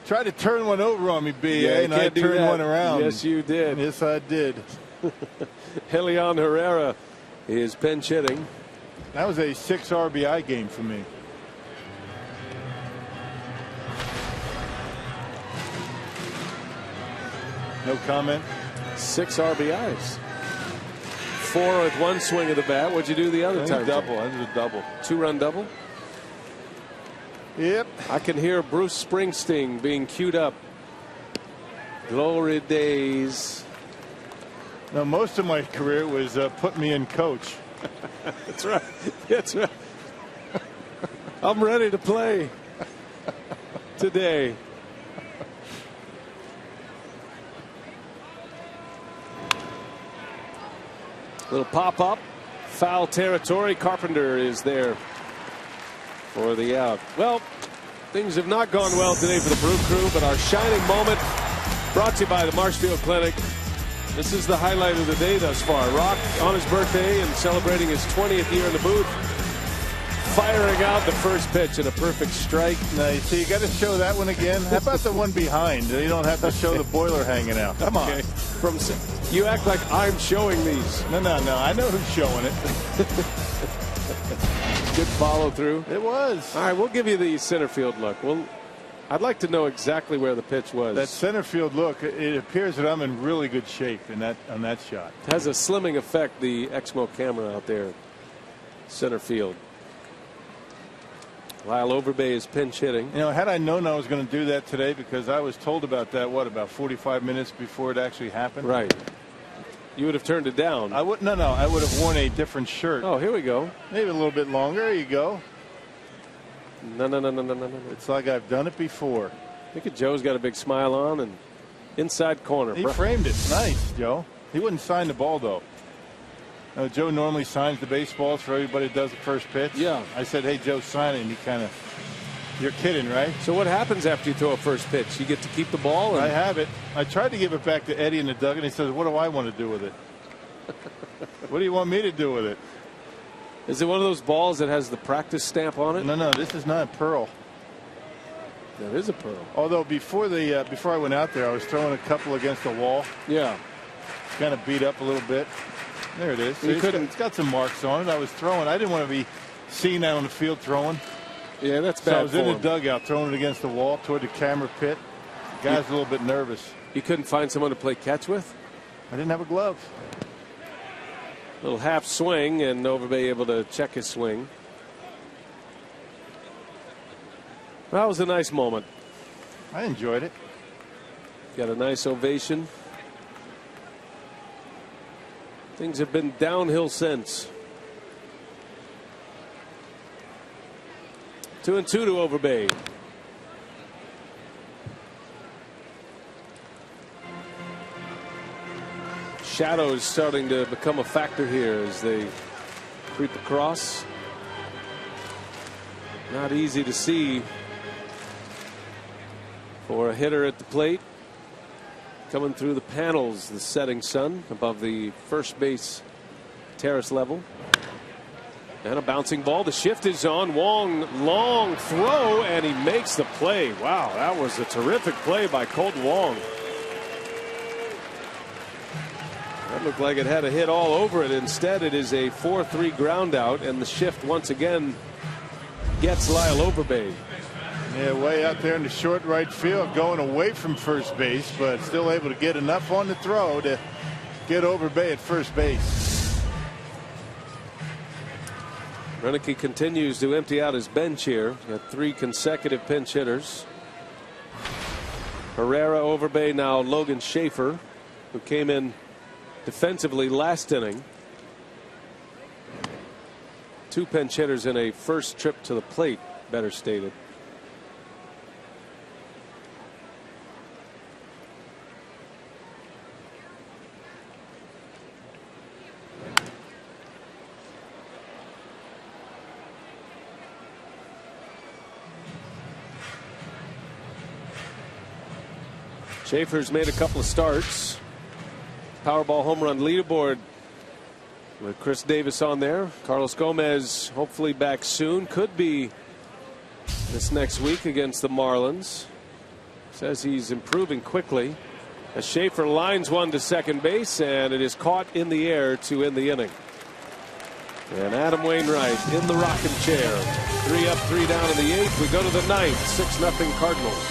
Tried to turn one over on me, B.A., yeah, and I turned one around. Yes, you did. Yes, I did. Helion Herrera is pinch hitting. That was a 6 RBI game for me. No comment. 6 RBIs. 4 with one swing of the bat. What'd you do the other time? Double. I did a double. 2-run double. Yep. I can hear Bruce Springsteen being queued up. Glory days. Now, most of my career was put me in coach. That's right. That's right. I'm ready to play today. Little pop-up, foul territory. Carpenter is there for the out. Well, things have not gone well today for the Brew Crew, but our shining moment brought to you by the Marshfield Clinic. This is the highlight of the day thus far. Rock on his birthday and celebrating his 20th year in the booth, firing out the first pitch in a perfect strike. Nice. So you got to show that one again. How about the one behind? You don't have to show the boiler hanging out. Come on. Okay. You act like I'm showing these. No. I know who's showing it. Good follow through. It was. All right, we'll give you the center field look. I'd like to know exactly where the pitch was. That center field look, it appears that I'm in really good shape on that shot. It has a slimming effect, the Exmo camera out there. Center field. Lyle Overbay is pinch hitting. You know, had I known I was going to do that today, because I was told about that, about 45 minutes before it actually happened? Right. You would have turned it down. I would. No. I would have worn a different shirt. Oh, here we go. Maybe a little bit longer. There you go. No. It's like I've done it before. Look at Joe's got a big smile on and inside corner. He framed it. Nice, Joe. He wouldn't sign the ball, though. Joe normally signs the baseballs for everybody that does the first pitch. Yeah. I said, hey, Joe, sign it. And he kind of, you're kidding, right? So what happens after you throw a first pitch? You get to keep the ball? I have it. I tried to give it back to Eddie in the dugout. He says, what do I want to do with it? What do you want me to do with it? Is it one of those balls that has the practice stamp on it? No, this is not pearl. That is a pearl. Although before I went out there, I was throwing a couple against the wall. Yeah. Kind of beat up a little bit. There it is. It's got some marks on it. I was throwing. I didn't want to be seen out on the field throwing. Yeah, that's bad. So I was in the dugout throwing it against the wall toward the camera pit. The guy's a little bit nervous. You couldn't find someone to play catch with? I didn't have a glove. Little half swing, and Overbay able to check his swing. That was a nice moment. I enjoyed it. Got a nice ovation. Things have been downhill since. 2-2 to Overbay. Shadows starting to become a factor here as they creep across. Not easy to see for a hitter at the plate. Coming through the panels, the setting sun above the first base terrace level. And a bouncing ball. The shift is on. Wong, long throw, and he makes the play. Wow, that was a terrific play by Colt Wong. That looked like it had a hit all over it. Instead, it is a 4-3 ground out, and the shift once again gets Lyle Overbay. Yeah, way out there in the short right field, going away from first base, but still able to get enough on the throw to get Overbay at first base. Renicky continues to empty out his bench here. Got 3 consecutive pinch hitters. Herrera, Overbay, now Logan Schaefer, who came in defensively last inning. 2 pinch hitters in a first trip to the plate, better stated. Schaefer's made a couple of starts. Powerball home run leaderboard with Chris Davis on there. Carlos Gomez hopefully back soon. Could be this next week against the Marlins. Says he's improving quickly. As Schaefer lines one to second base, and it is caught in the air to end the inning. And Adam Wainwright in the rocking chair. 3 up, 3 down in the 8th. We go to the 9th. 6-0 Cardinals.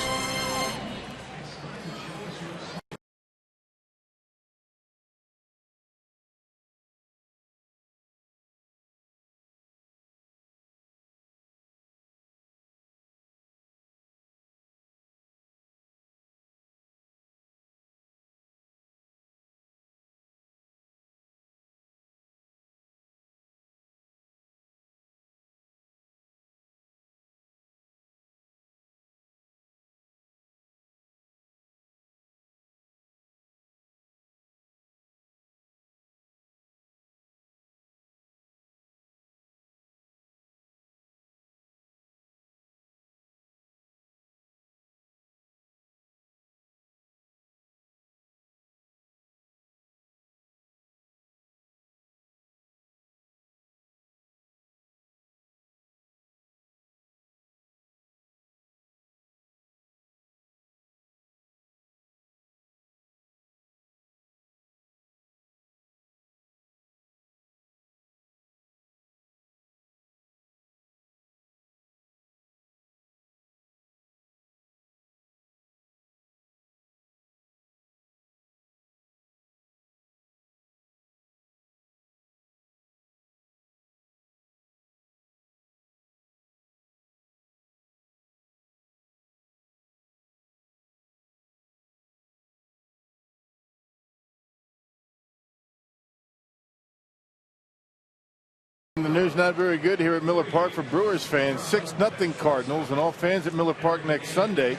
news not very good here at Miller Park for Brewers fans. 6-0 Cardinals, and all fans at Miller Park next Sunday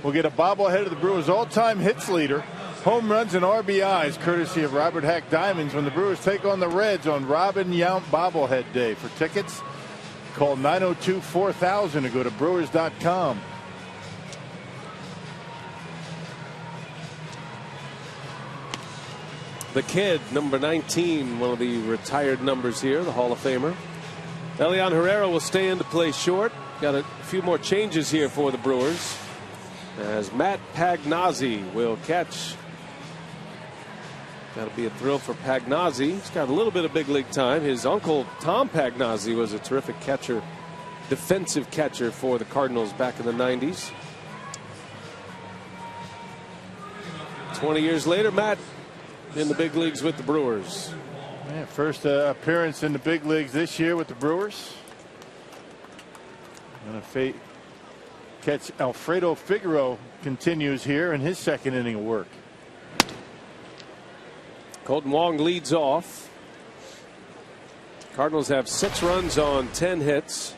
will get a bobblehead of the Brewers' all-time hits leader, home runs and RBIs, courtesy of Robert Hack Diamonds, when the Brewers take on the Reds on Robin Yount Bobblehead Day. For tickets, call 902-4000 or go to Brewers.com. The kid, number 19, one of the retired numbers here, the Hall of Famer. Elian Herrera will stay in to play short. Got a few more changes here for the Brewers, as Matt Pagnazzi will catch. That'll be a thrill for Pagnazzi. He's got a little bit of big league time. His uncle, Tom Pagnazzi, was a terrific catcher, defensive catcher for the Cardinals back in the 90s. 20 years later, Matt in the big leagues with the Brewers. Yeah, first appearance in the big leagues this year with the Brewers. And catch Alfredo Figueroa continues here in his second inning of work. Colton Wong leads off. Cardinals have 6 runs on 10 hits.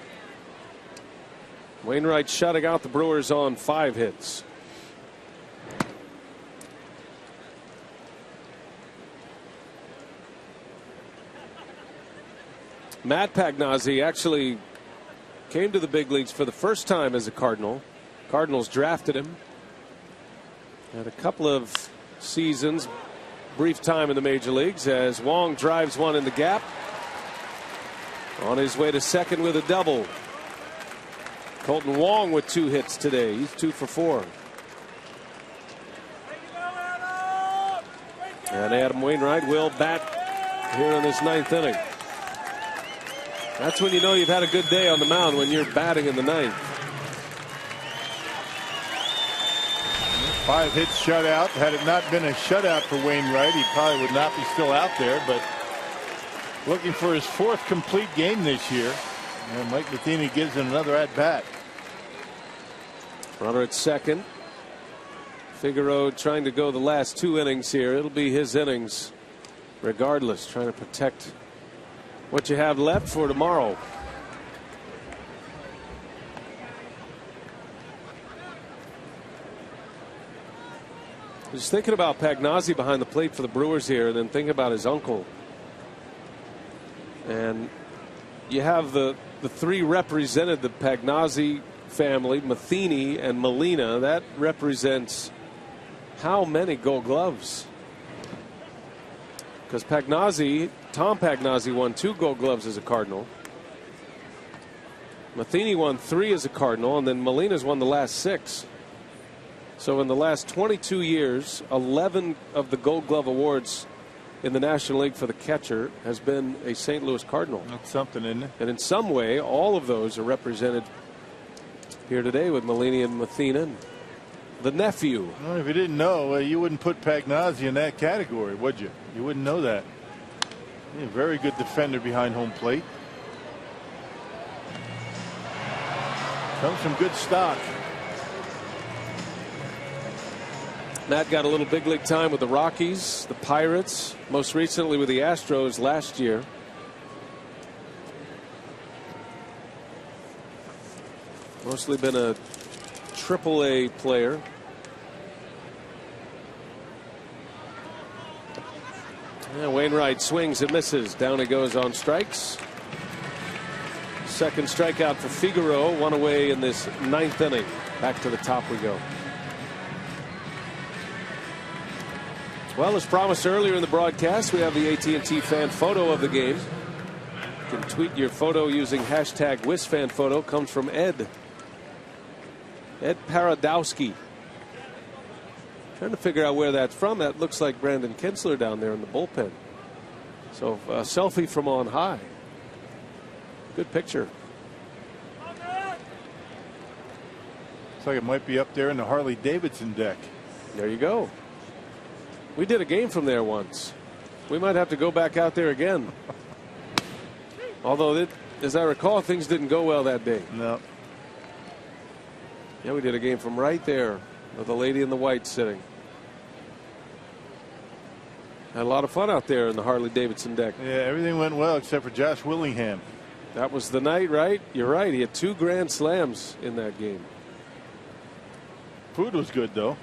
Wainwright shutting out the Brewers on 5 hits. Matt Pagnazzi actually came to the big leagues for the first time as a Cardinal. Cardinals drafted him. Had a couple of seasons, brief time in the major leagues, as Wong drives one in the gap. On his way to second with a double. Colton Wong with 2 hits today. He's 2 for 4. And Adam Wainwright will bat here in this 9th inning. That's when you know you've had a good day on the mound, when you're batting in the 9th. 5 hits shutout. Had it not been a shutout for Wainwright, he probably would not be still out there. But looking for his 4th complete game this year. And Mike Matheny gives him another at bat. Runner at second. Figueroa trying to go the last 2 innings here. It'll be his innings regardless, trying to protect what you have left for tomorrow. Just thinking about Pagnazzi behind the plate for the Brewers here, and then thinking about his uncle. And you have the 3 represented the Pagnazzi family, Matheny and Molina. That represents how many Gold Gloves? Because Tom Pagnazzi won 2 Gold Gloves as a Cardinal. Matheny won 3 as a Cardinal, and then Molina's won the last 6. So in the last 22 years, 11 of the Gold Glove awards in the National League for the catcher has been a St. Louis Cardinal. That's something, isn't it? And in some way, all of those are represented here today with Molina and Matheny. The nephew. Well, if you didn't know, you wouldn't put Pagnazzi in that category, would you? You wouldn't know that. He's a very good defender behind home plate. Comes from good stock. Matt got a little big league time with the Rockies, the Pirates, most recently with the Astros last year. Mostly been a AAA player. Yeah, Wainwright swings and misses. Down he goes on strikes. Second strikeout for Figueroa. 1 away in this 9th inning. Back to the top we go. Well, as promised earlier in the broadcast, we have the AT&T fan photo of the game. You can tweet your photo using hashtag WisFanPhoto. Comes from Ed Paradowski. Trying to figure out where that's from. That looks like Brandon Kinsler down there in the bullpen. So a selfie from on high. Good picture. Looks like it might be up there in the Harley Davidson deck. There you go. We did a game from there once. We might have to go back out there again. Although, as I recall, things didn't go well that day. No. Yeah, we did a game from right there with the lady in the white sitting. Had a lot of fun out there in the Harley-Davidson deck. Yeah, everything went well except for Josh Willingham. That was the night, right? You're right. He had 2 grand slams in that game. Food was good, though.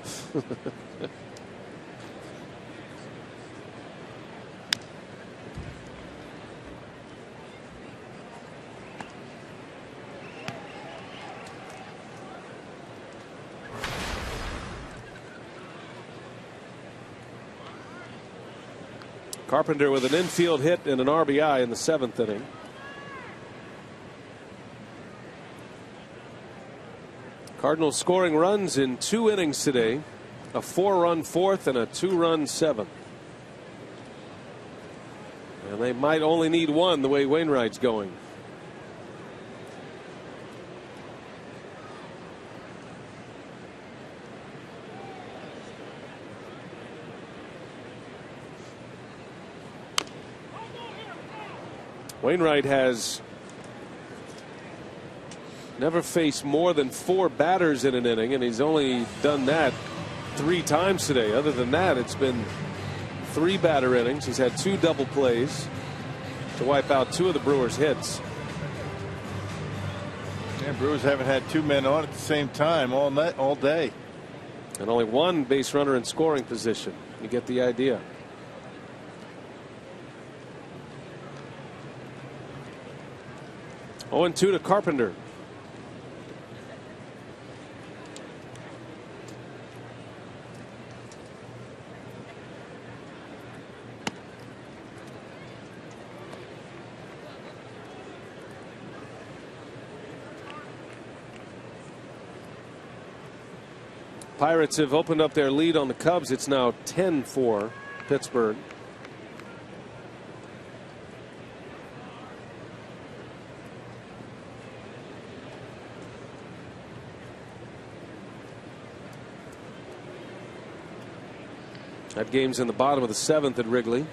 Carpenter with an infield hit and an RBI in the 7th inning. Cardinals scoring runs in 2 innings today. A 4-run 4th and a 2-run 7th. And they might only need 1 the way Wainwright's going. Wainwright has never faced more than 4 batters in an inning, and he's only done that 3 times today. Other than that, it's been 3 batter innings. He's had 2 double plays to wipe out 2 of the Brewers' hits. Yeah, Brewers haven't had 2 men on at the same time all day. And only 1 base runner in scoring position. You get the idea. Oh, 0-2 to Carpenter. Pirates have opened up their lead on the Cubs. It's now 10-4 Pittsburgh. That game's in the bottom of the 7th at Wrigley.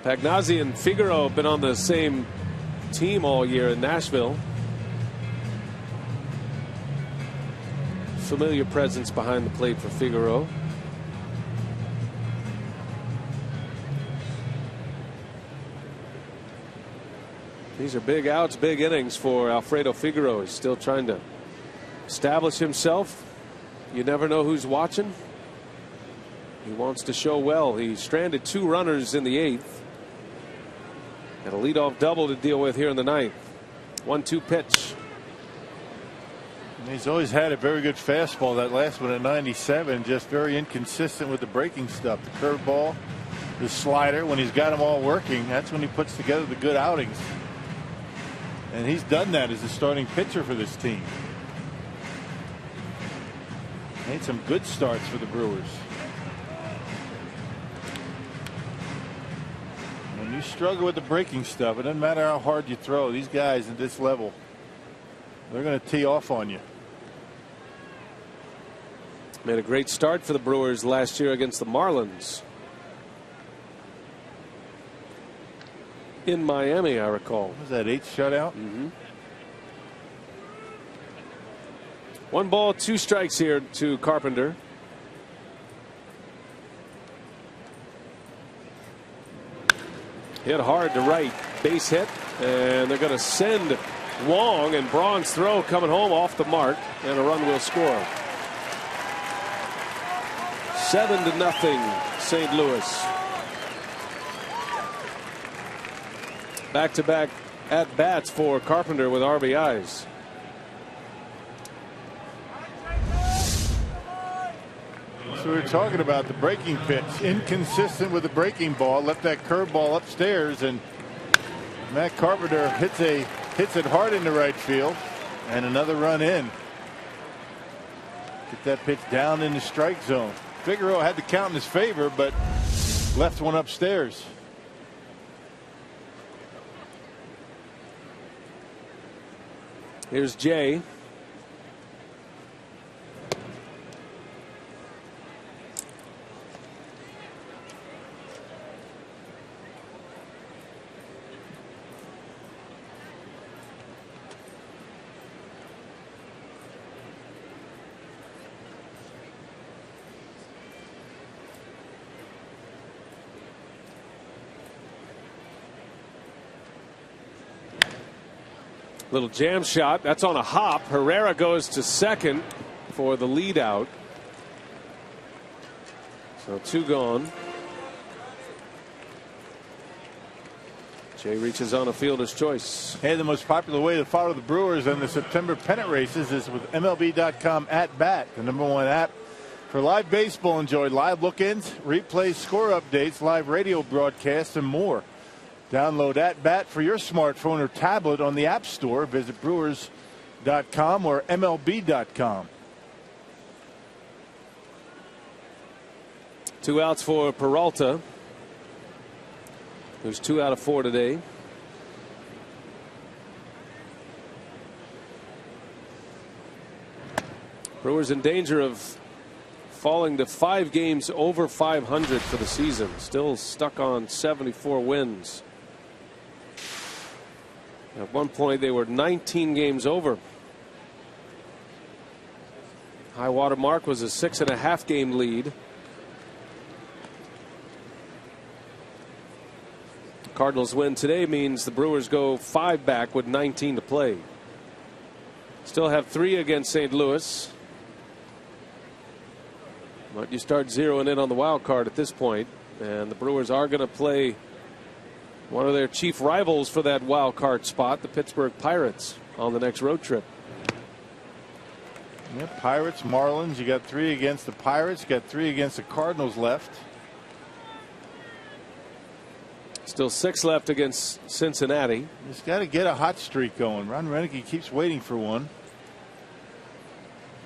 Pagnazzi and Figueroa have been on the same team all year in Nashville. Familiar presence behind the plate for Figueroa. These are big outs, big innings for Alfredo Figueroa. He's still trying to establish himself. You never know who's watching. He wants to show well. He stranded 2 runners in the 8th. Got a leadoff double to deal with here in the 9th. 1-2 pitch. And he's always had a very good fastball. That last one at 97, just very inconsistent with the breaking stuff. The curveball, the slider. When he's got them all working, that's when he puts together the good outings. And he's done that as a starting pitcher for this team. Made some good starts for the Brewers. When you struggle with the breaking stuff, it doesn't matter how hard you throw. These guys at this level, they're going to tee off on you. Made a great start for the Brewers last year against the Marlins. In Miami, I recall. Was that 8th shutout? Mm-hmm. 1 ball, 2 strikes here to Carpenter. Hit hard to right, base hit, and they're going to send Wong, and Braun's throw coming home off the mark, and a run will score. 7-0 St. Louis. Back-to-back at-bats for Carpenter with RBIs. So we were talking about the breaking pitch, inconsistent with the breaking ball, left that curveball upstairs, and Matt Carpenter hits it hard into right field, and another run in. Get that pitch down in the strike zone. Figueroa had the count in his favor, but left one upstairs. Here's Jay. Little jam shot. That's on a hop. Herrera goes to second for the lead out. So 2 gone. Jay reaches on a fielder's choice. Hey, the most popular way to follow the Brewers in the September pennant races is with MLB.com at bat, the #1 app for live baseball. Enjoy live look-ins, replays, score updates, live radio broadcasts, and more. Download at bat for your smartphone or tablet on the App Store. Visit Brewers.com or MLB.com. 2 outs for Peralta, who's 2 out of 4 today. Brewers in danger of falling to 5 games over 500 for the season. Still stuck on 74 wins. At one point they were 19 games over. High water mark was a 6.5 game lead. Cardinals win today means the Brewers go 5 back with 19 to play. Still have 3 against St. Louis. But you start zeroing in on the wild card at this point, and the Brewers are going to play one of their chief rivals for that wild card spot, the Pittsburgh Pirates, on the next road trip. Yeah, Pirates, Marlins. You got 3 against the Pirates. You got 3 against the Cardinals left. Still 6 left against Cincinnati. He's got to get a hot streak going. Ron Renneke keeps waiting for one.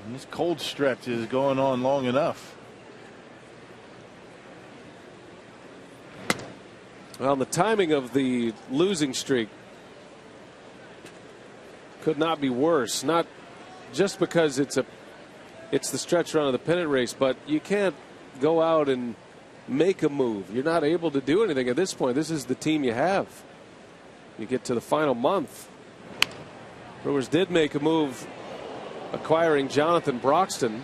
And this cold stretch is going on long enough. Well, the timing of the losing streak could not be worse. Not just because it's the stretch run of the pennant race, but you can't go out and make a move. You're not able to do anything at this point. This is the team you have. You get to the final month. Brewers did make a move acquiring Jonathan Broxton,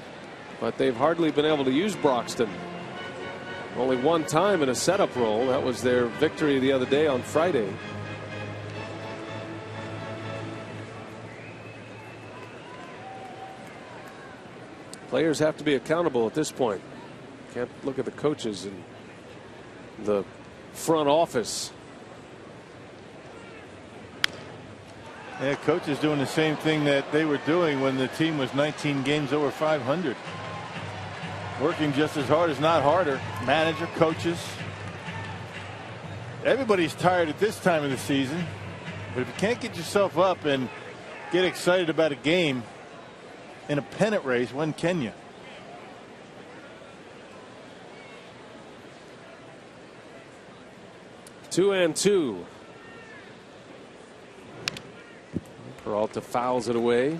but they've hardly been able to use Broxton. Only one time in a setup role. That was their victory the other day on Friday. Players have to be accountable at this point. Can't look at the coaches and the front office. Yeah, coach is doing the same thing that they were doing when the team was 19 games over 500. Working just as hard, as not harder. Manager, coaches. Everybody's tired at this time of the season. But if you can't get yourself up and get excited about a game in a pennant race, when can you? Two and two. Peralta fouls it away.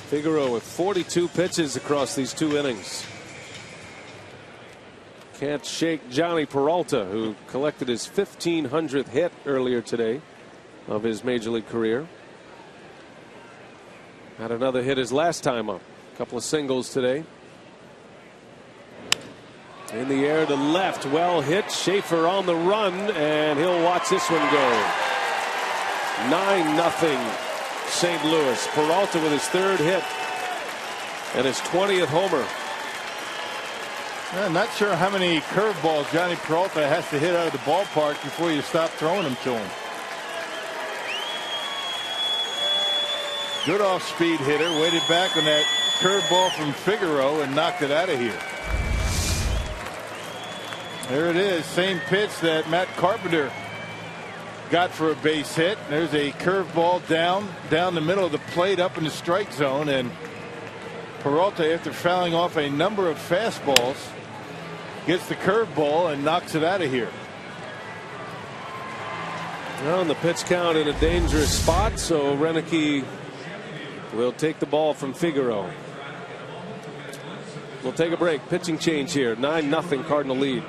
Figueroa with 42 pitches across these 2 innings. Can't shake Johnny Peralta, who collected his 1,500th hit earlier today of his major league career. Had another hit his last time up. A couple of singles today. In the air to left, well hit. Schaefer on the run, and he'll watch this one go. 9-0. St. Louis. Peralta with his 3rd hit and his 20th homer. I'm not sure how many curveballs Johnny Peralta has to hit out of the ballpark before you stop throwing them to him. Good off-speed hitter. Waited back on that curveball from Figueroa and knocked it out of here. There it is. Same pitch that Matt Carpenter got for a base hit. There's a curveball down the middle of the plate up in the strike zone, and Peralta, after fouling off a number of fastballs, gets the curveball and knocks it out of here. Well, the pitch count in a dangerous spot, so Renicky will take the ball from Figueroa. We'll take a break. Pitching change here. 9-0 Cardinal lead.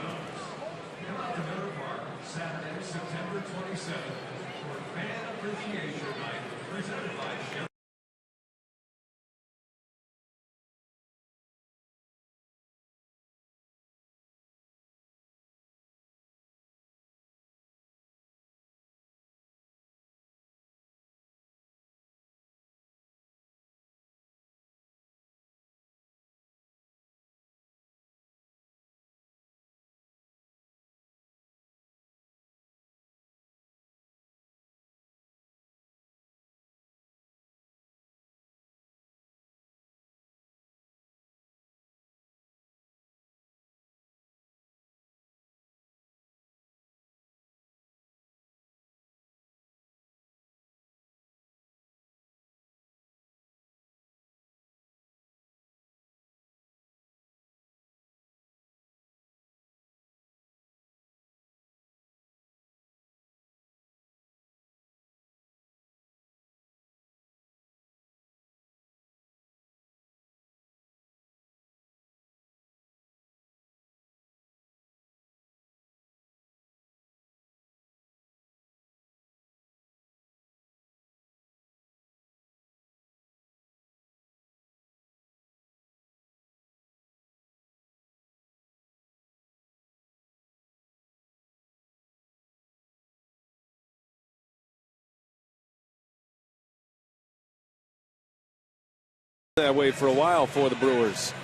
That way for a while for the Brewers.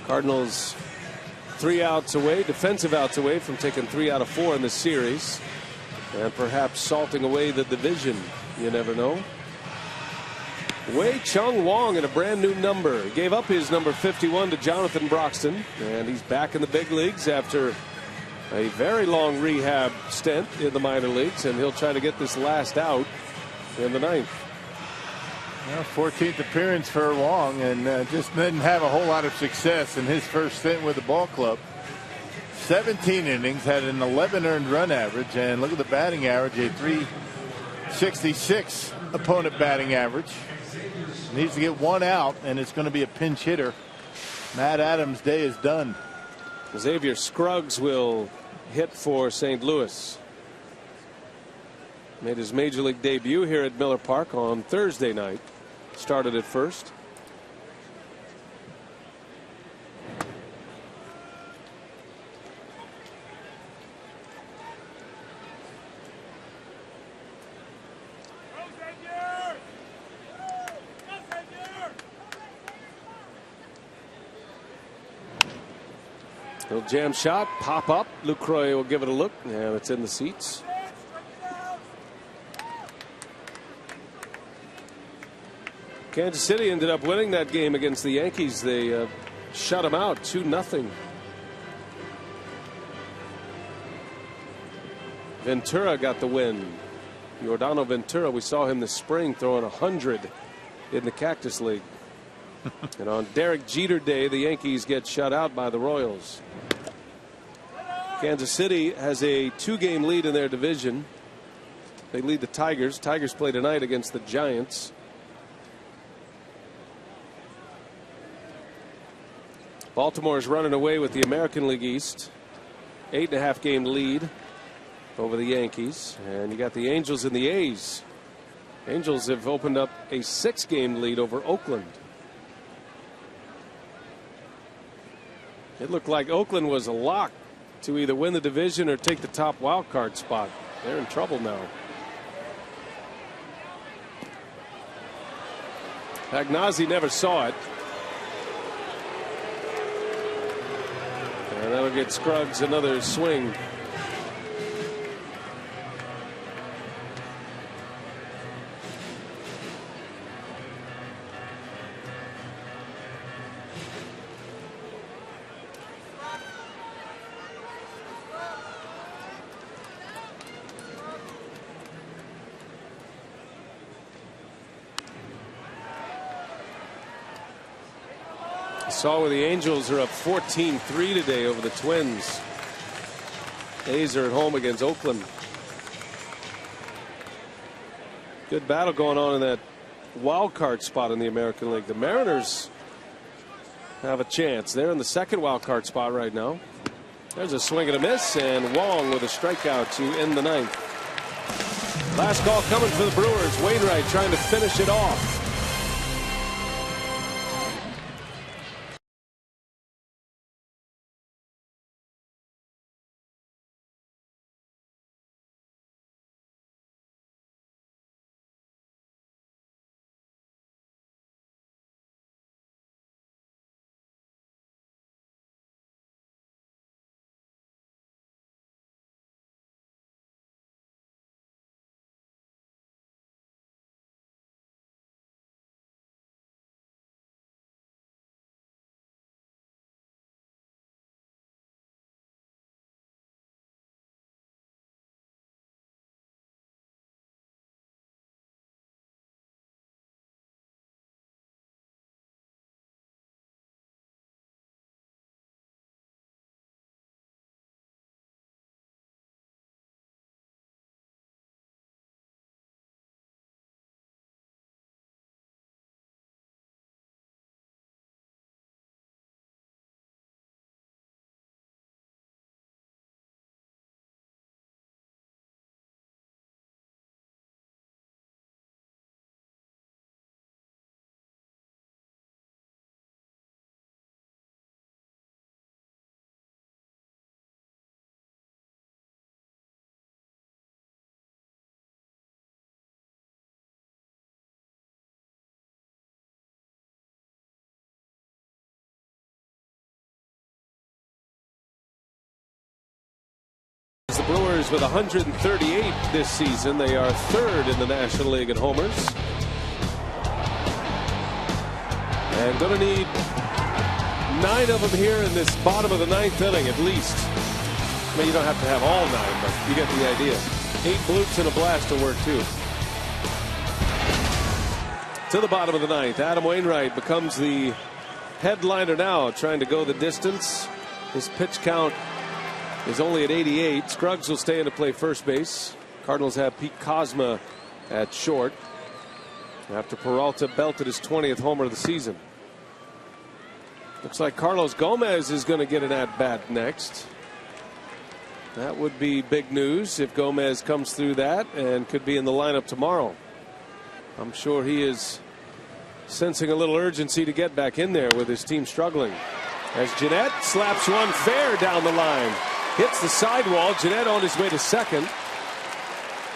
Cardinals 3 outs away, defensive outs away from taking 3 out of 4 in this series, and perhaps salting away the division. You never know. Wei-Chung Wong in a brand new number. He gave up his number 51 to Jonathan Broxton, and he's back in the big leagues after a very long rehab stint in the minor leagues, and he'll try to get this last out in the 9th. Well, 14th appearance for Wong, and just didn't have a whole lot of success in his first stint with the ball club. 17 innings, had an 11 earned run average, and look at the batting average, a .366 opponent batting average. Needs to get 1 out, and it's going to be a pinch hitter. Matt Adams' day is done. Xavier Scruggs will hit for St. Louis. Made his major league debut here at Miller Park on Thursday night. Started at first. Little jam shot, pop up. Lucroy will give it a look, and it's in the seats. Kansas City ended up winning that game against the Yankees. They shut them out 2-0. Ventura got the win. Yordano Ventura, we saw him this spring throwing 100 in the Cactus League. And on Derek Jeter Day, the Yankees get shut out by the Royals. Kansas City has a 2-game lead in their division. They lead the Tigers. Tigers play tonight against the Giants. Baltimore is running away with the American League East. 8.5 game lead over the Yankees. And you got the Angels and the A's. Angels have opened up a 6-game lead over Oakland. It looked like Oakland was a lock to either win the division or take the top wild card spot. They're in trouble now. Pagnazzi never saw it. And that'll get Scruggs another swing. Saw where the Angels are up 14-3 today over the Twins. A's are at home against Oakland. Good battle going on in that wild card spot in the American League. The Mariners have a chance. They're in the second wild card spot right now. There's a swing and a miss, and Wong with a strikeout to end the ninth. Last call coming for the Brewers. Wainwright trying to finish it off. The Brewers with 138 this season. They are third in the National League in homers. And going to need 9 of them here in this bottom of the ninth inning at least. I mean, you don't have to have all 9, but you get the idea. 8 bloops and a blast will work too. To the bottom of the ninth, Adam Wainwright becomes the headliner now, trying to go the distance. His pitch count is only at 88. Scruggs will stay in to play first base. Cardinals have Pete Kozma at short after Peralta belted his 20th homer of the season. Looks like Carlos Gomez is going to get an at-bat next. That would be big news if Gomez comes through that and could be in the lineup tomorrow. I'm sure he is sensing a little urgency to get back in there with his team struggling. As Jeanette slaps one fair down the line. Hits the sidewall. Jeanette on his way to second.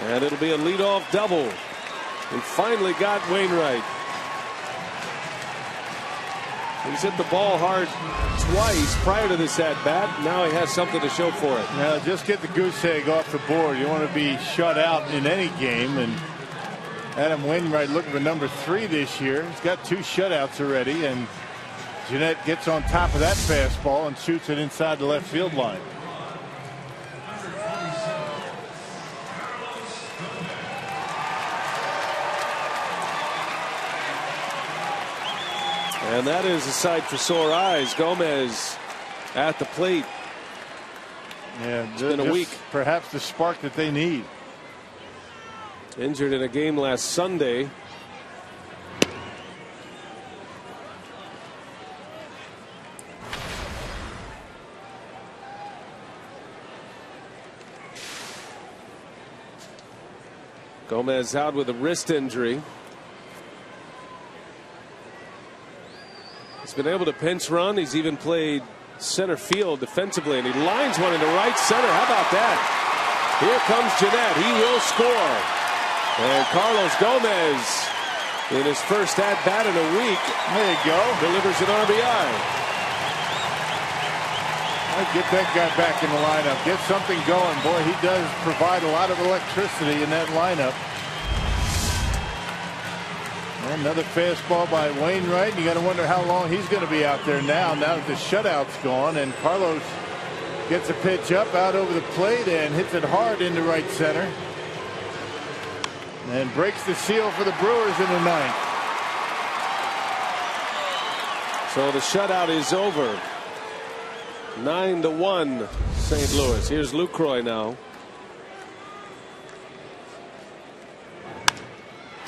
And it'll be a leadoff double. He finally got Wainwright. He's hit the ball hard twice prior to this at bat. Now he has something to show for it. Now just get the goose egg off the board. You want to be shut out in any game. And Adam Wainwright looking for number 3 this year. He's got 2 shutouts already. And Jeanette gets on top of that fastball and shoots it inside the left field line. And that is a sight for sore eyes. Gomez at the plate. Yeah, it's been a week. Perhaps the spark that they need. Injured in a game last Sunday. Gomez out with a wrist injury. He's been able to pinch run. He's even played center field defensively, and he lines one into right center. How about that? Here comes Jeanette. He will score. And Carlos Gomez, in his first at-bat in a week, there you go, delivers an RBI. Get that guy back in the lineup. Get something going. Boy, he does provide a lot of electricity in that lineup. Another fastball by Wainwright. You got to wonder how long he's going to be out there now that the shutout's gone. And Carlos gets a pitch up out over the plate and hits it hard into right center. And breaks the seal for the Brewers in the ninth. So the shutout is over. 9-1 St. Louis. Here's Lucroy now.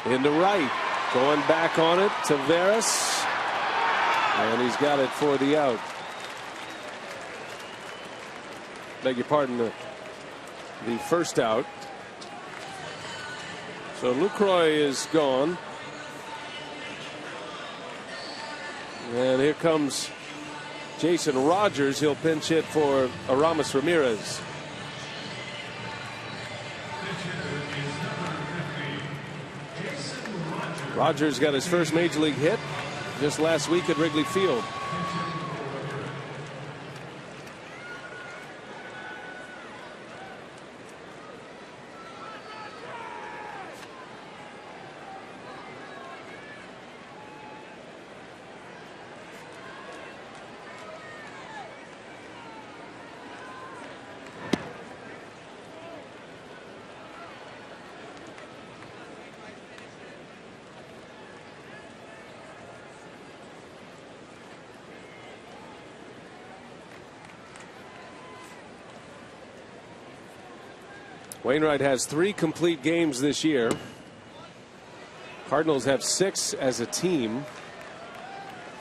Into right. Going back on it to Veras. And he's got it for the out. Beg your pardon, the first out. So Lucroy is gone. And here comes Jason Rogers. He'll pinch hit for Aramis Ramirez. Rogers got his first major league hit just last week at Wrigley Field. Wainwright has 3 complete games this year. Cardinals have 6 as a team.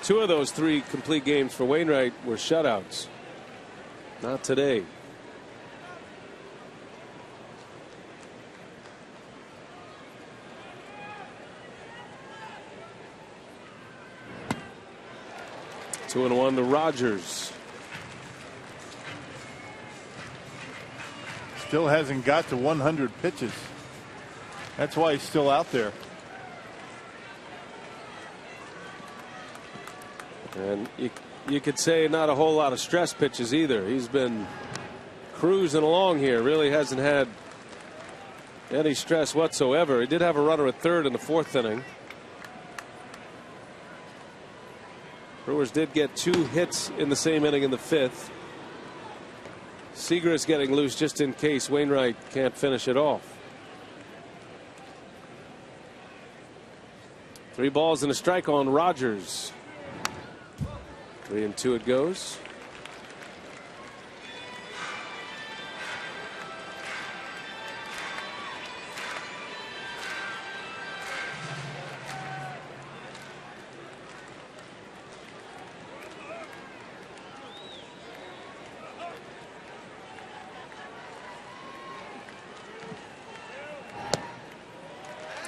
2 of those 3 complete games for Wainwright were shutouts. Not today. Two and one to Rogers. Still hasn't got to 100 pitches. That's why he's still out there. And you could say not a whole lot of stress pitches either. He's been cruising along here. Really hasn't had any stress whatsoever. He did have a runner at third in the 4th inning. Brewers did get 2 hits in the same inning in the 5th. Seager is getting loose just in case Wainwright can't finish it off. 3 balls and a strike on Rogers. 3-2 it goes.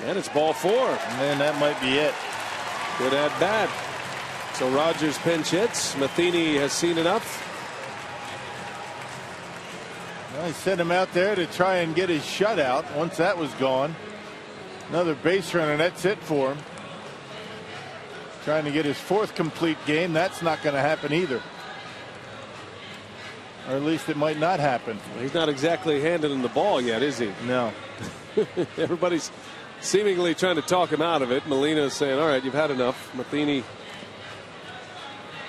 And it's ball 4. And that might be it. Good at bat. So Rogers pinch hits. Matheny has seen enough. Well, he sent him out there to try and get his shutout. Once that was gone, another base runner. That's it for him. Trying to get his 4th complete game. That's not going to happen either. Or at least it might not happen. Well, he's not exactly handing the ball yet, is he? No. Everybody's seemingly trying to talk him out of it. Molina's saying, all right, you've had enough. Matheny,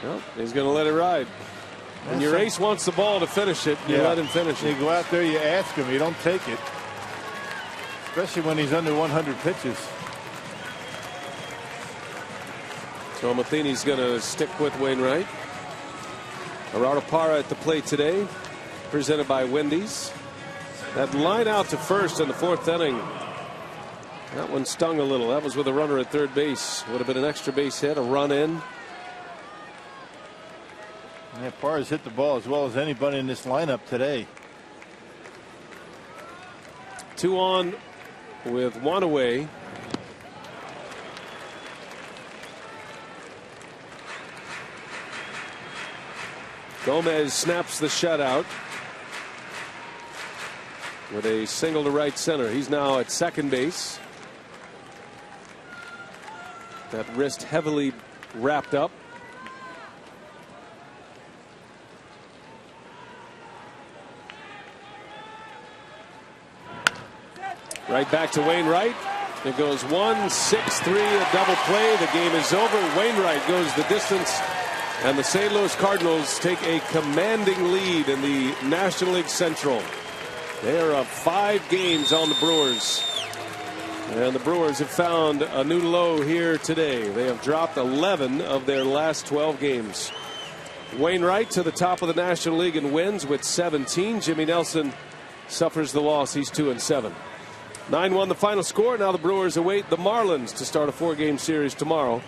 well, he's going to let it ride. When your ace wants the ball to finish it, you let him finish it. You go out there, you ask him, you don't take it. Especially when he's under 100 pitches. So Matheny's going to stick with Wainwright. Gerardo Parra at the plate today, presented by Wendy's. That line out to first in the 4th inning. That one stung a little. That was with a runner at third base. Would have been an extra base hit, a run in. Yeah, Parra's hit the ball as well as anybody in this lineup today. 2 on with 1 away. Gomez snaps the shutout with a single to right center. He's now at second base. That wrist heavily wrapped up. Right back to Wainwright. It goes 1-6-3, a double play. The game is over. Wainwright goes the distance, and the St. Louis Cardinals take a commanding lead in the National League Central. They are up 5 games on the Brewers. And the Brewers have found a new low here today. They have dropped 11 of their last 12 games. Wainwright to the top of the National League in wins with 17. Jimmy Nelson suffers the loss. He's 2-7. 9-1 the final score. Now the Brewers await the Marlins to start a 4-game series tomorrow.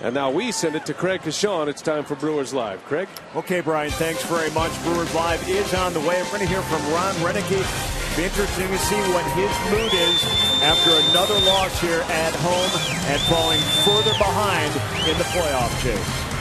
And now we send it to Craig Kashawn. It's time for Brewers Live. Craig? Okay, Brian, thanks very much. Brewers Live is on the way. We're going to hear from Ron Renicky. Be interesting to see what his mood is after another loss here at home and falling further behind in the playoff chase.